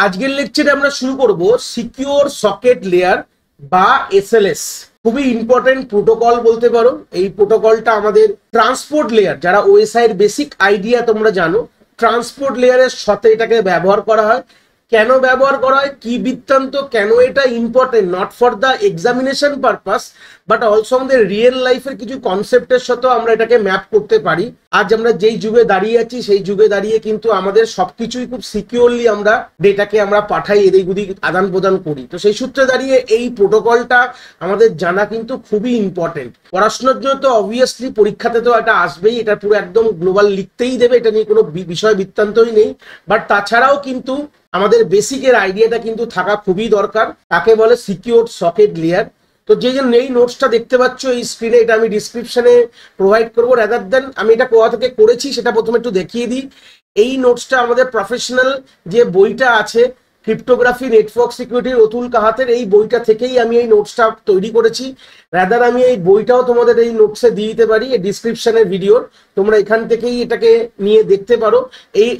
আজকের লেকচারে আমরা শুরু করব সিকিউর সকেট লেয়ার বা এসএলএস। খুবই ইম্পর্টেন্ট প্রোটোকল বলতে পারো। এই প্রোটোকলটা আমাদের ট্রান্সপোর্ট লেয়ার, যারা ওএসআই এর বেসিক আইডিয়া তোমরা জানো, ট্রান্সপোর্ট লেয়ারের সাথে এটাকে ব্যবহার করা হয়। কেন ব্যবহার করা হয়, কি বৃত্তান্ত, কেন এটা important, not for the examination purpose but also আমাদের রিয়েল লাইফের কিছু কনসেপ্টের সাথেও আমরা এটাকে ম্যাপ করতে পারি। আজ আমরা যেই যুগে দাঁড়িয়ে আছি সেই যুগে দাঁড়িয়ে কিন্তু আমাদের সবকিছুই খুব সিকিউরলি আমরা ডেটাকে আমরা পাঠাই, এদিক ওদিক আদান প্রদান করি। তো সেই সূত্রে দাঁড়িয়ে এই প্রোটোকলটা আমাদের জানা কিন্তু খুবই ইম্পর্টেন্ট। পড়াশোনার জন্য তো অবভিয়াসলি পরীক্ষাতে তো এটা আসবেই, এটা পুরো একদম গ্লোবাল লিখতেই দেবে, এটা নিয়ে কোনো বিষয় বৃত্তান্তই নেই। বাট তাছাড়াও কিন্তু আমাদের বেসিকের আইডিয়াটা কিন্তু থাকা খুবই দরকার। তাকে বলে সিকিউর সকেট লেয়ার। তো যে এই নোটসটা দেখতে পাচ্ছ এই স্ক্রিনে, এটা আমি ডিসক্রিপশনে প্রোভাইড করবো। রাদার দেন আমি এটা কোথা থেকে করেছি সেটা প্রথমে একটু দেখিয়ে দিই। এই নোটসটা আমাদের প্রফেশনাল যে বইটা আছে ক্রিপ্টোগ্রাফি নেটওয়ার্ক সিকিউরিটির অতুল কাহাতের, এই বইটা থেকেই আমি এই নোটসটা তৈরি করেছি। রাদার আমি এই বইটাও তোমাদের এই নোটসে দিয়ে দিতে পারি, এই ডিসক্রিপশনের ভিডিওর, তোমরা এখান থেকেই এটাকে নিয়ে দেখতে পারো।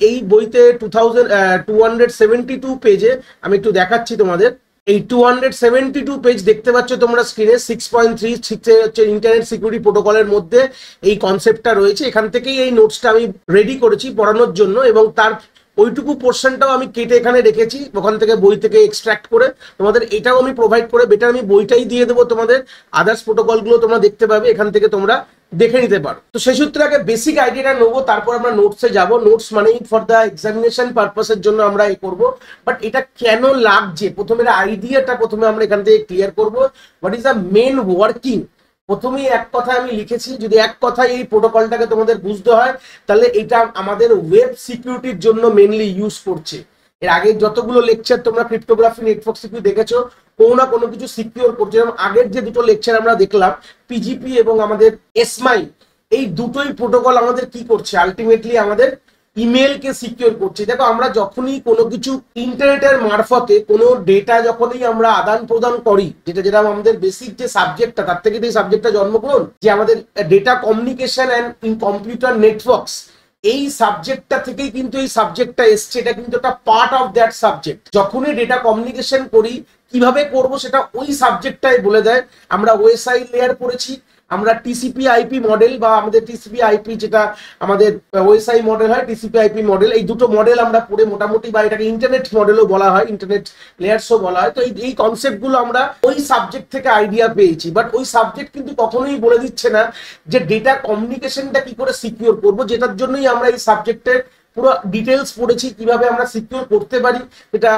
এই বইতে 272 পেজে আমি একটু দেখাচ্ছি তোমাদের। এই 272 পেজ দেখতে পাচ্ছ তোমরা স্ক্রিনে। 6.3 হচ্ছে ইন্টারনেট সিকিউরিটি প্রোটোকলের মধ্যে এই কনসেপ্টটা রয়েছে। এখান থেকেই এই নোটসটা আমি রেডি করেছি পড়ানোর জন্য, এবং তার ওইটুকু পোর্শনটাও আমি কেটে এখানে রেখেছি ওখান থেকে, বই থেকে এক্সট্রাক্ট করে তোমাদের এটাও আমি প্রোভাইড করে, বেটার আমি বইটাই দিয়ে দেবো তোমাদের। আদার্স প্রোটোকলগুলো তোমরা দেখতে পাবে, এখান থেকে তোমরা দেখে নিতে পারো। তো সেই সূত্রে আগে বেসিক আইডিয়াটা নেবো, তারপর আমরা নোটসে যাব। নোটস মানেই ফর দ্য এক্সামিনেশন পারপাসের জন্য আমরা এই করবো। বাট এটা কেন লাগছে, প্রথমে আইডিয়াটা প্রথমে আমরা এখান থেকে ক্লিয়ার করবো। What is the main working. প্রথমেই এক কথা আমি লিখেছি, যদি এক কথায় এই প্রোটোকলটাকে তোমাদের বুঝতে হয় তাহলে এটা আমাদের ওয়েব সিকিউরিটির জন্য মেনলি ইউজ করছে। এর আগে যতগুলো লেকচার তোমরা ক্রিপ্টোগ্রাফি নেটওয়ার্ক সিকিউরিটি দেখেছো, কোনো না কোনো কিছু সিকিউর করছে। যেমন আগের যে দুটো লেকচার আমরা দেখলাম, পিজিপি এবং আমাদের এসমাই, এই দুটোই প্রোটোকল আমাদের কি করছে, আলটিমেটলি আমাদের ইমেলকে সিকিউর করছে। দেখো, আমরা যখনই কোনো কিছু ইন্টারনেটের মারফতে কোনো ডেটা যখনই আমরা আদান প্রদান করি, যেটা আমাদের বেসিক যে সাবজেক্টটা, তার থেকে এই সাবজেক্টটা জন্মগ্রহণ, যে আমাদের data communication and in computer networks, এই সাবজেক্টটা থেকেই কিন্তু এই সাবজেক্টটা এসছে। এটা কিন্তু একটা পার্ট অফ দ্যাট সাবজেক্ট। যখনই ডেটা কমিউনিকেশন করি, কিভাবে করব সেটা ওই সাবজেক্টটাই বলে দেয়। আমরা ওএসআই লেয়ার পড়েছি, আমরা টিসিপি আইপি মডেল বা আমাদের টিসিপি আইপি, যেটা আমাদের ওএসআই মডেল হয়, টিসিপি আইপি মডেল, এই দুটো মডেল আমরা পড়ে মোটামুটি, বা এটাকে ইন্টারনেট মডেলও বলা হয়, ইন্টারনেট লেয়ারসও বলা হয়। তো এই কনসেপ্টগুলো আমরা ওই সাবজেক্ট থেকে আইডিয়া পেয়েছি। বাট ওই সাবজেক্ট কিন্তু কখনোই বলে দিচ্ছে না যে ডেটা কমিউনিকেশনটা কি করে সিকিউর করব, যেটার জন্যই আমরা এই সাবজেক্টের পুরো ডিটেলস পড়েছি, কিভাবে আমরা সিকিউর করতে পারি এটা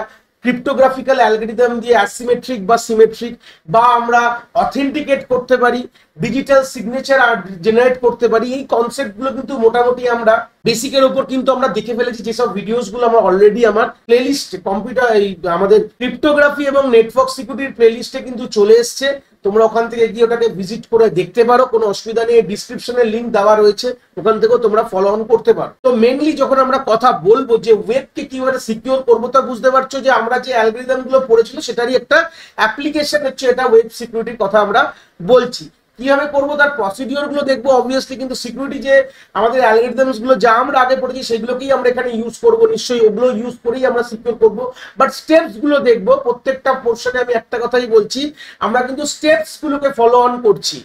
ক্রিপ্টোগ্রাফিক্যাল অ্যালগরিদম দিয়ে, অ্যাসিমেট্রিক বা সিমেট্রিক, বা আমরা অথেন্টিকেট করতে পারি, ডিজিটাল সিগনেচার জেনারেট করতে পারি। এই কনসেপ্টগুলো কিন্তু মোটামুটি আমরা বেসিকের উপর কিন্তু আমরা দেখে ফেলেছি। যেসব ভিডিওসগুলো আমরা অলরেডি আমার প্লেলিস্টে, কম্পিউটার এই আমাদের ক্রিপ্টোগ্রাফি এবং নেটওয়ার্ক সিকিউরিটির প্লেলিস্টে কিন্তু চলে এসছে। তোমরা ওখান থেকে গিয়ে ওটাকে ভিজিট করে দেখতে পারো, কোনো অসুবিধা নেই। ডিসক্রিপশনের লিঙ্ক দেওয়া রয়েছে, ওখান থেকেও তোমরা ফলো অন করতে পারো। তো মেনলি যখন আমরা কথা বলবো যে ওয়েবকে কিভাবে সিকিউর করবো, তা বুঝতে পারছো যে আমরা যে অ্যালগরিদম গুলো পড়েছিল সেটারই একটা অ্যাপ্লিকেশন হচ্ছে এটা, ওয়েব সিকিউরিটির কথা আমরা বলছি। কিভাবে করবো তার প্রসিডিওর গুলো দেখবো অবভিয়াসলি, কিন্তু সিকিউরিটি যে আমাদের অ্যালগরিদমস গুলো যা আমরা আগে পড়েছি সেগুলোকেই আমরা এখানে ইউজ করবো, নিশ্চয়ই ওগুলো ইউজ করেই আমরা সিকিউর করবো। বাট স্টেপস গুলো দেখবো, প্রত্যেকটা পোর্শনে আমি একটা কথাই বলছি, আমরা কিন্তু স্টেপস গুলোকে ফলো অন করছি।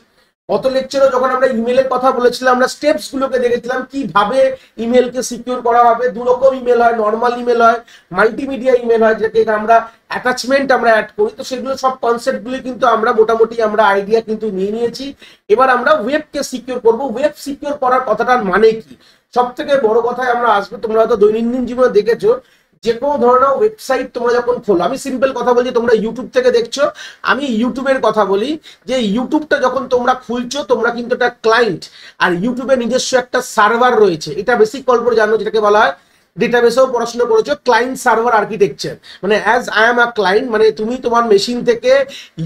গত লেকচারে যখন আমরা ইমেলের কথা বলেছিলাম, আমরা স্টেপস গুলোকে দেখেছিলাম কিভাবে ইমেলকে সিকিউর করা হবে। দুরকম ইমেল হয়, নর্মাল ইমেল হয়, মাল্টিমিডিয়া ইমেল হয়, যেটাকে আমরা অ্যাটাচমেন্ট আমরা অ্যাড করি। তো সেগুলো সব কনসেপ্টগুলি কিন্তু আমরা মোটামুটি আমরা আইডিয়া কিন্তু নিয়ে নিয়েছি। এবার আমরা ওয়েবকে সিকিউর করব। ওয়েব সিকিউর করার কথাটার মানে কি, সব থেকে বড় কথায় আমরা আসবো। তোমরা হয়তো দৈনন্দিন জীবনে দেখেছো, যে কোনো ধরনের ওয়েবসাইট তোমরা যখন খোলো, আমি সিম্পল কথা বলছি, তোমরা ইউটিউব থেকে দেখছো, আমি ইউটিউবের কথা বলি, যে ইউটিউবটা যখন তোমরা খুলছো, তোমরা কিন্তু একটা ক্লায়েন্ট, আর ইউটিউবের নিজস্ব একটা সার্ভার রয়েছে। এটা বেসিক গল্প জানো, যেটাকে বলা হয়, ডেটাবেসেও পড়াশোনা করেছো, ক্লায়েন্ট সার্ভার আর্কিটেকচার। মানে as I am a client, মানে তুমি তোমার মেশিন থেকে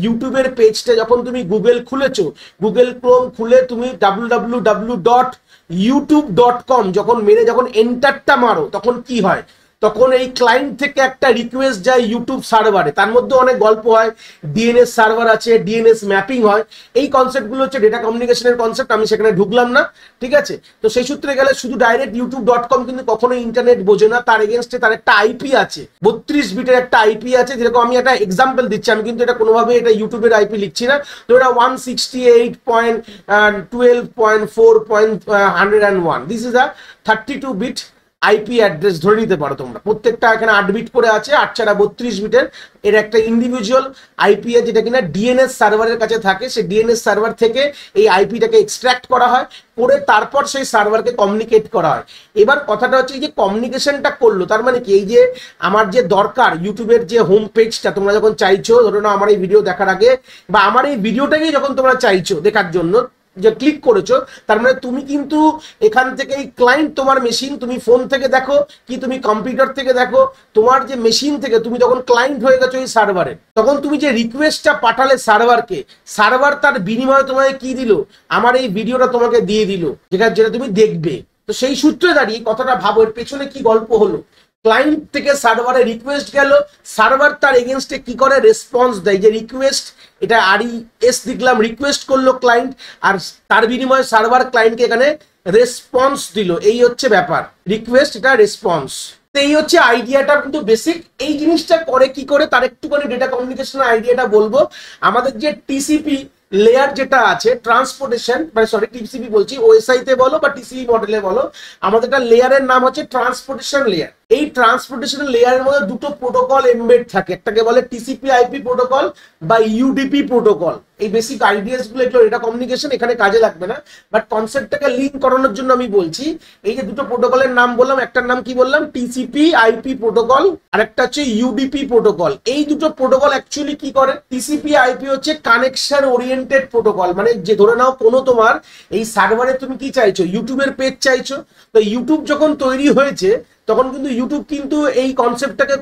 ইউটিউবের পেজটা যখন তুমি গুগল খুলেছো, গুগল ক্রোম খুলে তুমি www.youtube.com যখন মেরে যখন এন্টারটা মারো, তখন কি হয়, তখন এই ক্লায়েন্ট থেকে একটা রিকোয়েস্ট যায় ইউটিউব সার্ভারে। তার মধ্যে অনেক গল্প হয়, ডিএনএস সার্ভার আছে, ডিএনএস ম্যাপিং হয়। এই কনসেপ্টগুলো হচ্ছে ডেটা কমিউনিকেশনের কনসেপ্ট, আমি সেখানে ঢুকলাম না, ঠিক আছে। তো সেই সূত্রে গেলে শুধু ডাইরেক্ট youtube.com কিন্তু কখনো ইন্টারনেট বোঝে না, তার এগেনস্টে তার একটা আইপি আছে, 32 বিটের একটা আইপি আছে। যেরকম আমি একটা এক্সাম্পল দিচ্ছি, আমি কিন্তু এটা কোনোভাবে এটা ইউটিউবের আইপি লিখছি না, তো এটা 168.12.4.101, this is a 32 bit IP address ধরে নিতে পারো তোমরা। প্রত্যেকটা এখানে 8 বিট করে আছে, 8 ছাড়া 32 বিটের এর একটা ইন্ডিভিজুয়াল আইপি আছে, যেটা কিনা ডিএনএস সার্ভারের কাছে থাকে। সেই ডিএনএস সার্ভার থেকে এই আইপিটাকে এক্সট্রাক্ট করা হয়, করে তারপর সেই সার্ভারকে কমিউনিকেট করা হয়। এবার কথাটা হচ্ছে এই যে কমিউনিকেশনটা করলো, তার মানে কি, এই যে আমার যে দরকার ইউটিউবের যে হোম পেজটা তোমরা যখন চাইছো, ধরো না আমার এই ভিডিও দেখার আগে বা আমার এই ভিডিওটাকেই যখন তোমরা চাইছো দেখার জন্য, যে ক্লিক করেছো, তার মানে তুমি কিন্তু এখান থেকে এই ক্লায়েন্ট তোমার মেশিন, তুমি ফোন থেকে দেখো কি তুমি কম্পিউটার থেকে দেখো, তোমার যে মেশিন থেকে তুমি যখন ক্লায়েন্ট হয়ে গেছো এই সার্ভারে, তখন তুমি যে রিকোয়েস্টটা পাঠালে সার্ভারকে, সার্ভার তার বিনিময়ে তোমাকে কি দিল, আমার এই ভিডিওটা তোমাকে দিয়ে দিল, যেটা তুমি দেখবে। তো সেই সূত্রে দাঁড়িয়ে কথাটা ভাবো, এর পেছনে কি গল্প হলো। ক্লায়েন্ট থেকে সার্ভারে রিকোয়েস্ট গেল, সার্ভার তার এগেনস্টে কি করে, রেসপন্স দেয়। যে রিকোয়েস্ট, এটা RES লিখলাম, রিকোয়েস্ট করলো ক্লায়েন্ট, আর তার বিনিময়ে সার্ভার ক্লায়েন্টকে এখানে রেসপন্স দিল। এই হচ্ছে ব্যাপার, রিকোয়েস্ট, এটা রেসপন্স। তো এই হচ্ছে আইডিয়াটা, কিন্তু বেসিক। এই জিনিসটা করে কি করে তার একটুখানি ডেটা কমিউনিকেশনের আইডিয়াটা বলবো। আমাদের যে টিসিপি লেয়ার যেটা আছে, ট্রান্সপোর্টেশন, মানে সরি টিসিপি বলছি, ওএসআই তে বলো বা টিসিপি মডেলে বলো, আমাদের একটা লেয়ারের নাম হচ্ছে ট্রান্সপোর্টেশন লেয়ার। এই ট্রান্সপোর্টেশন লেয়ারের মধ্যে দুটো প্রোটোকল এমবেড থাকে, একটাকে বলে টিসিপি আইপি প্রোটোকল বা ইউডিপি প্রোটোকল। এই বেসিক আইডিয়াস গুলো, এগুলো এটা কমিউনিকেশন এখানে কাজে লাগবে না, বাট কনসেপ্টটাকে লিঙ্ক করানোর জন্য আমি বলছি। এই যে দুটো প্রোটোকলের নাম বললাম, একটার নাম কি বললাম, টিসিপি আইপি প্রোটোকল, আর একটা হচ্ছে ইউডিপি প্রোটোকল। এই দুটো প্রোটোকল অ্যাকচুয়ালি কি করে, টিসিপি আইপি হচ্ছে কানেকশন ওরিয়েন্টেড প্রোটোকল, মানে যে ধরে নাও কোনো তোমার এই সার্ভারে তুমি কি চাইছো, ইউটিউবের পেজ চাইছো। তো ইউটিউব যখন তৈরি হয়েছে তখন কিন্তু ইউটিউব কিন্তু এই কনসেপ্টটাকে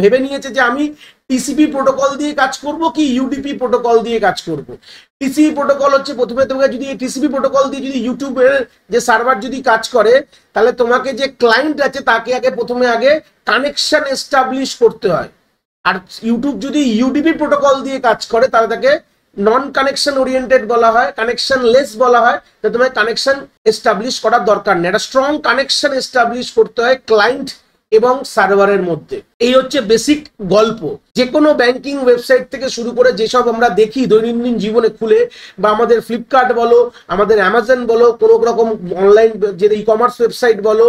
ভেবে নিয়েছে যে আমি টিসিপি প্রোটোকল দিয়ে কাজ করব কি ইউডিপি প্রোটোকল দিয়ে কাজ করব। টিসিপি প্রোটোকল হচ্ছে প্রথমে তোমাকে যদি এই টিসিপি প্রোটোকল দিয়ে যদি ইউটিউবের যে সার্ভার যদি কাজ করে, তাহলে তোমাকে যে ক্লায়েন্ট আছে তাকে প্রথমে আগে কানেকশন এস্টাবলিশ করতে হয়। আর ইউটিউব যদি ইউডিপি প্রোটোকল দিয়ে কাজ করে তাহলে তাকে নন কানেকশন ওরিয়েন্টেড বলা হয়, কানেকশন লেস বলা হয়। তো তোমায় কানেকশন এস্টাবলিশ করার দরকার নেই, একটা স্ট্রং কানেকশন এস্টাবলিশ করতে হয় ক্লায়েন্ট এবং সার্ভারের মধ্যে। এই হচ্ছে বেসিক গল্প। যে কোনো ব্যাংকিং ওয়েবসাইট থেকে শুরু করে যেসব আমরা দেখি দৈনন্দিন জীবনে খুলে, বা আমাদের ফ্লিপকার্ট বলো, আমাদের অ্যামাজন বলো, কোনো রকম অনলাইন যে ই কমার্স ওয়েবসাইট বলো,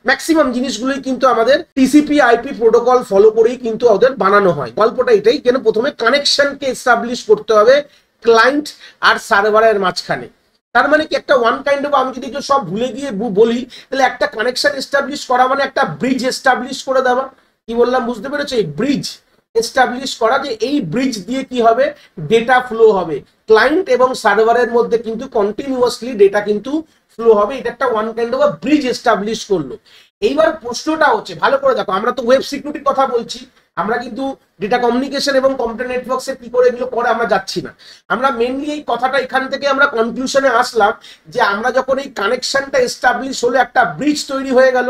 ম্যাক্সিমাম জিনিসগুলোই কিন্তু আমাদের টিসিপি আইপি প্রোটোকল ফলো করেই কিন্তু ওদের বানানো হয়। গল্পটা এটাই, কেন প্রথমে কানেকশনকে এস্টাবলিশ করতে হবে ক্লায়েন্ট আর সার্ভারের মাঝখানে। তার মানে কি, একটা ওয়ান কাইন্ড অফ, আমি যদি সব ভুলে গিয়ে বলি, তাহলে একটা কানেকশন এস্টাবলিশ করা মানে একটা ব্রিজ এস্টাবলিশ করে দেওয়া। কি বললাম বুঝতে পেরেছো? এই ব্রিজ এস্টাবলিশ করা, যে এই ব্রিজ দিয়ে কি হবে, ডেটা ফ্লো হবে ক্লায়েন্ট এবং সার্ভারের মধ্যে, কিন্তু কন্টিনিউয়াসলি ডেটা কিন্তু ফ্লো হবে। এটা একটা one kind of bridge establish করলো। এইবার প্রশ্নটা হচ্ছে, ভালো করে দেখো, আমরা তো ওয়েব সিকিউরিটির কথা বলছি, আমরা কিন্তু ডেটা কমিউনিকেশন এবং কম্পিউটার নেটওয়ার্কসে কি করে এগুলো করে আমরা যাচ্ছি না। আমরা মেনলি এই কথাটা এখান থেকে আমরা কনক্লুশনে আসলাম যে আমরা যখন এই কানেকশনটা এস্টাবলিশ হলো, একটা ব্রিজ তৈরি হয়ে গেল।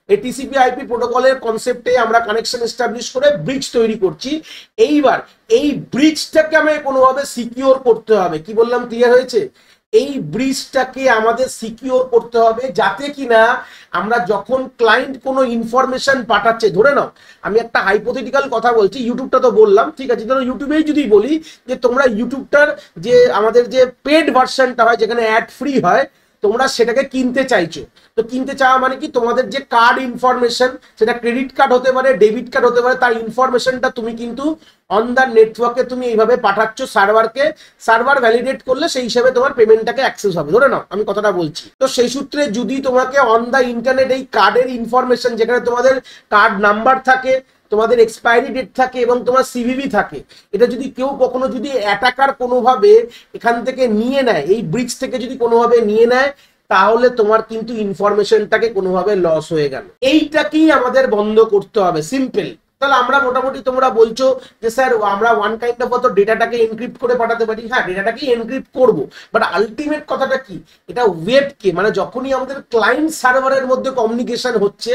এই টিসিপি আইপি প্রোটোকলের কনসেপ্টে আমরা কানেকশন এস্টাবলিশ করে ব্রিজ তৈরি করছি। এইবার এই ব্রিজটাকে আমাকে কোনোভাবে সিকিউর করতে হবে। কি বললাম, ক্লিয়ার হয়েছে? এই ব্রিজটাকে আমাদের সিকিউর করতে হবে, যাতে কিনা আমরা যখন ক্লায়েন্ট কোনো ইনফরমেশন পাঠাচ্ছে, ধরে নাও আমি একটা হাইপোথেটিক্যাল কথা বলছি, ইউটিউবটা তো বললাম, ঠিক আছে, ধরো ইউটিউবেই যদি বলি যে তোমরা ইউটিউবটার যে আমাদের যে পেড ভার্সনটা হয়, যেখানে অ্যাড ফ্রি হয়, তোমরা সেটাকে কিনতে চাইছো। তো কিনতে চাওয়া মানে কি, তোমাদের যে কার্ড ইনফরমেশন, সেটা ক্রেডিট কার্ড হতে পারে, ডেবিট কার্ড হতে পারে, তার ইনফরমেশনটা তুমি কিন্তু অন দ্য নেটওয়ার্কে তুমি এইভাবে পাঠাচ্ছ সার্ভারকে। সার্ভার ভ্যালিডেট করলে সেই হিসাবে তোমার পেমেন্টটাকে অ্যাক্সেস হবে, ধরে নাও আমি কথাটা বলছি। তো সেই সূত্রে যদি তোমাকে অন দ্য ইন্টারনেট এই কার্ডের ইনফরমেশন, যেখানে তোমাদের কার্ড নাম্বার থাকে, তোমাদের এক্সপায়ারি ডেট থাকে এবং তোমার সিভিভি থাকে, এটা যদি কেউ কখনো যদি অ্যাটাকার কোনোভাবে এখান থেকে নিয়ে নেয়, এই ব্রিজ থেকে যদি কোনোভাবে নিয়ে নেয়, তাহলে তোমার কিন্তু ইনফরমেশনটাকে কোনোভাবে লস হয়ে গেল। এইটাকেই আমাদের বন্ধ করতে হবে, সিম্পল। তাহলে আমরা মোটামুটি, তোমরা বলছো যে স্যার আমরা ওয়ান কাইন্ড অফ ডেটাটাকে এনক্রিপ্ট করে পাঠাতে পারি। হ্যাঁ, ডেটাটাকে এনক্রিপ্ট করবো, বাট আলটিমেট কথাটা কি, এটা ওয়েবকে, মানে যখনই আমাদের ক্লায়েন্ট সার্ভারের মধ্যে কমিউনিকেশন হচ্ছে,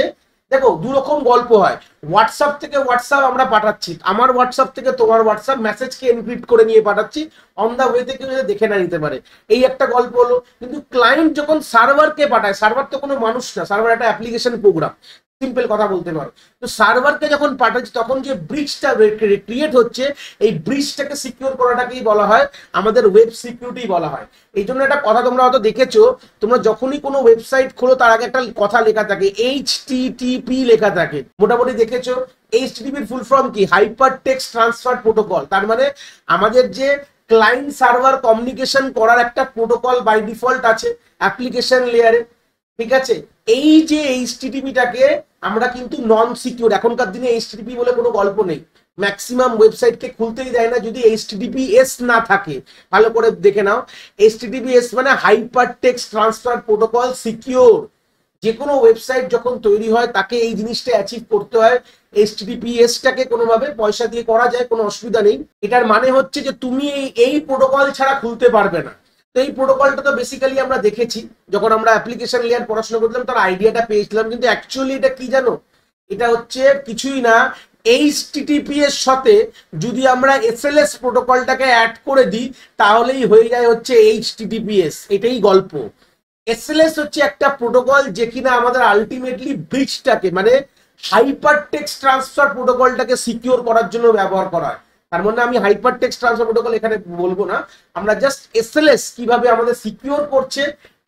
দেখো দু রকম গল্প হয়। হোয়াটসঅ্যাপ থেকে হোয়াটসঅ্যাপ আমরা পাঠাচ্ছি, আমার হোয়াটসঅ্যাপ থেকে তোমার হোয়াটসঅ্যাপ মেসেজকে এনক্রিপ্ট করে নিয়ে পাঠাচ্ছি, অন দা ওয়ে থেকে দেখে না নিতে পারে, এই একটা গল্প হলো। কিন্তু ক্লায়েন্ট যখন সার্ভারকে পাঠায়, সার্ভার তো কোনো মানুষ না, সার্ভার একটা অ্যাপ্লিকেশন প্রোগ্রাম, সিম্পল কথা বলতে পারো। তো সার্ভারকে যখন পাঠাচ্ছি তখন যে ব্রিজটা ক্রিয়েট হচ্ছে, এই ব্রিজটাকে সিকিউর করাটাকেই বলা হয় আমাদের ওয়েব সিকিউরিটি বলা হয়। এই জন্য একটা কথা তোমরা হয়তো দেখেছো, তোমরা যখনই কোনো ওয়েবসাইট খোলো তার আগে একটা কথা লেখা থাকে, HTTP লেখা থাকে, মোটামুটি দেখেছো। HTTPর ফুল ফর্ম কি? Hyper text transfer protocol. তার মানে আমাদের যে ক্লায়েন্ট সার্ভার কমিউনিকেশন করার একটা প্রোটোকল বাই ডিফল্ট আছে অ্যাপ্লিকেশন লেয়ারে, ঠিক আছে। এই যে এইচটিটিপিটাকে আমরা কিন্তু নন সিকিউর, এখনকার দিনে এইচটিটিপি বলে কোনো গল্প নেই, ম্যাক্সিমাম ওয়েবসাইটকে খুলতেই দেয় না যদি এইচটিটিপিএস না থাকে। ভালো করে দেখে নাও, এইচটিটিপিএস মানে hyper text transfer protocol secure. যে কোনো ওয়েবসাইট যখন তৈরি হয় তাকে এই জিনিসটা অ্যাচিভ করতে হয়। এইচটিটিপিএসটাকে কোনোভাবে পয়সা দিয়ে করা যায়, কোনো অসুবিধা নেই। এটার মানে হচ্ছে যে তুমি এই প্রোটোকল ছাড়া খুলতে পারবে না। তো এই প্রোটোকলটা তো বেসিক্যালি আমরা দেখেছি যখন আমরা অ্যাপ্লিকেশন লেয়ার পড়াশোনা করলাম, তার আইডিয়াটা পেয়েছিলাম। কিন্তু অ্যাকচুয়ালি এটা কি জানো? এটা হচ্ছে কিছুই না, এইচটিটিপি এর সাথে যদি আমরা এসএলএস প্রোটোকলটাকে অ্যাড করে দিই তাহলেই হয়ে যায় হচ্ছে এইচটিটিপিএস। এটাই গল্প। এসএলএস হচ্ছে একটা প্রোটোকল যে কিনা আমাদের আলটিমেটলি ব্রিজটাকে মানে হাইপার টেক্সট ট্রান্সফার প্রোটোকলটাকে সিকিউর করার জন্য ব্যবহার করা হয়। তার মানে আমি হাইপার টেক্সট ট্রান্সফার প্রোটোকল এখানে বলবো না, আমরা জাস্ট এসএলএস কিভাবে আমাদের সিকিউর করছে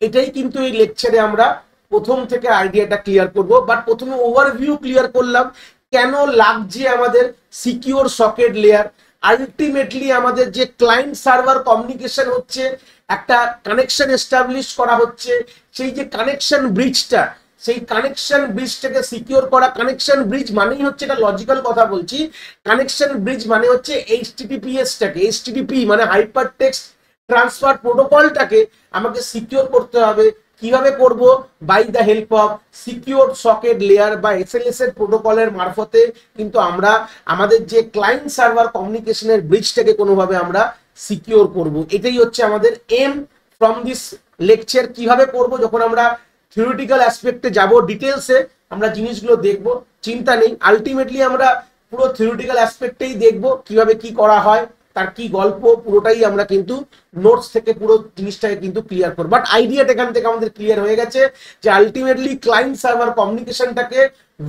এটাই কিন্তু এই লেকচারে আমরা প্রথম থেকে আইডিয়াটা ক্লিয়ার করব। বাট প্রথমে ওভারভিউ ক্লিয়ার করলাম কেন লাগছে আমাদের সিকিউর সকেট লেয়ার। আলটিমেটলি আমাদের যে ক্লায়েন্ট সার্ভার কমিউনিকেশন হচ্ছে, একটা কানেকশন এস্টাবলিশ করা হচ্ছে, সেই যে কানেকশন ব্রিজটা, সেই কানেকশন ব্রিজটাকে সিকিউর করা। কানেকশন ব্রিজ মানেই হচ্ছে, এটা লজিক্যাল কথা বলছি, কানেকশন ব্রিজ মানে হচ্ছে এইচটিটিপিএসটাকে, এইচটিটিপি মানে হাইপার টেক্সট ট্রান্সফার প্রোটোকলটাকে আমাকে সিকিউর করতে হবে। কিভাবে করব? By the help of secure socket layer বা এসএলএস এর প্রোটোকলের মারফতে কিন্তু আমরা আমাদের যে ক্লায়েন্ট সার্ভার কমিউনিকেশনের ব্রিজটাকে কোনোভাবে আমরা সিকিউর করব। এটাই হচ্ছে আমাদের এম ফ্রম দিস লেকচার। কিভাবে করব? যখন আমরা থিওরিটিক্যাল অ্যাসপেক্টে যাব, ডিটেলসে আমরা জিনিসগুলো দেখব, চিন্তা নেই। আলটিমেটলি আমরা পুরো থিওরিটিক্যাল অ্যাসপেক্টেই দেখব কিভাবে কি করা হয়, তার কি গল্প, পুরোটাই আমরা কিন্তু নোটস থেকে পুরো জিনিসটাকে কিন্তু ক্লিয়ার করব। বাট আইডিয়াটা এখান থেকে আমাদের ক্লিয়ার হয়ে গেছে যে আলটিমেটলি ক্লায়েন্ট সার্ভার কমিউনিকেশনটাকে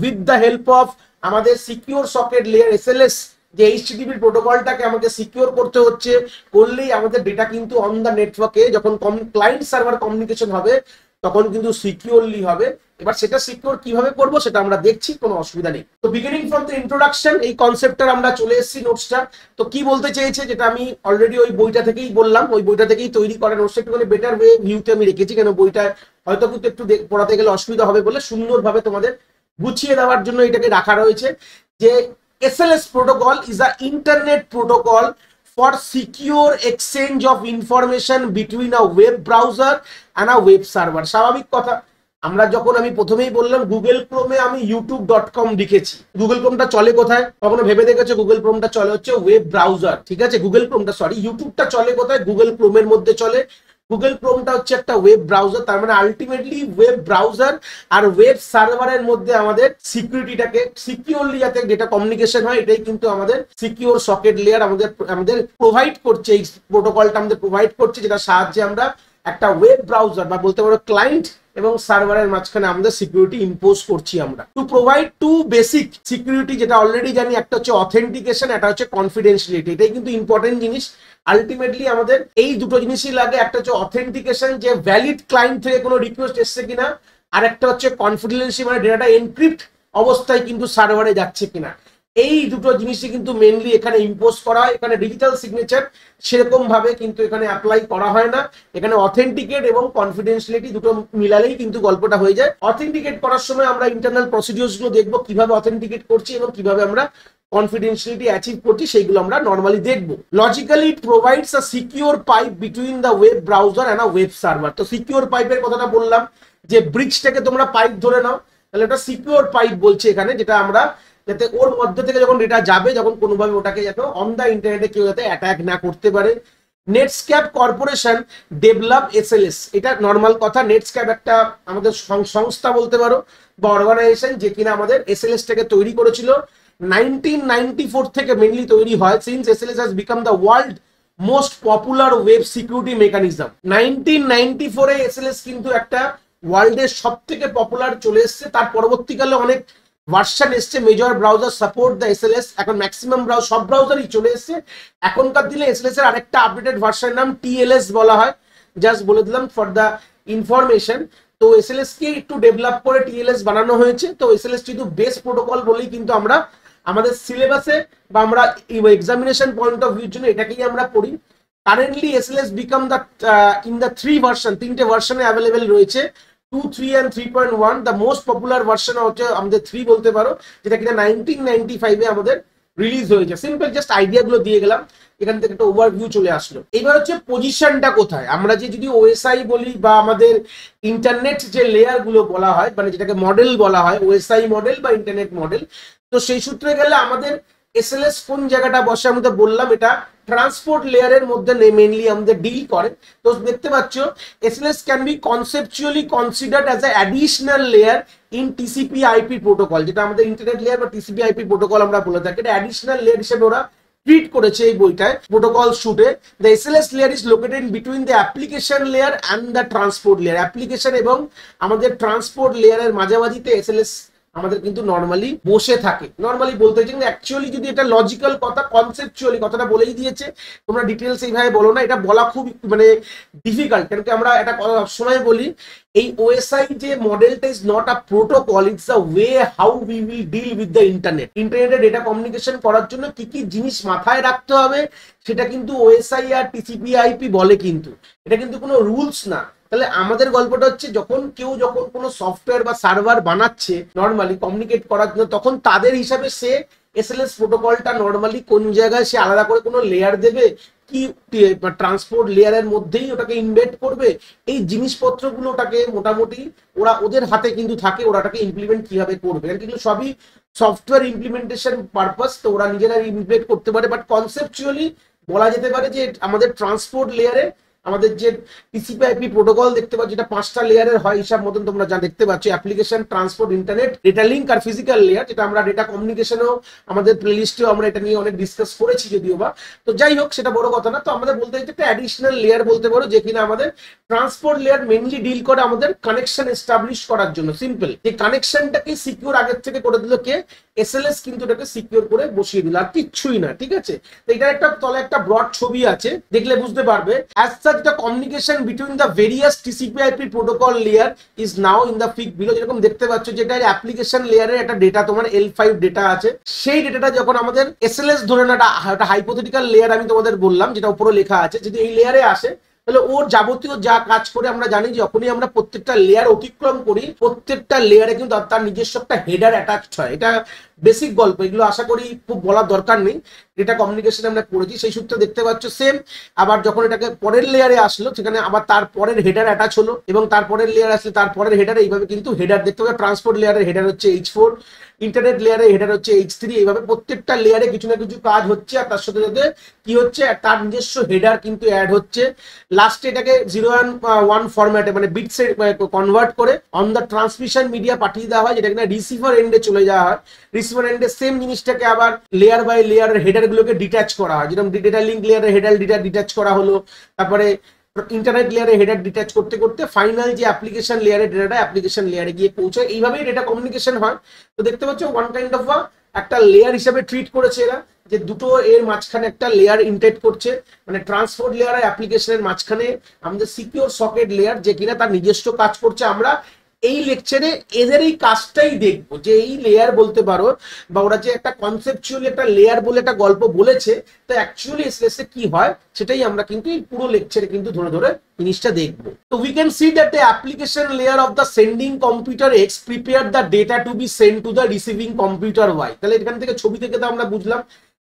উইথ দ্য হেল্প অফ আমাদের সিকিউর সকেট লেয়ার এসএলএস যে এইচটিটিপি প্রোটোকলটাকে আমাকে সিকিউর করতে হচ্ছে, করলেই আমাদের ডেটা কিন্তু অন দ্য নেটওয়ার্কে যখন ক্লায়েন্ট সার্ভার কমিউনিকেশন হবে তখন কিন্তু সিকিউরলি হবে। এবার সেটা সিকিউর কিভাবে করব সেটা আমরা দেখছি, কোনো অসুবিধা নেই। তো বিগিনিং ফ্রম দ্য ইন্ট্রোডাকশন এই কনসেপ্টটা আমরা চলে এসেছি নোটসটা। তো কি বলতে চেয়েছে, যেটা আমি অলরেডি ওই বইটা থেকেই বললাম, ওই বইটা থেকেই তৈরি করা নোটসটা একটুখানি বেটার ওয়ে ভিউতে আমি রেখেছি, কেন বইটা হয়তো কিন্তু একটু পড়াতে গেলে অসুবিধা হবে বলে সুন্দরভাবে তোমাদের গুছিয়ে দেওয়ার জন্য এটাকে রাখা রয়েছে। যে SLS protocol is a internet protocol for secure exchange of information between a web browser and a web server। স্বাভাবিক কথা, আমরা যখন আমি প্রথমেই বললাম গুগল ক্রোমে আমি youtube.com লিখেছি, গুগল ক্রোমটা চলে কোথায়? কখনো ভেবে দেখেছো গুগল ক্রোমটা চলে হচ্ছে ওয়েব ব্রাউজার, ঠিক আছে। গুগল ক্রোমটা সরি ইউটিউবটা চলে কোথায়? গুগল ক্রোমের মধ্যে চলে। গুগল ক্রোমটা হচ্ছে একটা ওয়েব ব্রাউজার। তার মানে আলটিমেটলি ওয়েব ব্রাউজার আর ওয়েব সার্ভারের মধ্যে আমাদের সিকিউরিটিটাকে সিকিউরলি যাতে ডেটা কমিউনিকেশন হয়, এটাই কিন্তু আমাদের সিকিউর সকেট লেয়ার আমাদের প্রোভাইড করছে। এই প্রোটোকলটা আমাদের প্রোভাইড করছে, যেটা সাহায্যে আমরা একটা ওয়েব ব্রাউজার বা বলতে পারো ক্লায়েন্ট এবং সার্ভারের মাঝখানে আমাদের সিকিউরিটি ইম্পোজ করছি আমরা। To provide to basic security, যেটা অলরেডি জানি, একটা হচ্ছে অথেন্টিকেশন, একটা হচ্ছে কনফিডেন্সিয়ালিটি। এটাই কিন্তু ইম্পর্টেন্ট জিনিস। আলটিমেটলি আমাদের এই দুটো জিনিসই লাগে, একটা হচ্ছে অথেন্টিকেশন যে ভ্যালিড ক্লায়েন্ট থেকে কোনো রিকোয়েস্ট এসছে কিনা, আর একটা হচ্ছে কনফিডেন্সিয়াল মানে ডেটাটা এনক্রিপ্ট অবস্থায় কিন্তু সার্ভারে যাচ্ছে কিনা। এই দুটো জিনিসই কিন্তু মেনলি এখানে ইম্পোজ করা হয়। এখানে ডিজিটাল সিগনেচার সেরকম ভাবে কিন্তু এখানে অ্যাপ্লাই করা হয় না। এখানে অথেন্টিকেট এবং কনফিডেন্সিয়ালিটি দুটো মিলালেই কিন্তু গল্পটা হয়ে যায়। অথেন্টিকেট করার সময় আমরা ইন্টারনাল প্রসিডিউরস গুলো দেখবো, কিভাবে অথেন্টিকেট করছি এবং কিভাবে আমরা কনফিডেন্সিয়ালিটি অ্যাচিভ করছি, সেইগুলো আমরা নর্মালি দেখবো। Logically it provides a secure pipe between the web browser and a web server. তো সিকিউর পাইপের কথাটা বললাম, যে ব্রিজটাকে তোমরা পাইপ ধরে নাও, তাহলে এটা সিকিউর পাইপ বলছে এখানে, যেটা আমরা যাতে ওর মধ্যে থেকে যখন ডেটা যাবে, যখন কোনোভাবে ওটাকে যাতে অন দ্য ইন্টারনেটে কেউ যাতে অ্যাটাক না করতে পারে। নেটস্ক্যাপ কর্পোরেশন ডেভেলপ এসএলএস, এটা নর্মাল কথা। নেটস্ক্যাপ একটা আমাদের সংস্থা বলতে পারো, বা অর্গানাইজেশন যে কিনা আমাদের এসএলএস টাকে তৈরি করেছিল। 1994 থেকে মেনলি তৈরি হয়, since SLS has become the world most popular web security mechanism. 1994 A SLS কিন্তু একটা ওয়ার্ল্ডের সব থেকে পপুলার চলে এসছে। তার পরবর্তীকালে অনেক ভার্সন এসছে, major browser support the SLS, এখন ম্যাক্সিমাম সব ব্রাউজারই চলে এসছে। এখনকার দিনে এসএলএস এর আরেকটা আপডেটেড ভার্সন নাম টিএলএস বলা হয়, জাস্ট বলে দিলাম ফর দ্য ইনফরমেশন। তো এসএলএস কে একটু ডেভেলপ করে টিএলএস বানানো হয়েছে। তো এসএলএস কিন্তু বেস প্রোটোকল বলেই কিন্তু আমরা আমাদের সিলেবাসে বা আমরা এক্সামিনেশন পয়েন্ট অফ ভিউর জন্য এটাকেই আমরা পড়ি। Currently SLS become the in the 3 version, 3টে ভার্সনে অ্যাভেলেবেল রয়েছে, 2, 3 and 3.1। The most popular version হচ্ছে আমাদের 3 বলতে পারো, যেটা কিনা 1995 এ আমাদের রিলিজ হয়েছে। সিম্পল জাস্ট আইডিয়া গুলো দিয়ে গেলাম, এখান থেকে একটা ওভারভিউ চলে আসলো। এবার হচ্ছে পজিশনটা কোথায়, আমরা যে যদি ওএসআই বলি বা আমাদের ইন্টারনেট যে লেয়ার গুলো বলা হয়, মানে যেটাকে মডেল বলা হয়, ওএসআই মডেল বা ইন্টারনেট মডেল, তো সেই সূত্রে গেলে আমাদের এসএলএস কোন জায়গাটা বসে আমরা বললাম, এটা ট্রান্সপোর্ট লেয়ারের মধ্যে মেইনলি আমাদের ডিল করে। তো দেখতে পাচ্ছ SLS can be conceptually considered as a additional layer in TCP IP protocol, যেটা আমাদের ইন্টারনেট লেয়ার বা টিসিপি আইপি প্রোটোকল আমরা বলে থাকি। এটা অ্যাডিশনাল লেয়ার হিসেবে ওরা ট্রিট করেছে এই বইটায়, প্রোটোকল শুটে। The SLS layer is located between the application layer and the transport layer. Application এবং আমাদের ট্রান্সপোর্ট লেয়ারের মাঝামাঝিতে এসএলএস আমাদের কিন্তু নর্মালি বসে থাকে। নর্মালি বলতে চাই, কিন্তু অ্যাকচুয়ালি যদি এটা লজিক্যাল কথা, কনসেপচুয়ালি কথাটা বলেই দিয়েছে, তোমরা ডিটেলস এইভাবে বলো না, এটা বলা খুব মানে ডিফিকাল্ট। কেন কি আমরা এটা সবসময় বলি, এই ওএসআই যে মডেলটা is not a protocol, it's the way how we will deal with the internet. ইন্টারনেটে ডেটা কমিউনিকেশন করার জন্য কি কি জিনিস মাথায় রাখতে হবে সেটা কিন্তু ওএসআই আর টিসিপি আইপি বলে, কিন্তু এটা কিন্তু কোনো রুলস না। তাহলে আমাদের গল্পটা হচ্ছে, যখন কোনো সফটওয়্যার বা সার্ভার বানাচ্ছে নর্মালি কমিউনিকেট করার জন্য, তখন তাদের হিসাবে সে এসএলএস প্রোটোকলটা নর্মালি কোন জায়গায় সে আলাদা করে কোনো লেয়ার দেবে কি ট্রান্সপোর্ট লেয়ারের মধ্যেই ওটাকে ইনভেট করবে, এই জিনিসপত্রগুলো ওটাকে মোটামুটি ওরা ওদের হাতে কিন্তু থাকে, ওরা ওটাকে ইমপ্লিমেন্ট কিভাবে করবে, কিন্তু সবই সফটওয়্যার ইমপ্লিমেন্টেশন পারপাস, তো ওরা নিজেরা ইমপ্লিমেন্ট করতে পারে। বাট কনসেপচুয়ালি বলা যেতে পারে যে আমাদের ট্রান্সপোর্ট লেয়ারে আমাদের যে টিসিপি আইপি প্রোটোকল দেখতে পাচ্ছ, যেটা 5টা লেয়ারের হয় হিসাব মতন, তোমরা যা দেখতে পাচ্ছ application, transport, internet, data link আর ফিজিক্যাল লেয়ার, যেটা আমরা ডেটা কমিউনিকেশনও আমাদের প্লেলিস্টেও আমরা এটা নিয়ে অনেক ডিসকাস করেছি যদিও বা। তো যাই হোক, সেটা বড় কথা না। তো আমাদের বলতে চাই একটা অ্যাডিশনাল লেয়ার বলতে পারো, যে কিনা আমাদের ট্রান্সপোর্ট লেয়ার মেইনলি ডিল করে আমাদের কানেকশন এস্টাবলিশ করার জন্য। সিম্পল, এই কানেকশনটাকে সিকিউর আগের থেকে করে দিল কে, এসএলএস কিন্তু এটাকে সিকিউর করে বসিয়ে দিল, আর কিচ্ছুই না। ঠিক আছে, তো এটার একটা তলে একটা ব্রড ছবি আছে, দেখলে বুঝতে পারবে। As such the communication between the various TCP IP protocol layer is now in the pic below. যেরকম দেখতে পাচ্ছ, যেটা অ্যাপ্লিকেশন লেয়ারের একটা ডেটা, তোমার L5 ডেটা আছে, সেই ডেটাটা যখন আমাদের এসএলএস ধরে না, একটা হাইপোথেটিক্যাল লেয়ার আমি তোমাদের বললাম, যেটা উপরে লেখা আছে, যদি এই লেয়ারে আসে, তাহলে ওর যাবতীয় যা কাজ করে আমরা জানি, যখনই আমরা প্রত্যেকটা লেয়ার অতিক্রম করি, প্রত্যেকটা লেয়ারে কিন্তু তার নিজস্ব একটা হেডার অ্যাটাচড হয়। এটা বেসিক গল্প, এগুলো আশা করি খুব বলার দরকার নেই, ডেটা কমিউনিকেশন আমরা পড়েছি, সেই সূত্রে দেখতে পাচ্ছ সেম। আবার যখন এটাকে পরের লেয়ারে আসলো, সেখানে আবার তার পরের হেডার অ্যাটাচ হলো, এবং তারপরের লেয়ার আসলে তার পরের হেডার, এইভাবে কিন্তু হেডার দেখতে পাবে। ট্রান্সপোর্ট লেয়ারের হেডার হচ্ছে H4, ইন্টারনেট লেয়ারে হেডার হচ্ছে H3, এইভাবে প্রত্যেকটা লেয়ারে কিছু না কিছু কাজ হচ্ছে, আর তার সাথে সাথে কি হচ্ছে, তার নিজস্ব হেডার কিন্তু অ্যাড হচ্ছে। লাস্টে এটাকে 0 and 1 ফরম্যাটে, মানে বিটসে কনভার্ট করে অন দ্য ট্রান্সমিশন মিডিয়া পাঠিয়ে দেওয়া হয়, যেটা কিনা রিসিভার এন্ডে চলে যাওয়া হয়। রিসিভার এন্ডে সেম জিনিসটাকে আবার লেয়ার বাই লেয়ারের হেডার গুলোকে ডিট্যাচ করা হয়, যেরকম ডেটা লিঙ্ক লেয়ারের হেডার ডিট্যাচ করা হলো, তারপরে ইন্টারনেট লেয়ারে হেডার ডিট্যাচ করতে করতে ফাইনাল যে অ্যাপ্লিকেশন লেয়ারের ডেটাটা অ্যাপ্লিকেশন লেয়ারে গিয়ে পৌঁছায়। এইভাবেই ডেটা কমিউনিকেশন হয়। তো দেখতে পাচ্ছ ওয়ান কাইন্ড অফ একটা লেয়ার হিসেবে ট্রিট করেছে এরা, যে দুটো এর মাঝখানে একটা লেয়ার ইন্টারনেট করছে, মানে ট্রান্সপোর্ট লেয়ার আর অ্যাপ্লিকেশনের মাঝখানে আমাদের সিকিউর সকেট লেয়ার, যে কিনা তার নিজস্ব কাজ করছে। আমরা এই লেকচারে এদের এই কাজটাই দেখবো, যে এই লেয়ার বলতে পারো, বা ওরা যে একটা কনসেপচুয়ালি একটা লেয়ার বলে একটা গল্প বলেছে, তো অ্যাকচুয়ালি এসএলএস এ কি হয় সেটাই আমরা কিন্তু এই পুরো লেকচারে কিন্তু ধরে ধরে জিনিসটা দেখবো। তো we can see that the application layer of the sending computer X prepare the data to be send to the receiving computer Y। তাহলে এখান থেকে ছবি থেকে তো আমরা বুঝলাম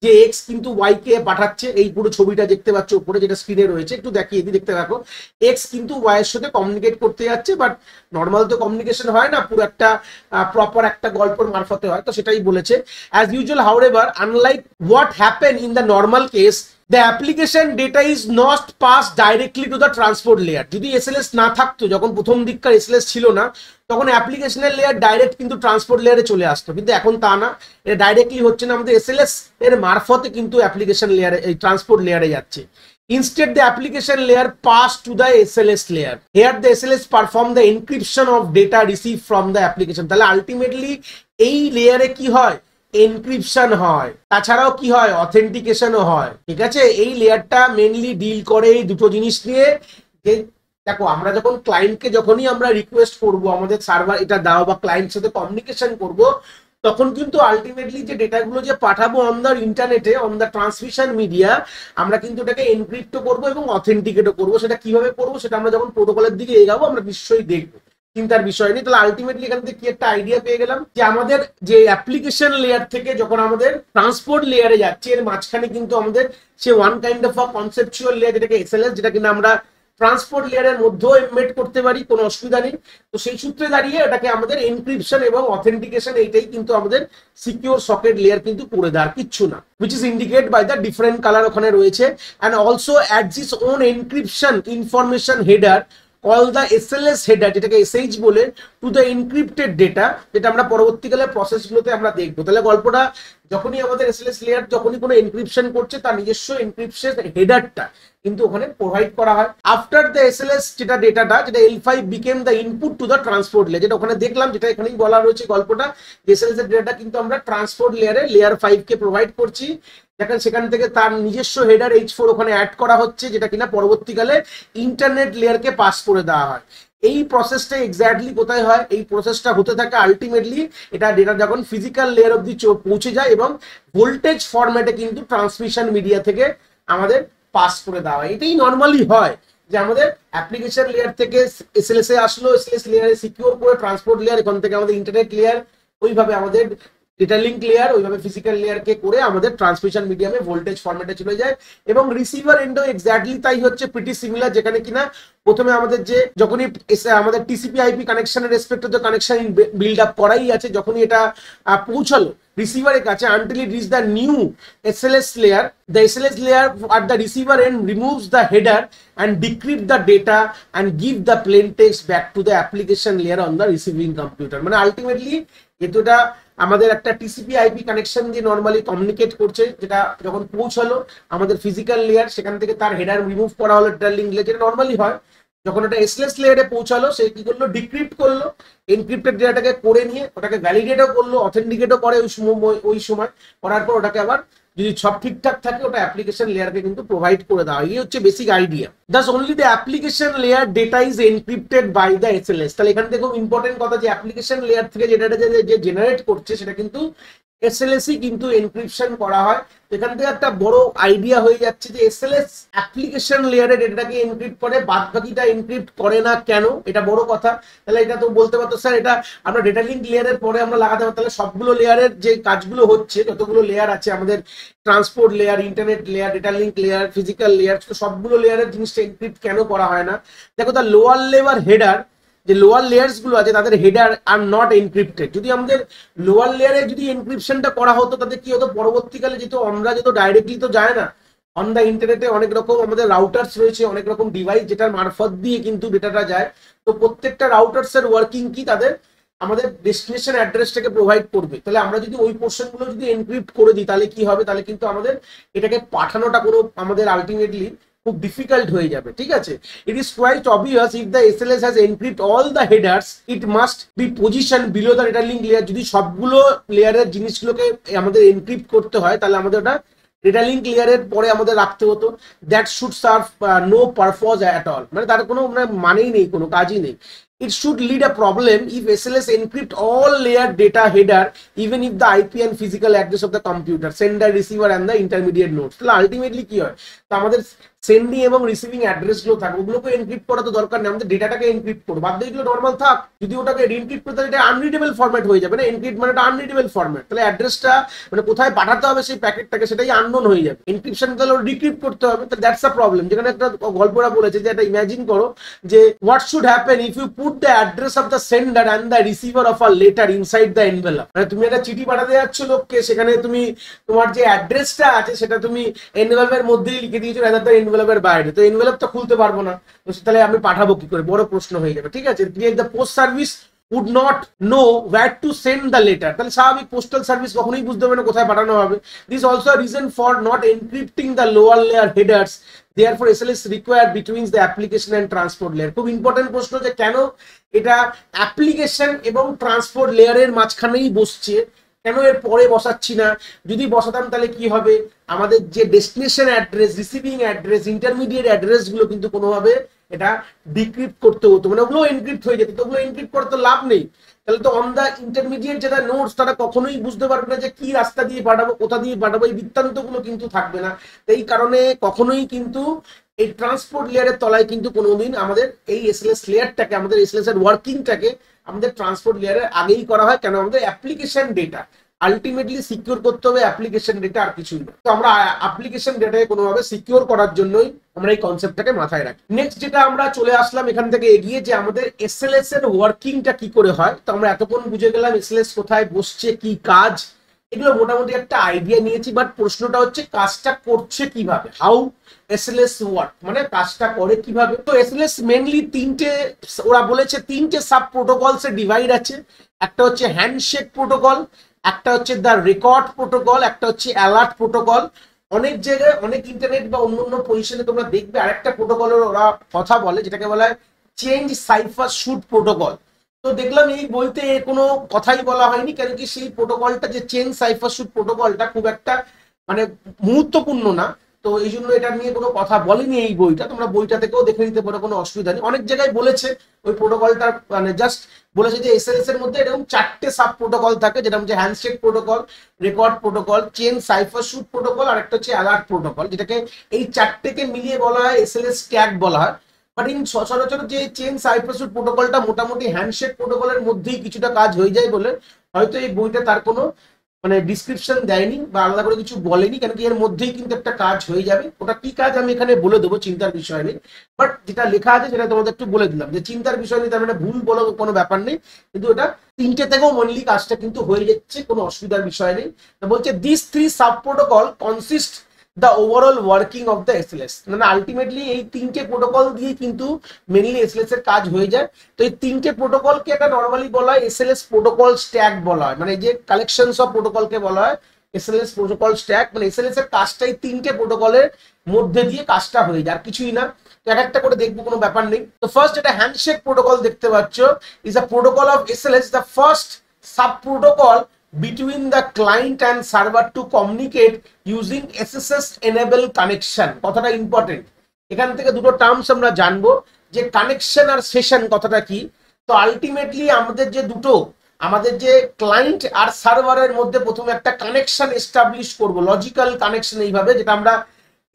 যে X কিন্তু Y কে পাঠাচ্ছে। এই পুরো ছবিটা দেখতে পাচ্ছ উপরে, যেটা স্ক্রিনে রয়েছে, একটু দেখিয়ে দিই, দেখতে থাকো। X কিন্তু Y এর সাথে কমিউনিকেট করতে যাচ্ছে, বাট নর্মাল তো কমিউনিকেশন হয় না, পুরো একটা প্রপার একটা গল্পের মারফতে হয়। তো সেটাই বলেছে, as usual however unlike what happen in the normal case, the application data is not pass directly to the transport layer. যদি এসএলএস না থাকতো, যখন প্রথম দিককার এসএলএস ছিল না, তখন অ্যাপ্লিকেশনের লেয়ার ডাইরেক্ট কিন্তু ট্রান্সপোর্ট লেয়ারে চলে আসতো, কিন্তু এখন তা না, এটা ডাইরেক্টলি হচ্ছে না, আমাদের এসএলএস এর মারফতে কিন্তু অ্যাপ্লিকেশন লেয়ারে, এই ট্রান্সপোর্ট লেয়ারে যাচ্ছে। Instead, the application layer pass to the SLS layer. Here, the SLS perform the encryption of data received from the application. তাহলে আলটিমেটলি এই লেয়ারে কি হয়, এনক্রিপশন হয়, তাছাড়াও কি হয়, অথেন্টিকেশনও হয়। ঠিক আছে, এই লেয়ারটা মেনলি ডিল করে এই দুটো জিনিস নিয়ে। যে দেখো, আমরা যখন ক্লায়েন্টকে যখনই আমরা রিকোয়েস্ট করব আমাদের সার্ভার এটা দাও, বা ক্লায়েন্টের সাথে কমিউনিকেশন করব, তখন কিন্তু আলটিমেটলি যে ডেটাগুলো যে পাঠাবো অন দ্য ইন্টারনেটে, অন দ্য ট্রান্সমিশন মিডিয়া, আমরা কিন্তু এটাকে এনক্রিপ্টও করবো এবং অথেন্টিকেটও করবো। সেটা কিভাবে করবো সেটা আমরা যখন প্রোটোকলের দিকে এগাবো আমরা নিশ্চয়ই দেখবো, চিন্তার বিষয় নেই। তাহলে আলটিমেটলি এখান থেকে কি একটা আইডিয়া পেয়ে গেলাম যে আমাদের যে অ্যাপ্লিকেশন লেয়ার থেকে যখন আমাদের ট্রান্সপোর্ট লেয়ারে যাচ্ছে, এর মাঝখানে কিন্তু আমাদের সে one kind of conceptual layer, যেটাকে এসএলএস, যেটা কিনা আমরা ট্রান্সপোর্ট লেয়ারের মধ্যেও এমবেড করতে পারি, কোনো অসুবিধা নেই। তো সেই সূত্রে দাঁড়িয়ে এটাকে আমাদের এনক্রিপশন এবং অথেন্টিকেশন, এইটাই কিন্তু আমাদের সিকিউর সকেট লেয়ার কিন্তু করে দেওয়ার কিচ্ছু না, which is indicate by the different color ওখানে রয়েছে। and also adds its own encryption information header call the SLS header, যেটাকে SH বলে, টু দ্য এনক্রিপ্টেড ডেটা, যেটা আমরা পরবর্তীকালে প্রসেসগুলোতে আমরা দেখবো। তাহলে গল্পটা, যখনই আমাদের এসএলএস লেয়ার যখনই কোনো এনক্রিপশন করছে, তার নিজস্ব এনক্রিপশন হেডারটা কিন্তু ওখানে প্রোভাইড করা হয়। আফটার দ্য এসএলএস যেটা ডেটাটা, যেটা L5 became the input to the transport layer, যেটা ওখানে দেখলাম, যেটা এখানেই বলা রয়েছে গল্পটা, এসএলএস এর ডেটা কিন্তু আমরা ট্রান্সপোর্ট লেয়ারে লেয়ার 5 কে প্রোভাইড করছি। দেখেন সেখান থেকে তার নিজস্ব হেডার H4 ওখানে অ্যাড করা হচ্ছে, যেটা কিনা পরবর্তীকালে ইন্টারনেট লেয়ারকে পাস করে দেওয়া হয়। এই প্রসেসটা এক্স্যাক্টলি কোথায় হয়, এই প্রসেসটা হতে থাকে আলটিমেটলি এটা ডেটা যখন ফিজিক্যাল লেয়ার অব্দি পৌঁছে যায় এবং ভোল্টেজ ফরম্যাটে কিন্তু ট্রান্সমিশন মিডিয়া থেকে আমাদের পাস করে দেওয়া হয়। এটাই নর্মালি হয়, যে আমাদের অ্যাপ্লিকেশন লেয়ার থেকে এসএলএস এ আসলো, এসএলএস লেয়ারে সিকিউর করে ট্রান্সপোর্ট লেয়ার, এখান থেকে আমাদের ইন্টারনেট লেয়ার, ওইভাবে আমাদের ডেটা লিঙ্ক লেয়ার, ওইভাবে ফিজিক্যাল লেয়ারকে করে আমাদের ট্রান্সমিশন মিডিয়ামে ভোল্টেজ ফরম্যাটে চলে যায়। এবং রিসিভার এন্ডও এক্স্যাক্টলি তাই হচ্ছে, প্রিটি সিমিলার, যেখানে কিনা প্রথমে আমাদের যে যখনই আমাদের টিসিপি আইপি কানেকশনের রেসপেক্টে তো কানেকশন বিল্ড আপ করাই আছে, যখনই এটা পৌঁছালো রিসিভারের কাছে, until it reach the new SLS layer, the SLS layer at the receiver end removes the header and decrypt the data and give the plain text back to the application layer on the receiving computer। মানে ultimately এটা আমাদের একটা TCP IP connection দিয়ে normally communicate করছে, যেটা যখন পৌঁছালো আমাদের ফিজিক্যাল লেয়ার, সেখান থেকে তার হেডার রিমুভ করা হলো ডেটা লিঙ্ক লেয়ার, যেটা নর্মালি হয়। যখন ওটা এসএলএস লেয়ারে পৌঁছালো, সে কি করলো, ডিক্রিপ্ট করলো, এনক্রিপ্টেড ডেটাটাকে করে নিয়ে ওটাকে ভ্যালিডেটও করলো, অথেন্টিকেটও করে ওই সময় করার পর ওটাকে আবার যদি সব ঠিকঠাক থাকে ওটা অ্যাপ্লিকেশন লেয়ারকে কিন্তু প্রোভাইড করে দেওয়া। এই হচ্ছে basic idea. Thus only the application layer data is encrypted by the SLS. তাহলে এখান থেকে খুব ইম্পর্টেন্ট কথা, যে অ্যাপ্লিকেশন লেয়ার থেকে যে ডেটা যে জেনারেট করছে, সেটা কিন্তু এসএলএসই কিন্তু এনক্রিপশন করা হয়। এখান থেকে একটা বড় আইডিয়া হয়ে যাচ্ছে যে এসএলএস অ্যাপ্লিকেশন লেয়ারে ডেটাটাকে এনক্রিপ্ট করে, বাদ বাকিটা এনক্রিপ্ট করে না কেন, এটা বড় কথা। তাহলে এটা তো বলতে পারতো স্যার এটা আমরা ডেটা লিঙ্ক লেয়ারের পরে আমরা লাগাতে পারতাম, তাহলে সবগুলো লেয়ারের যে কাজগুলো হচ্ছে, যতগুলো লেয়ার আছে আমাদের transport layer, internet layer, data link layer, physical layer, সবগুলো লেয়ারের জিনিসটা এনক্রিপ্ট কেন করা হয় না? দেখো, তার লোয়ার লেয়ার হেডার, যে লোয়ার লেয়ার্স গুলো আছে তাদের হেডার আর নট এনক্রিপ্টেড। যদি আমাদের লোয়ার লেয়ারে যদি এনক্রিপশনটা করা হতো, তাদের কি হতো, পরবর্তীকালে যেহেতু আমরা যেহেতু ডাইরেক্টলি তো যায় না, অন দ্য ইন্টারনেটে অনেক রকম আমাদের রাউটার্স রয়েছে, অনেক রকম ডিভাইস যেটার মারফত দিয়ে কিন্তু ডেটাটা যায়। তো প্রত্যেকটা রাউটার্স এর ওয়ার্কিং কি, তাদের আমাদের ডেস্টিনেশন অ্যাড্রেসটাকে প্রোভাইড করবে। তাহলে আমরা যদি ওই পোর্শনগুলো যদি এনক্রিপ্ট করে দিই, তাহলে কি হবে, তাহলে কিন্তু আমাদের এটাকে পাঠানোটা কোনো আমাদের আলটিমেটলি খুব ডিফিকাল্ট হয়ে যাবে। ঠিক আছে, it is quite obvious if the SLS has encrypt all the headers it must be position below the data link layer. যদি সবগুলো লেয়ারের জিনিসগুলোকে আমাদের এনক্রিপ্ট করতে হয়, তাহলে আমাদের ওটা ডেটা লিঙ্ক লেয়ারের পরে আমাদের রাখতে হতো। That should serve no purpose at all, মানে তার কোনো মানেই নেই, কোনো কাজই নেই। It should lead a problem if SLS encrypt all layer data header even if the IP and physical address of the computer, sender, receiver and the intermediate nodes. তাহলে ultimately কি হয়, তো আমাদের সেন্ডিং এবং রিসিভিং অ্যাড্রেস গুলো থাকবে, ওগুলোকে encrypt করা তো দরকার নেই, আমাদের ডেটাটাকে এনক্রিপ্ট করো, বাদ দিয়ে নর্মাল থাক। যদি ওটাকে এনক্রিপ্ট করতে এটা আনরিডেবল ফরম্যাট হয়ে যাবে না, এনক্রিপ্ট মানে আনরিডেবল ফরম্যাট, তাহলে অ্যাড্রেসটা মানে কোথায় পাঠাতে হবে সেই প্যাকেটটাকে সেটাই আননোন হয়ে যাবে। এনক্রিপশন তাহলে ডিক্রিপ্ট করতে হবে, তো দ্যাটস আ প্রবলেম। যেখানে একটা গল্পটা বলেছে যে এটা ইমাজিন করো যে what should happen if you put the address of the sender and the receiver of a letter inside the envelope. মানে তুমি একটা চিঠি পাঠাতে যাচ্ছ লোককে, সেখানে তুমি তোমার যে অ্যাড্রেসটা আছে সেটা তুমি এনভেলপের মধ্যেই লিখে দিয়েছো, রাদার দ্য এনভেলপের বাইরে, তো এনভেলপ তো খুলতে পারবো না, তো তাহলে আমি পাঠাবো কি করে, বড় প্রশ্ন হয়ে যাবে। ঠিক আছে, create the post service would not know where to send the letter, তাহলে স্বাভাবিক পোস্টাল সার্ভিস কখনোই বুঝতে হবে না কোথায় পাঠানো হবে। This also a reason for not encrypting the lower layer headers, therefore SLS required between the application and transport layer। খুব ইম্পর্টেন্ট প্রশ্ন যে কেন এটা অ্যাপ্লিকেশন এবং ট্রান্সপোর্ট লেয়ারের মাঝখানেই বসছে, কেন এর পরে বসাচ্ছি না? যদি বসাতাম তাহলে কি হবে, আমাদের যে destination address, receiving address, intermediate address গুলো কিন্তু কোনোভাবে এটা ডিক্রিপ্ট করতে হতো, মানে ওগুলো এনক্রিপ্ট হয়ে যেত, তো ওগুলো এনক্রিপ্ট করতে লাভ নেই। তাহলে তো অন দা ইন্টারমিডিয়েট যেটা নোটস তারা কখনোই বুঝতে পারবে না যে কি রাস্তা দিয়ে পাঠাবো, কোথা দিয়ে পাঠাবো, এই বৃত্তান্তগুলো কিন্তু থাকবে না। এই কারণে কখনোই কিন্তু এই ট্রান্সপোর্ট লেয়ারের তলায় কিন্তু কোনোদিন আমাদের এই এসএলএস লেয়ারটাকে, আমাদের এসএলএস এর ওয়ার্কিংটাকে আমাদের ট্রান্সপোর্ট লেয়ারের আগেই করা হয়। কেন? আমাদের অ্যাপ্লিকেশন ডেটা আলটিমেটলি সিকিউর করতে হবে, অ্যাপ্লিকেশন ডেটা আর কিছুই না। তো আমরা অ্যাপ্লিকেশন ডেটাকে কোনোভাবে সিকিউর করার জন্যই আমরা এই কনসেপ্টটাকে মাথায় রাখি। নেক্সট যেটা আমরা চলে আসলাম এখান থেকে এগিয়ে, যে আমাদের এসএলএস এর ওয়ার্কিংটা কি করে হয়। তো আমরা এতক্ষণ বুঝে গেলাম এসএলএস কোথায় বসছে, কি কাজ, এগুলো মোটামুটি একটা আইডিয়া নিয়েছি, বাট প্রশ্নটা হচ্ছে কাজটা করছে কিভাবে, হাউ এসএলএস ওয়ার্ক, মানে কাজটা করে কিভাবে। তো এসএলএস মেনলি তিনটে, ওরা বলেছে তিনটে সাব প্রোটোকলস এ ডিভাইড আছে। একটা হচ্ছে হ্যান্ডশেক প্রোটোকল, একটা হচ্ছে দ্য রেকর্ড প্রোটোকল, একটা হচ্ছে অ্যালার্ট প্রোটোকল। অনেক জায়গায় অনেক ইন্টারনেট বা অন্য পজিশনে তোমরা দেখবে আরেকটা প্রোটোকলের ওরা কথা বলে, যেটাকে বলা হয় চেঞ্জ সাইফার শুট প্রোটোকল। তো দেখলাম এই বইতে কোনো কথাই বলা হয়নি, কেন কি সেই প্রোটোকলটা যে চেঞ্জ সাইফার শুট প্রোটোকলটা খুব একটা মানে গুরুত্বপূর্ণ না, তো এই জন্য এটা নিয়ে কোনো কথা বলেনি এই বইটা। তোমরা বইটা থেকেও দেখে নিতে পারো, কোনো অসুবিধা নেই। অনেক জায়গায় বলেছে ওই প্রোটোকলটা, মানে জাস্ট বলেছে যে এসএলএস এর মধ্যে এরকম 4টে সাব প্রোটোকল থাকে, যেটা হচ্ছে handshake protocol, record protocol, change cipher suite protocol, আর একটা হচ্ছে অ্যালার্ট প্রোটোকল, যেটাকে এই 4টেকে মিলিয়ে বলা হয় এসএলএস স্ট্যাক বলা হয়। বাট ইন সচরাচর যে চেন সাইফার শুট প্রোটোকলটা মোটামুটি হ্যান্ডশেক প্রোটোকলের মধ্যেই কিছুটা কাজ হয়ে যায় বলে হয়তো এই বইটা তার কোনো মানে ডিসক্রিপশন দেয়নি বা আলাদা করে কিছু বলেনি, কেন কি এর মধ্যেই কিন্তু একটা কাজ হয়ে যাবে। ওটা কি কাজ আমি এখানে বলে দেবো, চিন্তার বিষয় নেই। বাট যেটা লেখা আছে সেটা তোমাদের একটু বলে দিলাম, যে চিন্তার বিষয় নেই, তার মানে ভুল বলো কোনো ব্যাপার নেই, কিন্তু এটা 3টে থেকেও মেনলি কাজটা কিন্তু হয়ে যাচ্ছে, কোনো অসুবিধার বিষয় নেই। বলছে this 3 sub protocol consist the overall working of the SLS, মানে আলটিমেটলি এই 3টে প্রোটোকল দিয়ে কিন্তু মেনলি এসএলএস এর কাজ হয়ে যায়। তো এই 3টে প্রোটোকলকে এটা নর্মালি বলা হয় এসএলএস প্রোটোকল স্ট্যাক বলা হয়, মানে যে কালেকশনস অফ প্রোটোকলকে বলা হয় এসএলএস প্রোটোকল স্ট্যাক। মানে এসএলএস এর কাজটাই 3টে প্রোটোকলের মধ্যে দিয়ে কাজটা হয়ে যায়, আর কিছুই না। তো এক একটা করে দেখবো, কোনো ব্যাপার নেই। তো ফার্স্ট এটা হ্যান্ডশেক প্রোটোকল দেখতে পাচ্ছ, is a protocol of SLS, the first sub protocol between the client and server to communicate using SSH enable connection। কথাটা ইম্পর্টেন্ট, এখান থেকে দুটো টার্মস আমরা জানবো, যে কানেকশন আর সেশন কথাটা কি। তো আলটিমেটলি আমাদের যে দুটো, আমাদের যে ক্লায়েন্ট আর সার্ভারের মধ্যে প্রথমে একটা কানেকশন এস্টাবলিশ করব, লজিক্যাল কানেকশন, এইভাবে যেটা আমরা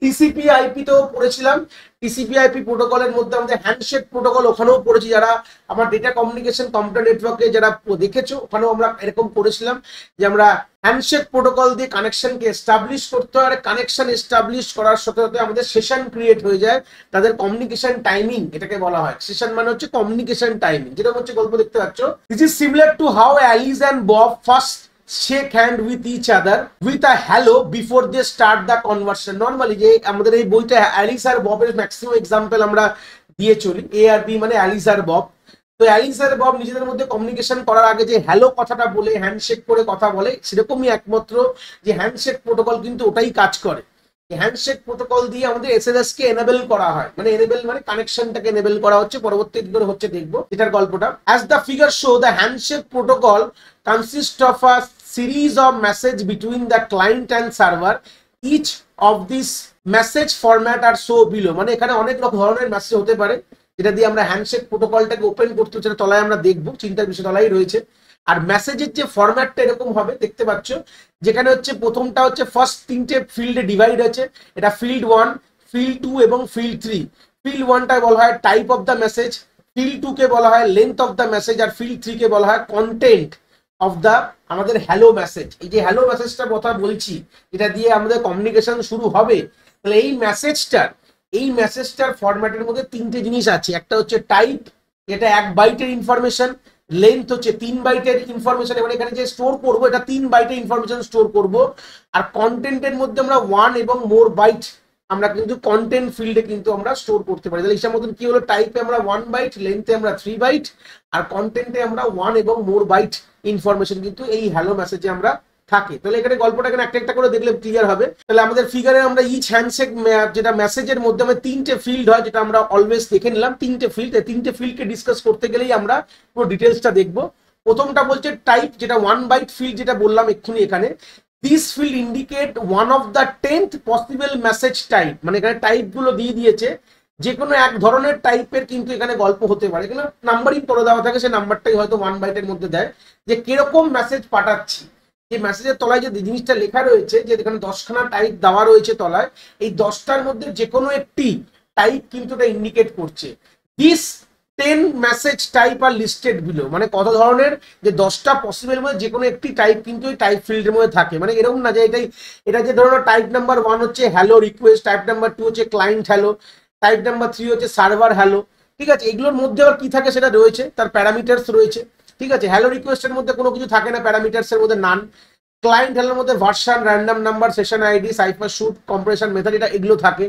টিসিপি আইপি তেও পড়েছিলাম। টিসিপি আইপি প্রোটোকলের মধ্যে আমাদের হ্যান্ডশেক প্রোটোকল ওখানেও পড়েছি, যারা আমার ডেটা কমিউনিকেশন কম্পিউটার নেটওয়ার্কে যারা দেখেছো ওখানেও আমরা এরকম করেছিলাম, যে আমরা হ্যান্ডশেক প্রোটোকল দিয়ে কানেকশনকে এস্টাবলিশ করতে হয়, আর কানেকশন এস্টাবলিশ করার সাথে সাথে আমাদের সেশন ক্রিয়েট হয়ে যায়, তাদের কমিউনিকেশন টাইমিং এটাকে বলা হয়। সেশন মানে হচ্ছে কমিউনিকেশন টাইমিং, যেটা হচ্ছে গল্প দেখতে পাচ্ছ। This is similar to how Alice and Bob first shake hand with each other with a hello before they start the conversation। Normally যে আমাদের এই বইটা অ্যালিস আর ববের ম্যাক্সিমাম এক্সাম্পল আমরা দিয়ে চলি, এ আর বি মানে অ্যালিস আর বব। তো অ্যালিস আর বব নিজেদের মধ্যে কমিউনিকেশন করার আগে যে হ্যালো কথাটা বলে হ্যান্ডশেক করে কথা বলে, সেরকমই একমাত্র যে হ্যান্ডশেক প্রোটোকল কিন্তু ওটাই কাজ করে। হ্যান্ডশেক প্রোটোকল দিয়ে আমাদের এসএলএস কে এনেবল করা হয়, মানে এনেবল মানে কানেকশনটাকে এনেবল করা হচ্ছে। পরবর্তী কি করে হচ্ছে দেখবো এটার গল্পটা। As the figure show, the handshake protocol consist of a series of message between the client and server, each of these message format are so below। মানে এখানে অনেক রকম ধরনের মেসেজ হতে পারে, যেটা দিয়ে আমরা হ্যান্ডশেক প্রোটোকলটাকে ওপেন করতে হচ্ছে, তলায় আমরা দেখবো, চিন্তার বিষয় তলায় রয়েছে। আর মেসেজের যে ফরম্যাটটা এরকম হবে দেখতে পাচ্ছ, যেখানে হচ্ছে প্রথমটা হচ্ছে ফার্স্ট 3টে ফিল্ডে ডিভাইড আছে, এটা ফিল্ড 1, ফিল্ড 2 এবং ফিল্ড 3। ফিল্ড 1টায় বলা হয় type of the message, field 2 কে বলা হয় লেন্থ অফ দ্য মেসেজ, আর ফিল্ড 3 কে বলা হয় কন্টেন্ট অফ দ্য আমাদের হ্যালো মেসেজ। এই যে হ্যালো মেসেজটার কথা বলছি, যেটা দিয়ে আমাদের কমিউনিকেশন শুরু হবে, তাহলে এই মেসেজটার ফরম্যাটের মধ্যে তিনটে জিনিস আছে। একটা হচ্ছে টাইপ, এটা 1 বাইটের ইনফরমেশন, লেন্থ হচ্ছে 3 বাইটের ইনফরমেশন, এবং এখানে যে স্টোর করবো এটা 3 বাইটের ইনফরমেশন স্টোর করব। আর কন্টেন্টের মধ্যে আমরা 1 এবং মোর বাইট আমরা কিন্তু কন্টেন্ট ফিল্ডে কিন্তু আমরা স্টোর করতে পারি। তাহলে হিসাব মতন কি হলো, টাইপে আমরা 1 বাইট, লেন্থে আমরা 3 বাইট, আর কন্টেন্টে আমরা 1 এবং মোর বাইট ইনফরমেশন কিন্তু এই হ্যালো মেসেজে আমরা থাকে। তাহলে এখানে গল্পটা এখানে একটা একটা করে দেখলে ক্লিয়ার হবে। তাহলে আমাদের ফিগারে আমরা ইচ হ্যান্ডশেক যেটা মেসেজের মধ্যে আমাদের 3টে ফিল্ড হয়, যেটা আমরা অলওয়েজ দেখে নিলাম 3টে ফিল্ড। 3টে ফিল্ডকে ডিসকাস করতে গেলেই আমরা পুরো ডিটেলসটা দেখবো। প্রথমটা বলছে টাইপ, যেটা 1 বাইট ফিল্ড, যেটা বললাম এক্ষুনি এখানে। This field indicate one of the 10th possible message type, মানে এখানে টাইপ গুলো দিয়ে দিয়েছে, যে কোনো এক ধরনের টাইপের কিন্তু এখানে গল্প হতে পারে। এখানে নাম্বারিং করে দেওয়া থাকে, সেই নাম্বারটাই হয়তো 1 বাইটের মধ্যে দেয়, যে কিরকম মেসেজ পাঠাচ্ছি। যে মেসেজের তলায় যে জিনিসটা লেখা রয়েছে, যে এখানে 10খানা টাইপ দেওয়া রয়েছে তলায়, এই 10টার মধ্যে যে কোনো একটি টাইপ কিন্তু এটা ইন্ডিকেট করছে। This 10 message type are listed below, মানে কত ধরনের, যে 10টা পসিবল মধ্যে যে কোনো একটি টাইপ কিন্তু এই টাইপ ফিল্ডের মধ্যে থাকে। মানে এরকম না যে এটা যে ধরনের টাইপ নাম্বার 1 হচ্ছে হ্যালো রিকোয়েস্ট, টাইপ নাম্বার 2 হচ্ছে ক্লায়েন্ট হ্যালো, টাইপ নাম্বার 3 হচ্ছে সার্ভার হ্যালো। ঠিক আছে, এগুলোর মধ্যে আবার কি থাকে সেটা রয়েছে, তার প্যারামিটার্স রয়েছে। ঠিক আছে, হ্যালো রিকোয়েস্টের মধ্যে কোনো কিছু থাকে না, প্যারামিটার্সের মধ্যে নান। ক্লায়েন্ট হ্যালোর মধ্যে version, random number, session ID, cipher shoot, compression method, এগুলো থাকে।